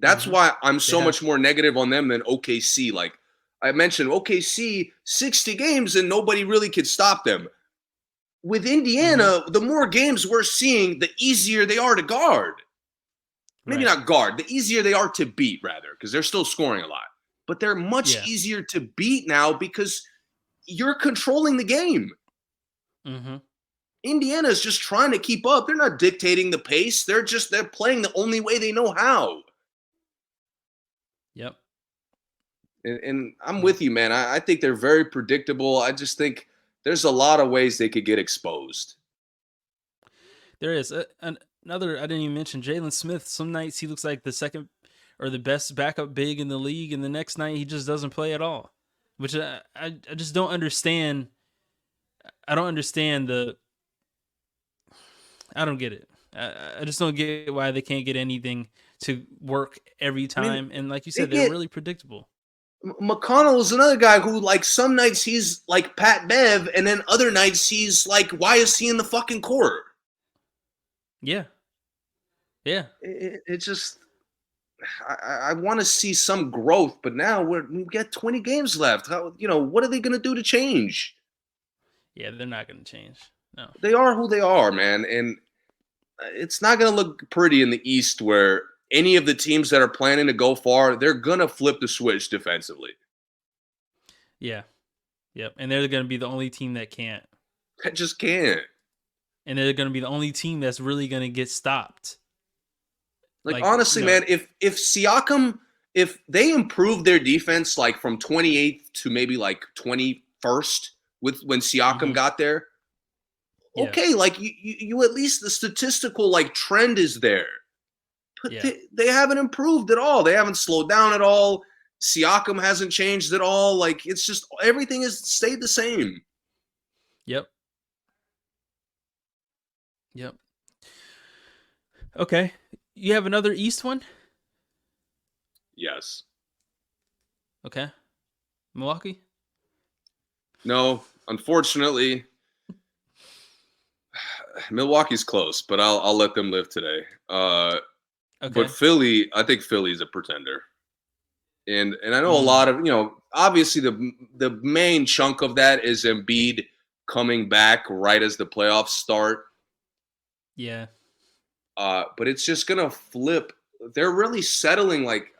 That's Hmm. why I'm They so have. much more negative on them than OKC. Like I mentioned, OKC 60 games and nobody really could stop them. With Hmm. Indiana, the more games we're seeing, the easier they are to guard. Maybe Right. not guard, the easier they are to beat, rather, because they're still scoring a lot. But they're much Yeah. easier to beat now because you're controlling the game. Hmm. Indiana is just trying to keep up. They're not dictating the pace. They're playing the only way they know how. Yep. And I'm Yep. with you, man. I think they're very predictable. I just think there's a lot of ways they could get exposed. There is another. I didn't even mention Jalen Smith. Some nights he looks like the second or the best backup big in the league, and the next night he just doesn't play at all. Which I just don't understand. I don't understand the. I don't get it. I just don't get why they can't get anything to work every I mean, time. And like you they said, they're get really predictable. McConnell is another guy who, like, some nights he's like Pat Bev, and then other nights he's like, why is he in the fucking court? Yeah. Yeah. It just, I want to see some growth, but now we've got 20 games left. What are they going to do to change? Yeah. They're not going to change. No. They are who they are, man, and it's not going to look pretty in the East where any of the teams that are planning to go far, they're going to flip the switch defensively. Yeah. Yep. And they're going to be the only team that can't. I just can't. And they're going to be the only team that's really going to get stopped. Like Like, honestly, man, if Siakam, if they improve their defense like from 28th to maybe like 21st with when Siakam mhm, got there, yeah. okay, like you at least the statistical like trend is there. But Yeah. they haven't improved at all. They haven't slowed down at all. Siakam hasn't changed at all. Like it's just everything has stayed the same. Yep. Yep. Okay. You have another East one? Yes. Okay. Milwaukee? No, unfortunately, Milwaukee's close, but I'll let them live today. But Okay. Philly, I think Philly's a pretender. And I know a Mm, lot of obviously the main chunk of that is Embiid coming back right as the playoffs start. yeah. But it's just gonna flip. They're really settling. Like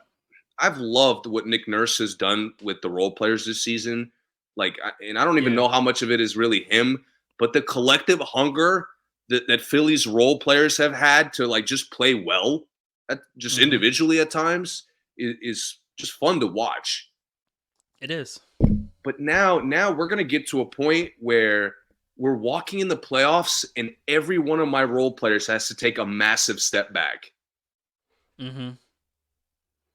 I've loved what Nick Nurse has done with the role players this season. Like, and I don't even Yeah. know how much of it is really him, but the collective hunger that Philly's role players have had to like just play well, just Mhm. individually at times, is just fun to watch. It is. But now we're gonna get to a point where we're walking in the playoffs, and every one of my role players has to take a massive step back. Mhm.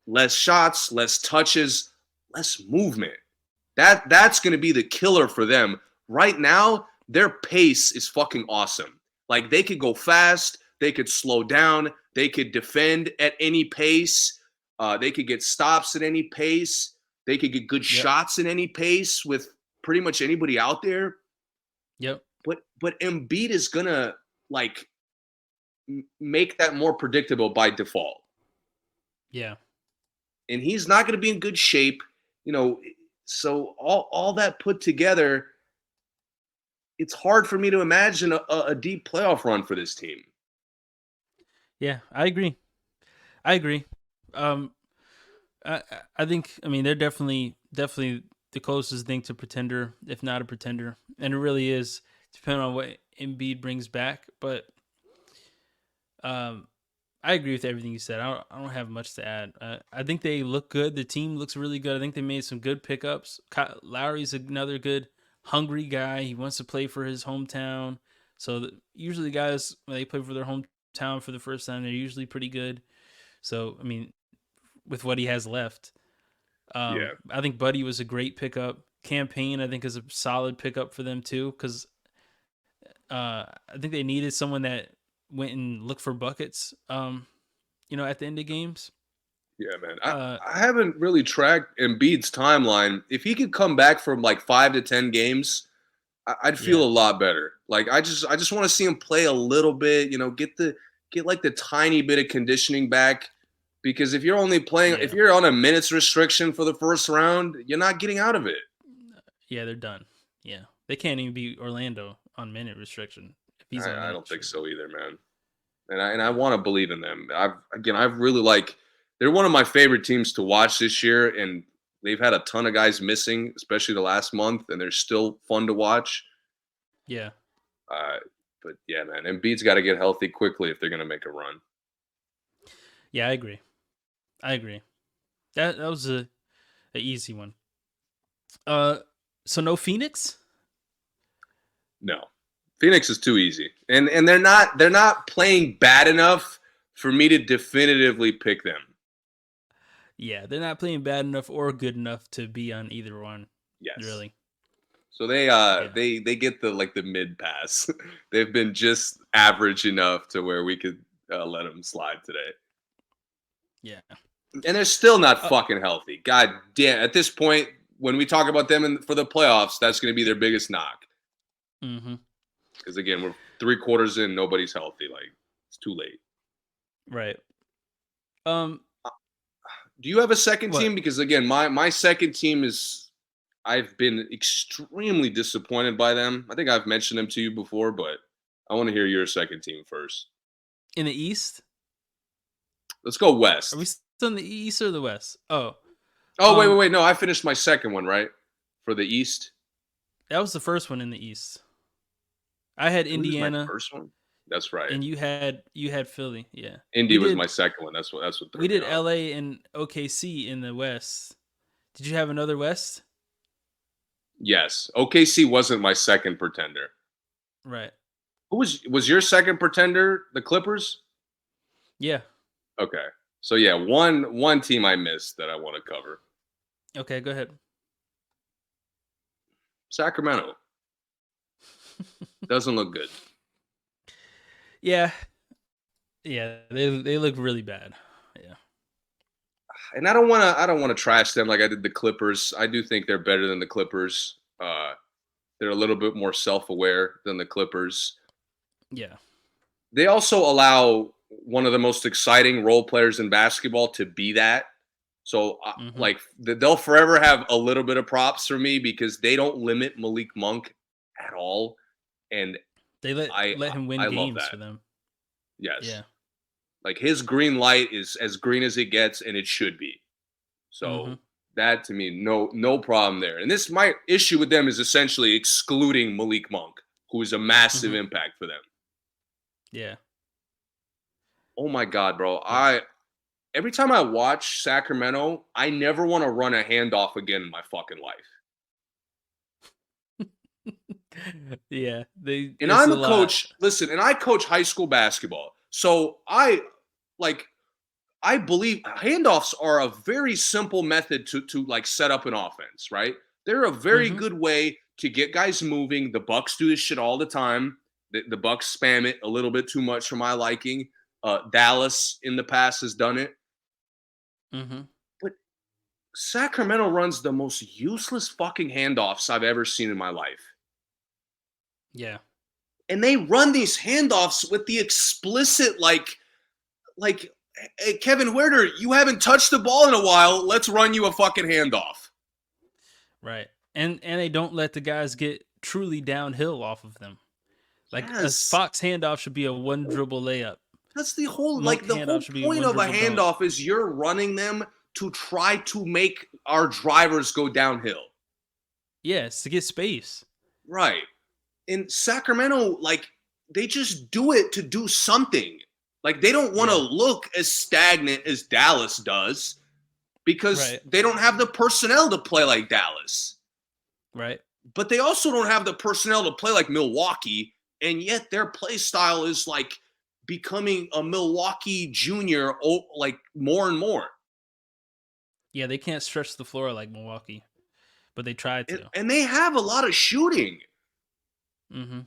Less shots, less touches, less movement. That's going to be the killer for them. Right now, their pace is fucking awesome. Like they could go fast, they could slow down, they could defend at any pace, they could get stops at any pace, they could get good Yep. shots at any pace with pretty much anybody out there. Yep. But Embiid is gonna like make that more predictable by default. Yeah. And he's not going to be in good shape. You know, So all that put together, it's hard for me to imagine a deep playoff run for this team. Yeah, I agree. I agree. Um, I think I mean they're definitely the closest thing to pretender, if not a pretender, and it really is depending on what Embiid brings back. But um, I agree with everything you said. I don't have much to add. I think they look good. The team looks really good. I think they made some good pickups. Lowry's another good, hungry guy. He wants to play for his hometown. So usually guys when they play for their hometown for the first time, they're usually pretty good. So I mean, with what he has left, Yeah, I think Buddy was a great pickup. Campaign I think is a solid pickup for them too because I think they needed someone that went and looked for buckets. At the end of games. yeah, man. Uh, I haven't really tracked Embiid's timeline. If he could come back from like 5 to 10 games, I'd feel yeah, a lot better. Like I just want to see him play a little bit. Get like the tiny bit of conditioning back. Because if you're only playing, if yeah, you're on a minutes restriction for the first round, you're not getting out of it. yeah. They're done. Yeah, they can't even beat Orlando on minute restriction if he's on I minute don't think restriction. so either, man. And I Yeah, want to believe in them. I've really like they're one of my favorite teams to watch this year, and they've had a ton of guys missing, especially the last month, and they're still fun to watch. yeah, Uh, but yeah, man, Embiid's got to get healthy quickly if they're gonna make a run. yeah. I agree. I agree. That was a easy one. Uh, so no Phoenix. No, Phoenix is too easy, and they're not playing bad enough for me to definitively pick them. Yeah, they're not playing bad enough or good enough to be on either one. Yes. Really. So they Yeah. they get the mid pass. They've been just average enough to where we could let them slide today. Yeah. And they're still not Uh, fucking healthy. God damn! At this point, when we talk about them for the playoffs, that's going to be their biggest knock. mm-hmm. Because again, we're 3 quarters in, nobody's healthy. Like it's too late. Right. Um. Do you have a second team? What? Because again, my second team is I've been extremely disappointed by them. I think I've mentioned them to you before, but I want to hear your second team first. In the East? Let's go Are we West. still in the East or the West? Oh. Oh wait, wait, Um. wait. No, I finished my second one, right? For the East. That was the first one in the East. I had It was my Indiana, first one. That's right. and you had Philly. Yeah. Indy We was my did. second one. That's what threw We me did off. LA and OKC in the West. Did you have another West? Yes, OKC wasn't my second pretender. Right. Who was your second pretender? The Clippers. Yeah. Okay, so yeah, one team I missed that I want to cover. Okay. Go ahead. Sacramento doesn't look good. Yeah. Yeah. They look really bad. Yeah. And I don't want to trash them like I did the Clippers. I do think they're better than the Clippers. They're a little bit more self-aware than the Clippers. Yeah. They also allow one of the most exciting role players in basketball to be that. So Mm-hmm. like they'll forever have a little bit of props for me because they don't limit Malik Monk at all, and They let I let him win I love games that. for them. Yes, Yeah. like his green light is as green as it gets, and it should be. Mm-hmm. So that to me, no problem there. And this my issue with them is essentially excluding Malik Monk, who is a massive Mm-hmm. impact for them. Yeah. Oh my god, bro! Yeah. I every time I watch Sacramento, I never want to run a handoff again in my fucking life. Yeah. They. And It's I'm a a lot. coach. Listen, and I coach high school basketball, so like I believe handoffs are a very simple method to like set up an offense, right? They're a very Mm-hmm. good way to get guys moving. The Bucks do this shit all the time. The Bucks spam it a little bit too much for my liking. Dallas in the past has done it, Mm-hmm. but Sacramento runs the most useless fucking handoffs I've ever seen in my life. Yeah. And they run these handoffs with the explicit like hey, Kevin Huerter, you haven't touched the ball in a while. Let's run you a fucking handoff. Right. And they don't let the guys get truly downhill off of them. Like a Yes. Fox handoff should be a one dribble layup. That's the whole Monk the handoff whole should be point one of a dribble dunk. handoff is you're running them to try to make our drivers go downhill. Yes, to get space. Right. In Sacramento, like they just do it to do something. Like they don't want to Yeah. look as stagnant as Dallas does because Right. they don't have the personnel to play like Dallas. Right. But they also don't have the personnel to play like Milwaukee, and yet their play style is like becoming a Milwaukee junior like more and more. Yeah, they can't stretch the floor like Milwaukee, but they tried to. And they have a lot of shooting. Mm-hmm.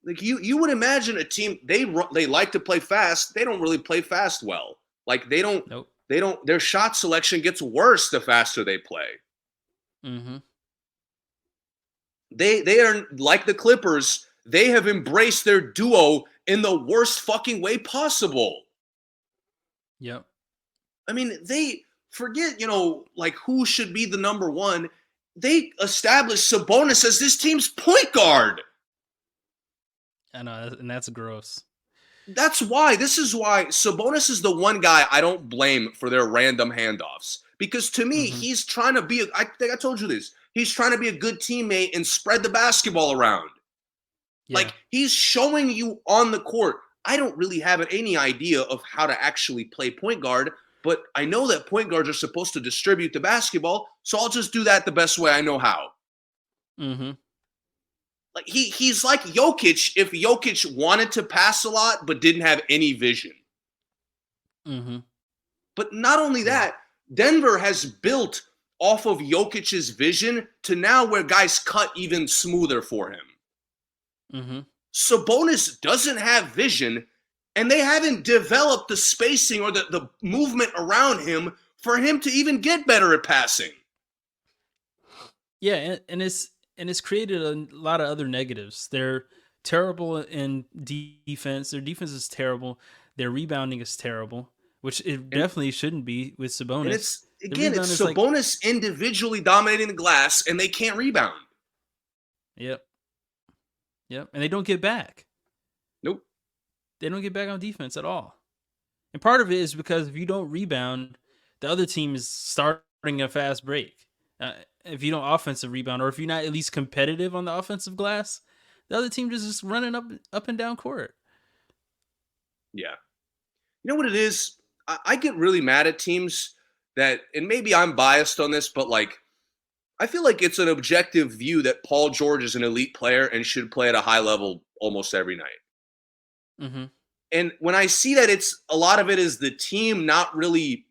Like you would imagine a team they like to play fast. They don't really play fast well. Like Nope. their shot selection gets worse the faster they play. Mm-hmm. They are like the Clippers. They have embraced their duo in the worst fucking way possible. Yep. I mean, they forget, like who should be the number one. They established Sabonis as this team's point guard. I know, and that's gross. This is why Sabonis is the one guy I don't blame for their random handoffs. Because to me, Mm-hmm. he's trying to be, I think I told you this, he's trying to be a good teammate and spread the basketball around. Yeah. Like, he's showing you on the court. I don't really have any idea of how to actually play point guard, but I know that point guards are supposed to distribute the basketball, so I'll just do that the best way I know how. Mm-hmm. Like he's like Jokic if Jokic wanted to pass a lot but didn't have any vision. Mm-hmm. But not only that, Denver has built off of Jokic's vision to now where guys cut even smoother for him. Mm-hmm. Sabonis doesn't have vision, and they haven't developed the spacing or the movement around him for him to even get better at passing. Yeah, and it's created a lot of other negatives. They're terrible in defense. Their defense is terrible. Their rebounding is terrible, which it definitely shouldn't be with And Sabonis. it's Sabonis individually dominating the glass, and they can't rebound. Yep. Yep. And they don't get back. Nope. They don't get back on defense at all. And part of it is because if you don't rebound, the other team is starting a fast break. If you don't offensive rebound, or if you're not at least competitive on the offensive glass, the other team just running up and down court. Yeah. You know what it is? I get really mad at teams that, and maybe I'm biased on this, but like, I feel like it's an objective view that Paul George is an elite player and should play at a high level almost every night. Mm-hmm. And when I see that a lot of it is the team not really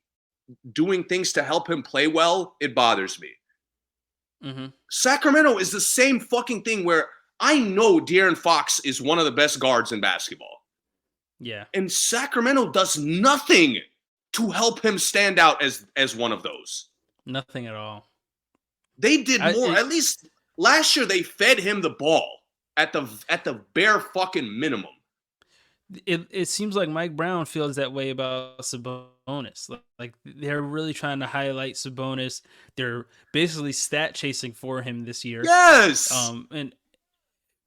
doing things to help him play well, it bothers me. Mm-hmm. Sacramento is the same fucking thing where I know De'Aaron Fox is one of the best guards in basketball. Yeah. And Sacramento does nothing to help him stand out as one of those. Nothing at all. They did more. At least last year they fed him the ball at the bare fucking minimum. It seems like Mike Brown feels that way about Sabonis. Like they're really trying to highlight Sabonis. They're basically stat chasing for him this year. Yes.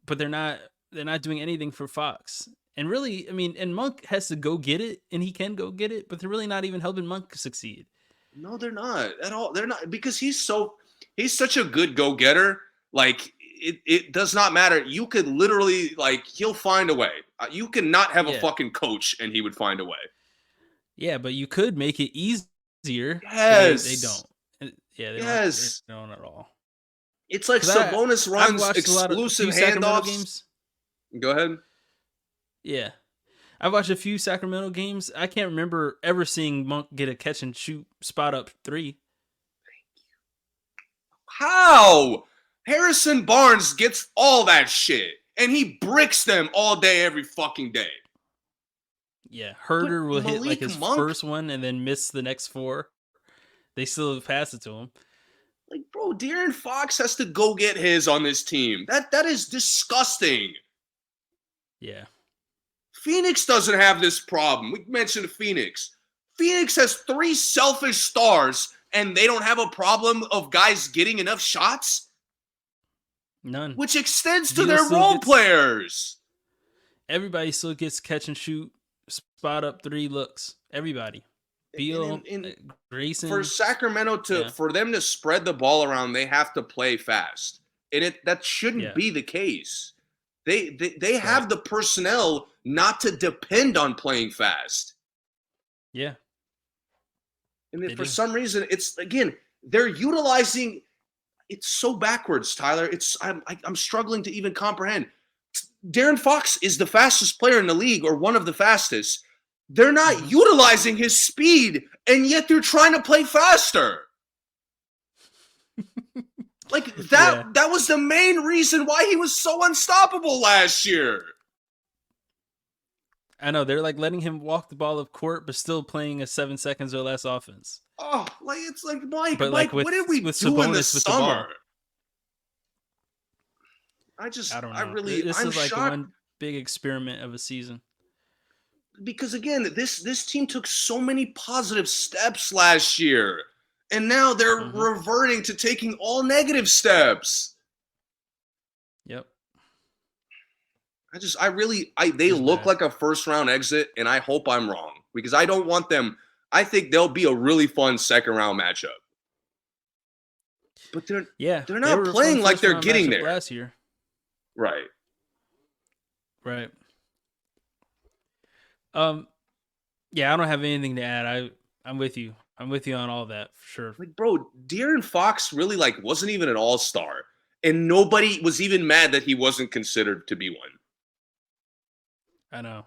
But they're not doing anything for Fox. And really, I mean, and Monk has to go get it, and he can go get it, but they're really not even helping Monk succeed. No, they're not at all. They're not, because he's such a good go-getter. Like it does not matter. You could literally, like, he'll find a way. You can not have a fucking coach and he would find a way. Yeah, but you could make it easier. Yes. They don't. Yeah, they don't at all. It's like Sabonis runs exclusive handoffs. Games. Go ahead. Yeah. I've watched a few Sacramento games. I can't remember ever seeing Monk get a catch and shoot spot up three. Thank you. How? Harrison Barnes gets all that shit, and he bricks them all day, every fucking day. Yeah, Herder will hit like his first one and then miss the next four. They still pass it to him. Like, bro, De'Aaron Fox has to go get his on this team. That is disgusting. Yeah. Phoenix doesn't have this problem. We mentioned Phoenix. Phoenix has 3 selfish stars and they don't have a problem of guys getting enough shots, None. which extends to Beal their still role gets players. everybody still gets catch and shoot, spot up 3 looks. Everybody. Beal, And for Grayson, Sacramento yeah, for them to spread the ball around, they have to play fast, and that shouldn't yeah, be the case. They right, have the personnel not to depend on playing fast. yeah, And then they for do. some reason, it's again they're utilizing. It's so backwards, Tyler. I'm struggling to even comprehend. Darren Fox is the fastest player in the league, or one of the fastest. They're not Hmm. utilizing his speed, and yet they're trying to play faster. Like Yeah, that was the main reason why he was so unstoppable last year. I know they're like letting him walk the ball up court, but still playing a 7 seconds or less offense. Oh, like it's like But Mike, like what did we with do in the Sabonis with the summer? ball, I I don't I know. really, This I'm is like shocked one big experiment of a season. because again, this team took so many positive steps last year, and now they're Hmm. reverting to taking all negative steps. Yep, They it's look bad. like a first round exit, and I hope I'm wrong because I don't want them. I think they'll be a really fun second round matchup, but Yeah, they're they not were a fun playing like first they're round getting matchup there. last year. Right. Right. Um. Yeah, I don't have anything to add. I'm with you. I'm with you on all that for sure. Like, bro, De'Aaron Fox really wasn't even an all-star, and nobody was even mad that he wasn't considered to be one. I know.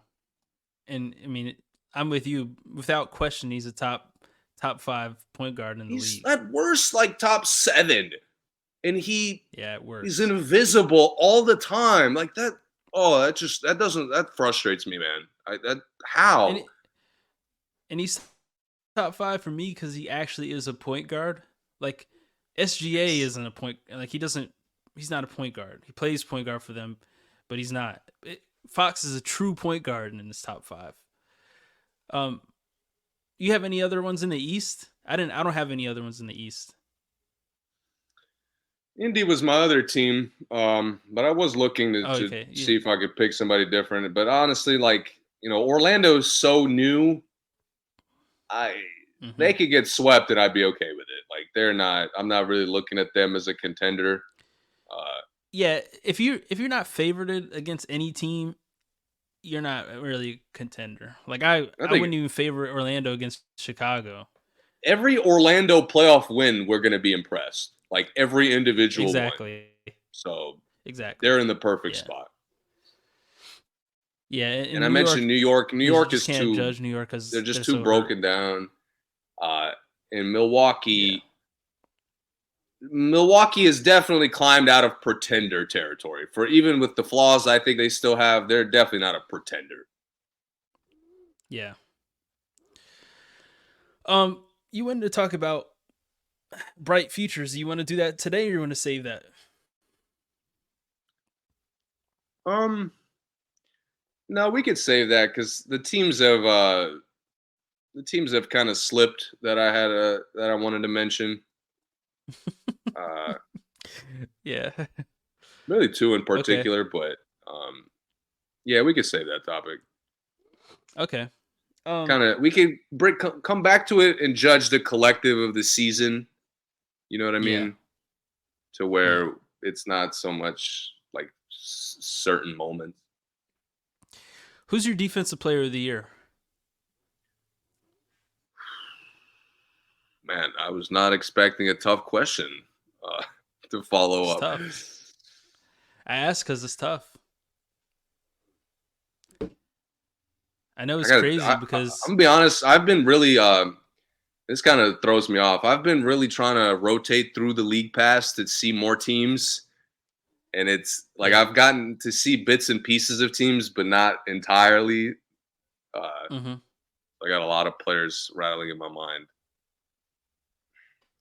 And I mean, I'm with you. Without question, he's a top 5 point guard in the He's league. at worst top 7, and he Yeah, at is worst. invisible all the time. Like that. Oh, that frustrates me, man. That And how? it, and he's top 5 for me cuz he actually is a point guard. Like SGA isn't a point, like he's not a point guard. He plays point guard for them, but he's not. Fox is a true point guard in his top 5. Um you have any other ones in the East? I don't have any other ones in the East. Indy was my other team, but I was looking Oh, to okay. Yeah. see if I could pick somebody different. But honestly, Orlando's so new. I They Mhm. could get swept and I'd be okay with it. Like they're not. I'm not really looking at them as a contender. Uh, Yeah, if you're not favorited against any team, you're not really a contender. Like I I think wouldn't even favor Orlando against Chicago. every Orlando playoff win, we're going to be impressed. Like every individual one. Exactly. So Exactly. they're in the perfect Yeah. spot. Yeah, And in I New mentioned York, New York. New you York just is can't too. judge New York They're cuz just they're too so hurt. broken down. In Yeah. Milwaukee has definitely climbed out of pretender territory. For even with the flaws I think they still have, they're definitely not a pretender. Yeah. You wanted to talk about bright futures. You want to do that today or you want to save that? Um, no, we could save that because the teams have kind of slipped that I wanted to mention. Uh, Yeah. Really two in Okay. particular, but yeah, we could save that topic. Okay. Um Kind of, we could come back to it and judge the collective of the season. You know what I yeah. mean? To Yeah. where it's not so much like certain moments. Who's your defensive player of the year? Man, I was not expecting a tough question to follow It's up. tough. I ask cuz it's tough. I know I it's got. crazy I'm because gonna be honest. I've been really. This kind of throws me off. I've been really trying to rotate through the league pass to see more teams, and it's like yeah. I've gotten to see bits and pieces of teams, but not entirely. Mhm. I got a lot of players rattling in my mind.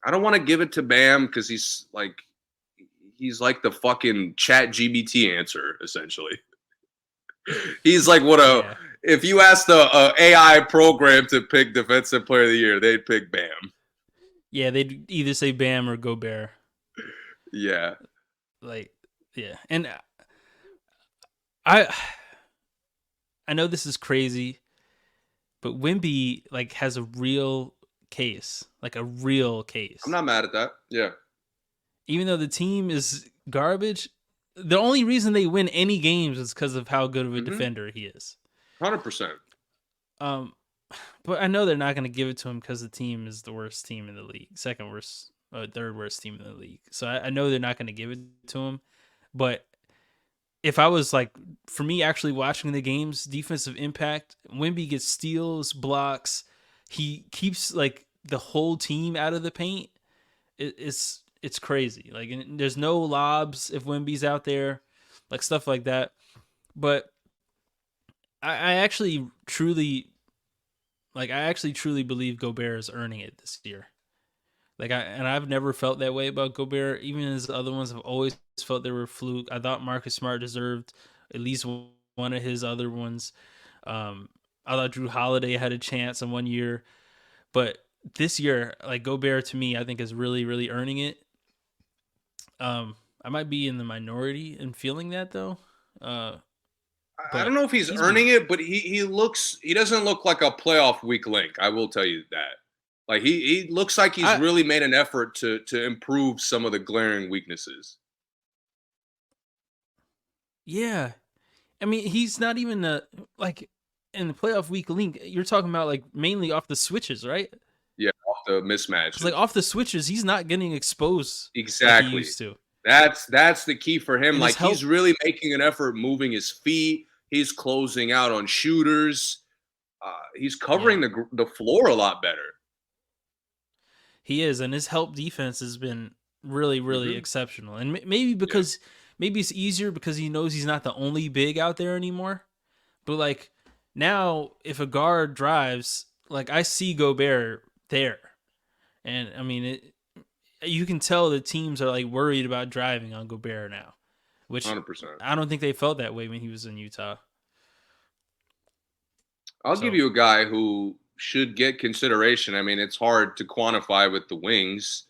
I don't want to give it to Bam because he's like the fucking Chat GBT answer essentially. He's like what a Yeah. if you asked the AI program to pick defensive player of the year, they'd pick Bam. Yeah, they'd either say Bam or Gobert. Yeah, Like, yeah, and I I know this is crazy, but Wimby like has a real case, like a real I'm case. not mad at that. Yeah, Even though the team is garbage, the only reason they win any games is because of how good of a mm-hmm. defender he is. 100%. Um, but I know they're not going to give it to him because the team is the worst team in the league, second worst, third worst team in the league. So I know they're not going to give it to him. But if I was like, for me, actually watching the games, defensive impact, Wimby gets steals, blocks, he keeps like the whole team out of the paint. It's crazy. Like, and there's no lobs if Wimby's out there, like stuff like that. But I actually truly I actually truly believe Gobert is earning it this year. I've never felt that way about Gobert. Even as the other ones, I've always felt they were fluke. I thought Marcus Smart deserved at least one of his other ones. I thought Drew Holiday had a chance in 1 year, but this year, like Gobert to me, I think is really, really earning it. I might be in the minority in feeling that though. Uh, I don't but know if he's he's been earning it, but he doesn't look like a playoff weak link. I will tell you that. Like he looks like he's I really made an effort to improve some of the glaring weaknesses. yeah. I mean, he's not even like in the playoff week link. You're talking about like mainly off the switches, right? Yeah, off the Because like mismatches. off the switches, he's not getting exposed like he Exactly. used to, That's the key for him. and his Like he's help. really making an effort moving his feet. He's closing out on shooters. He's Yeah, covering the floor a lot better. he is, and his help defense has been really, really Hmm. exceptional. And maybe Yeah, because maybe it's easier because he knows he's not the only big out there anymore. But like now, if a guard drives, like I see Gobert there, and I mean you can tell the teams are like worried about driving on Gobert now, which 100%. I don't think they felt that way when he was in Utah. I'll give So, you a guy who should get consideration. I mean, it's hard to quantify with the wings,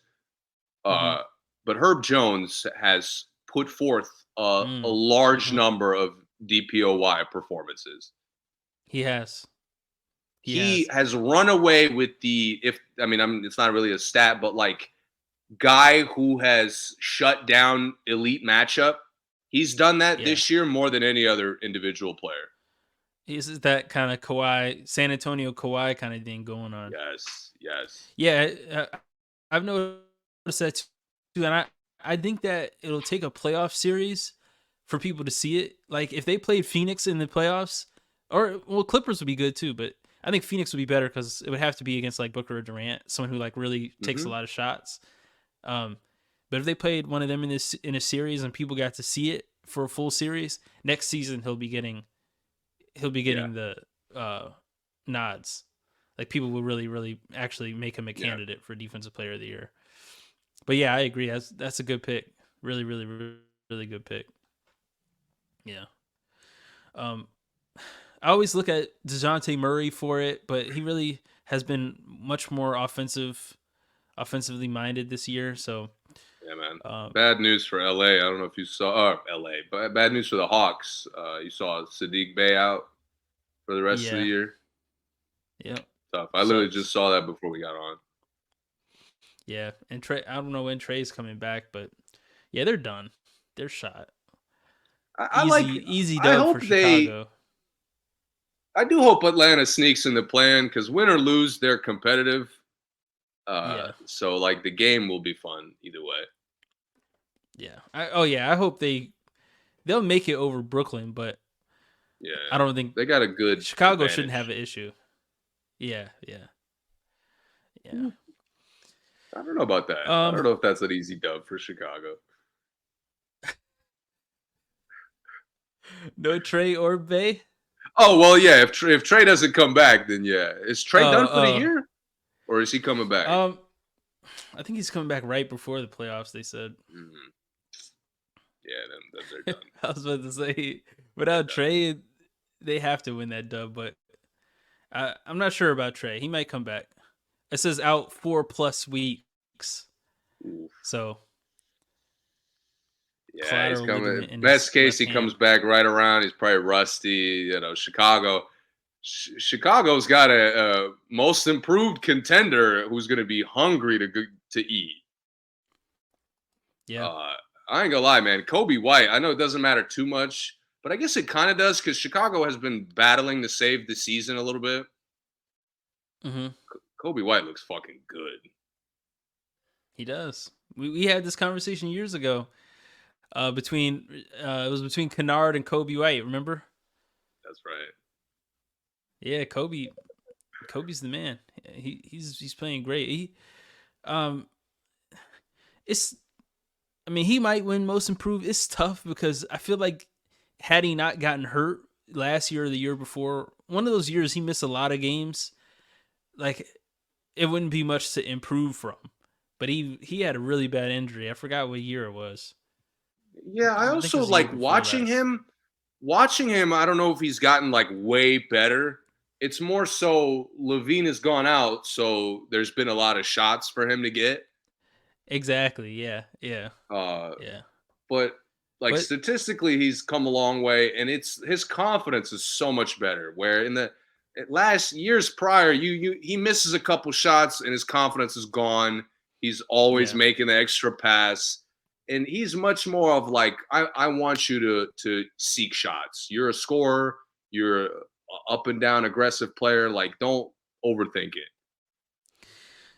mm-hmm, uh, but Herb Jones has put forth a large mm-hmm. number of DPOY performances. He has, he He has, has run away with the if I mean it's not really a stat, but like guy who has shut down elite matchup. He's done that yeah. this year more than any other individual player. He's that kind of Kawhi, San Antonio Kawhi kind of thing going on. Yes, yes. Yeah, I've noticed that too, and I think that it'll take a playoff series for people to see it. Like if they played Phoenix in the playoffs, or well, Clippers would be good too, but I think Phoenix would be better because it would have to be against like Booker or Durant, someone who like really takes a Hmm. lot of shots. Um, but if they played one of them in a series and people got to see it for a full series, next season he'll be Yeah, getting the uh, nods. Like people will really, really actually make him a yeah. candidate for defensive player of the year. But yeah, I agree. That's a good pick. Really, really, really, really good pick. Yeah. Um, I always look at Dejounte Murray for it, but he really has been much more offensively minded this year. So Yeah, man. um, Bad news for LA. I don't know if you saw LA, but bad news for the Hawks. You saw Sadiq Bey out for the rest of the yeah, year. yeah, Tough. I literally just sucks. saw that before we got on. Yeah, and Trey, I don't know when Trey's coming back, but yeah, they're done. They're shot. I Easy, like. easy I dub for hope they. Chicago. I do hope Atlanta sneaks in the plan because win or lose, they're competitive. Yeah, So like the game will be fun either way. yeah. Oh yeah, I hope they'll make it over Brooklyn, but I Yeah, don't think they got a good Chicago shouldn't have advantage. an issue. Yeah, yeah, yeah. Hmm, I don't know about that. I Um, don't know if that's an easy dub for Chicago. no Trey or Bay. Oh well, yeah. If Trey doesn't come back, then yeah, is Trey done for the Oh, year, or is he coming back? I think he's coming back right before the playoffs. They said. Mhm. Yeah, then they're done. I was about to say They're without done. Trey, they have to win that dub, but I'm not sure about Trey. He might come back. It says out 4+ weeks. Oof. So Yeah, he's collateral coming. ligament in his Best case, left he hand. comes back right around. He's probably rusty. Chicago. Chicago's got a most improved contender who's going to be hungry to eat. Yeah. Uh, I ain't gonna lie, man. Kobe White. I know it doesn't matter too much, but I guess it kind of does because Chicago has been battling to save the season a little bit. Hmm. Kobe White looks fucking good. He does. We had this conversation years ago. Between it was between Kennard and Kobe White. Remember? That's right. Yeah, Kobe's the man. He's playing great. Um it's I mean, he might win most improved. It's tough because I feel like had he not gotten hurt last year or the year before, one of those years he missed a lot of games, like it wouldn't be much to improve from. But he had a really bad injury. I forgot what year it was. Yeah, I I think it also was the year like before watching last. him. Watching him, I don't know if he's gotten like way better. It's more so Levine has gone out, so there's been a lot of shots for him to get. Exactly. Yeah. Yeah. Uh, Yeah. but like But statistically, he's come a long way, and it's his confidence is so much better. Where in the last years prior, he misses a couple shots and his confidence is gone. He's always yeah. making the extra pass, and he's much more of like I want you to seek shots. You're a scorer. You're a up and down aggressive player. Like don't overthink it.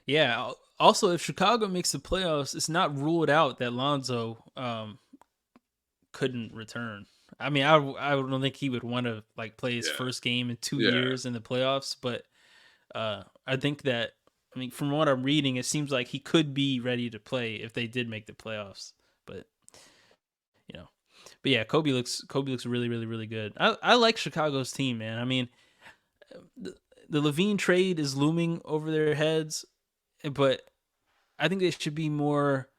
Yeah. Also, if Chicago makes the playoffs, it's not ruled out that Lonzo couldn't return. I mean, I don't think he would want to like play his Yeah, first game in two yeah. years in the playoffs, but I think that I mean, from what I'm reading, it seems like he could be ready to play if they did make the playoffs. But you know, but yeah, Kobe looks really really really good. I like Chicago's team, man. I mean, the Levine trade is looming over their heads, but I think they should be more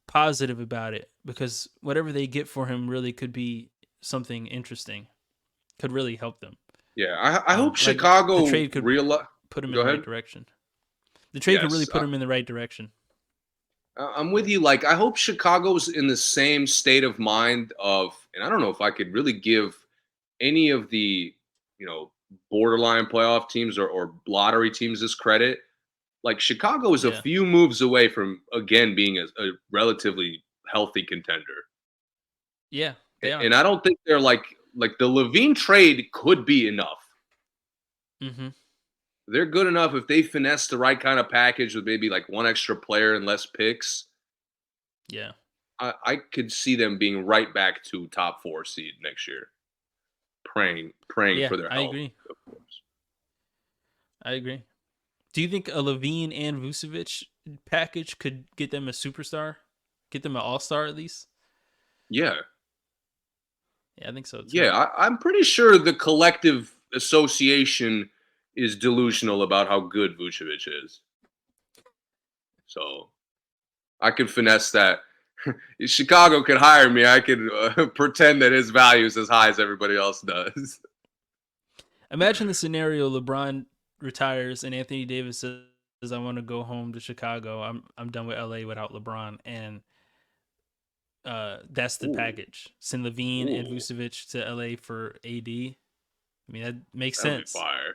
positive about it because whatever they get for him really could be something interesting. Could really help them. Yeah, I hope Like the Chicago trade could realize. put him in Go the right ahead. direction. The trade could really Yes, put him in the right direction. I'm with you. Like, I hope Chicago's in the same state of mind of, and I don't know if I could really give any of the, you know, borderline playoff teams or lottery teams this credit. Like, Chicago is a Yeah, few moves away from again being a relatively healthy contender, yeah, they are. and I don't think they're like the Levine trade could be enough. Mm-hmm. They're good enough if they finesse the right kind of package with maybe like one extra player and less picks. Yeah, I could see them being right back to top 4 seed next year. Praying yeah. for their I health, agree. of course. I agree. Do you think a Levine and Vucevic package could get them a superstar? Get them an all star at least? Yeah, Yeah, I think so too. yeah. I'm pretty sure the collective association is delusional about how good Vucevic is. So I could finesse that. If Chicago could hire me, I could pretend that his value is as high as everybody else does. Imagine the scenario: LeBron retires and Anthony Davis says, "I want to go home to Chicago. I'm done with LA without LeBron." And that's the Ooh, package. Send Levine and ooh, Vucevic to LA for AD. I mean, that makes that would be sense. fire.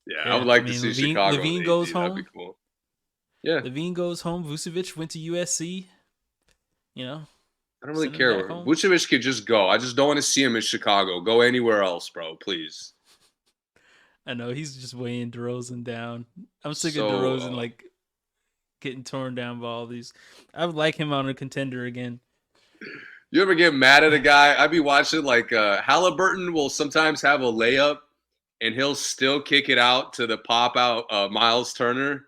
Yeah, I Yeah, would I like to mean, see Levine Chicago with Levine goes AD. That'd be home. cool. Yeah, Levine goes home. Vucevic went to USC. You know, I don't really send him back care. home. Vucevic could just go. I just don't want to see him in Chicago. Go anywhere else, bro. Please. I know he's just weighing DeRozan down. I'm sick of So, DeRozan like getting torn down by all these. I would like him on a contender again. you ever get mad at a guy? I'd be watching like Halliburton will sometimes have a layup and he'll still kick it out to the pop out Miles Turner.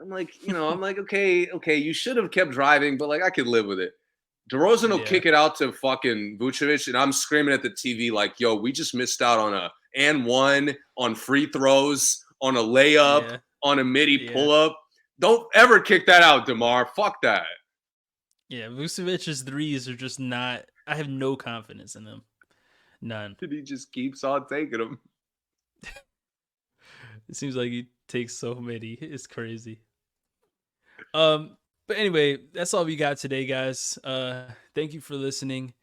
I'm like, okay, you should have kept driving, but like I could live with it. DeRozan will Yeah, kick it out to fucking Vucevic, and I'm screaming at the TV like, yo, we just missed out on a and one, on free throws, on a layup, yeah, on a midi yeah, pull up. Don't ever kick that out, DeMar. Fuck that. yeah. Vucevic's threes are just not. I have no confidence in them. None. And he just keeps on taking them. It seems like he takes so many. It's crazy. Um, but anyway, that's all we got today, guys. Thank you for listening.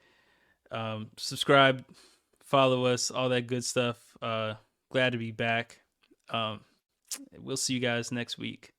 Subscribe, follow us, all that good stuff. Glad to be back. Um, we'll see you guys next week.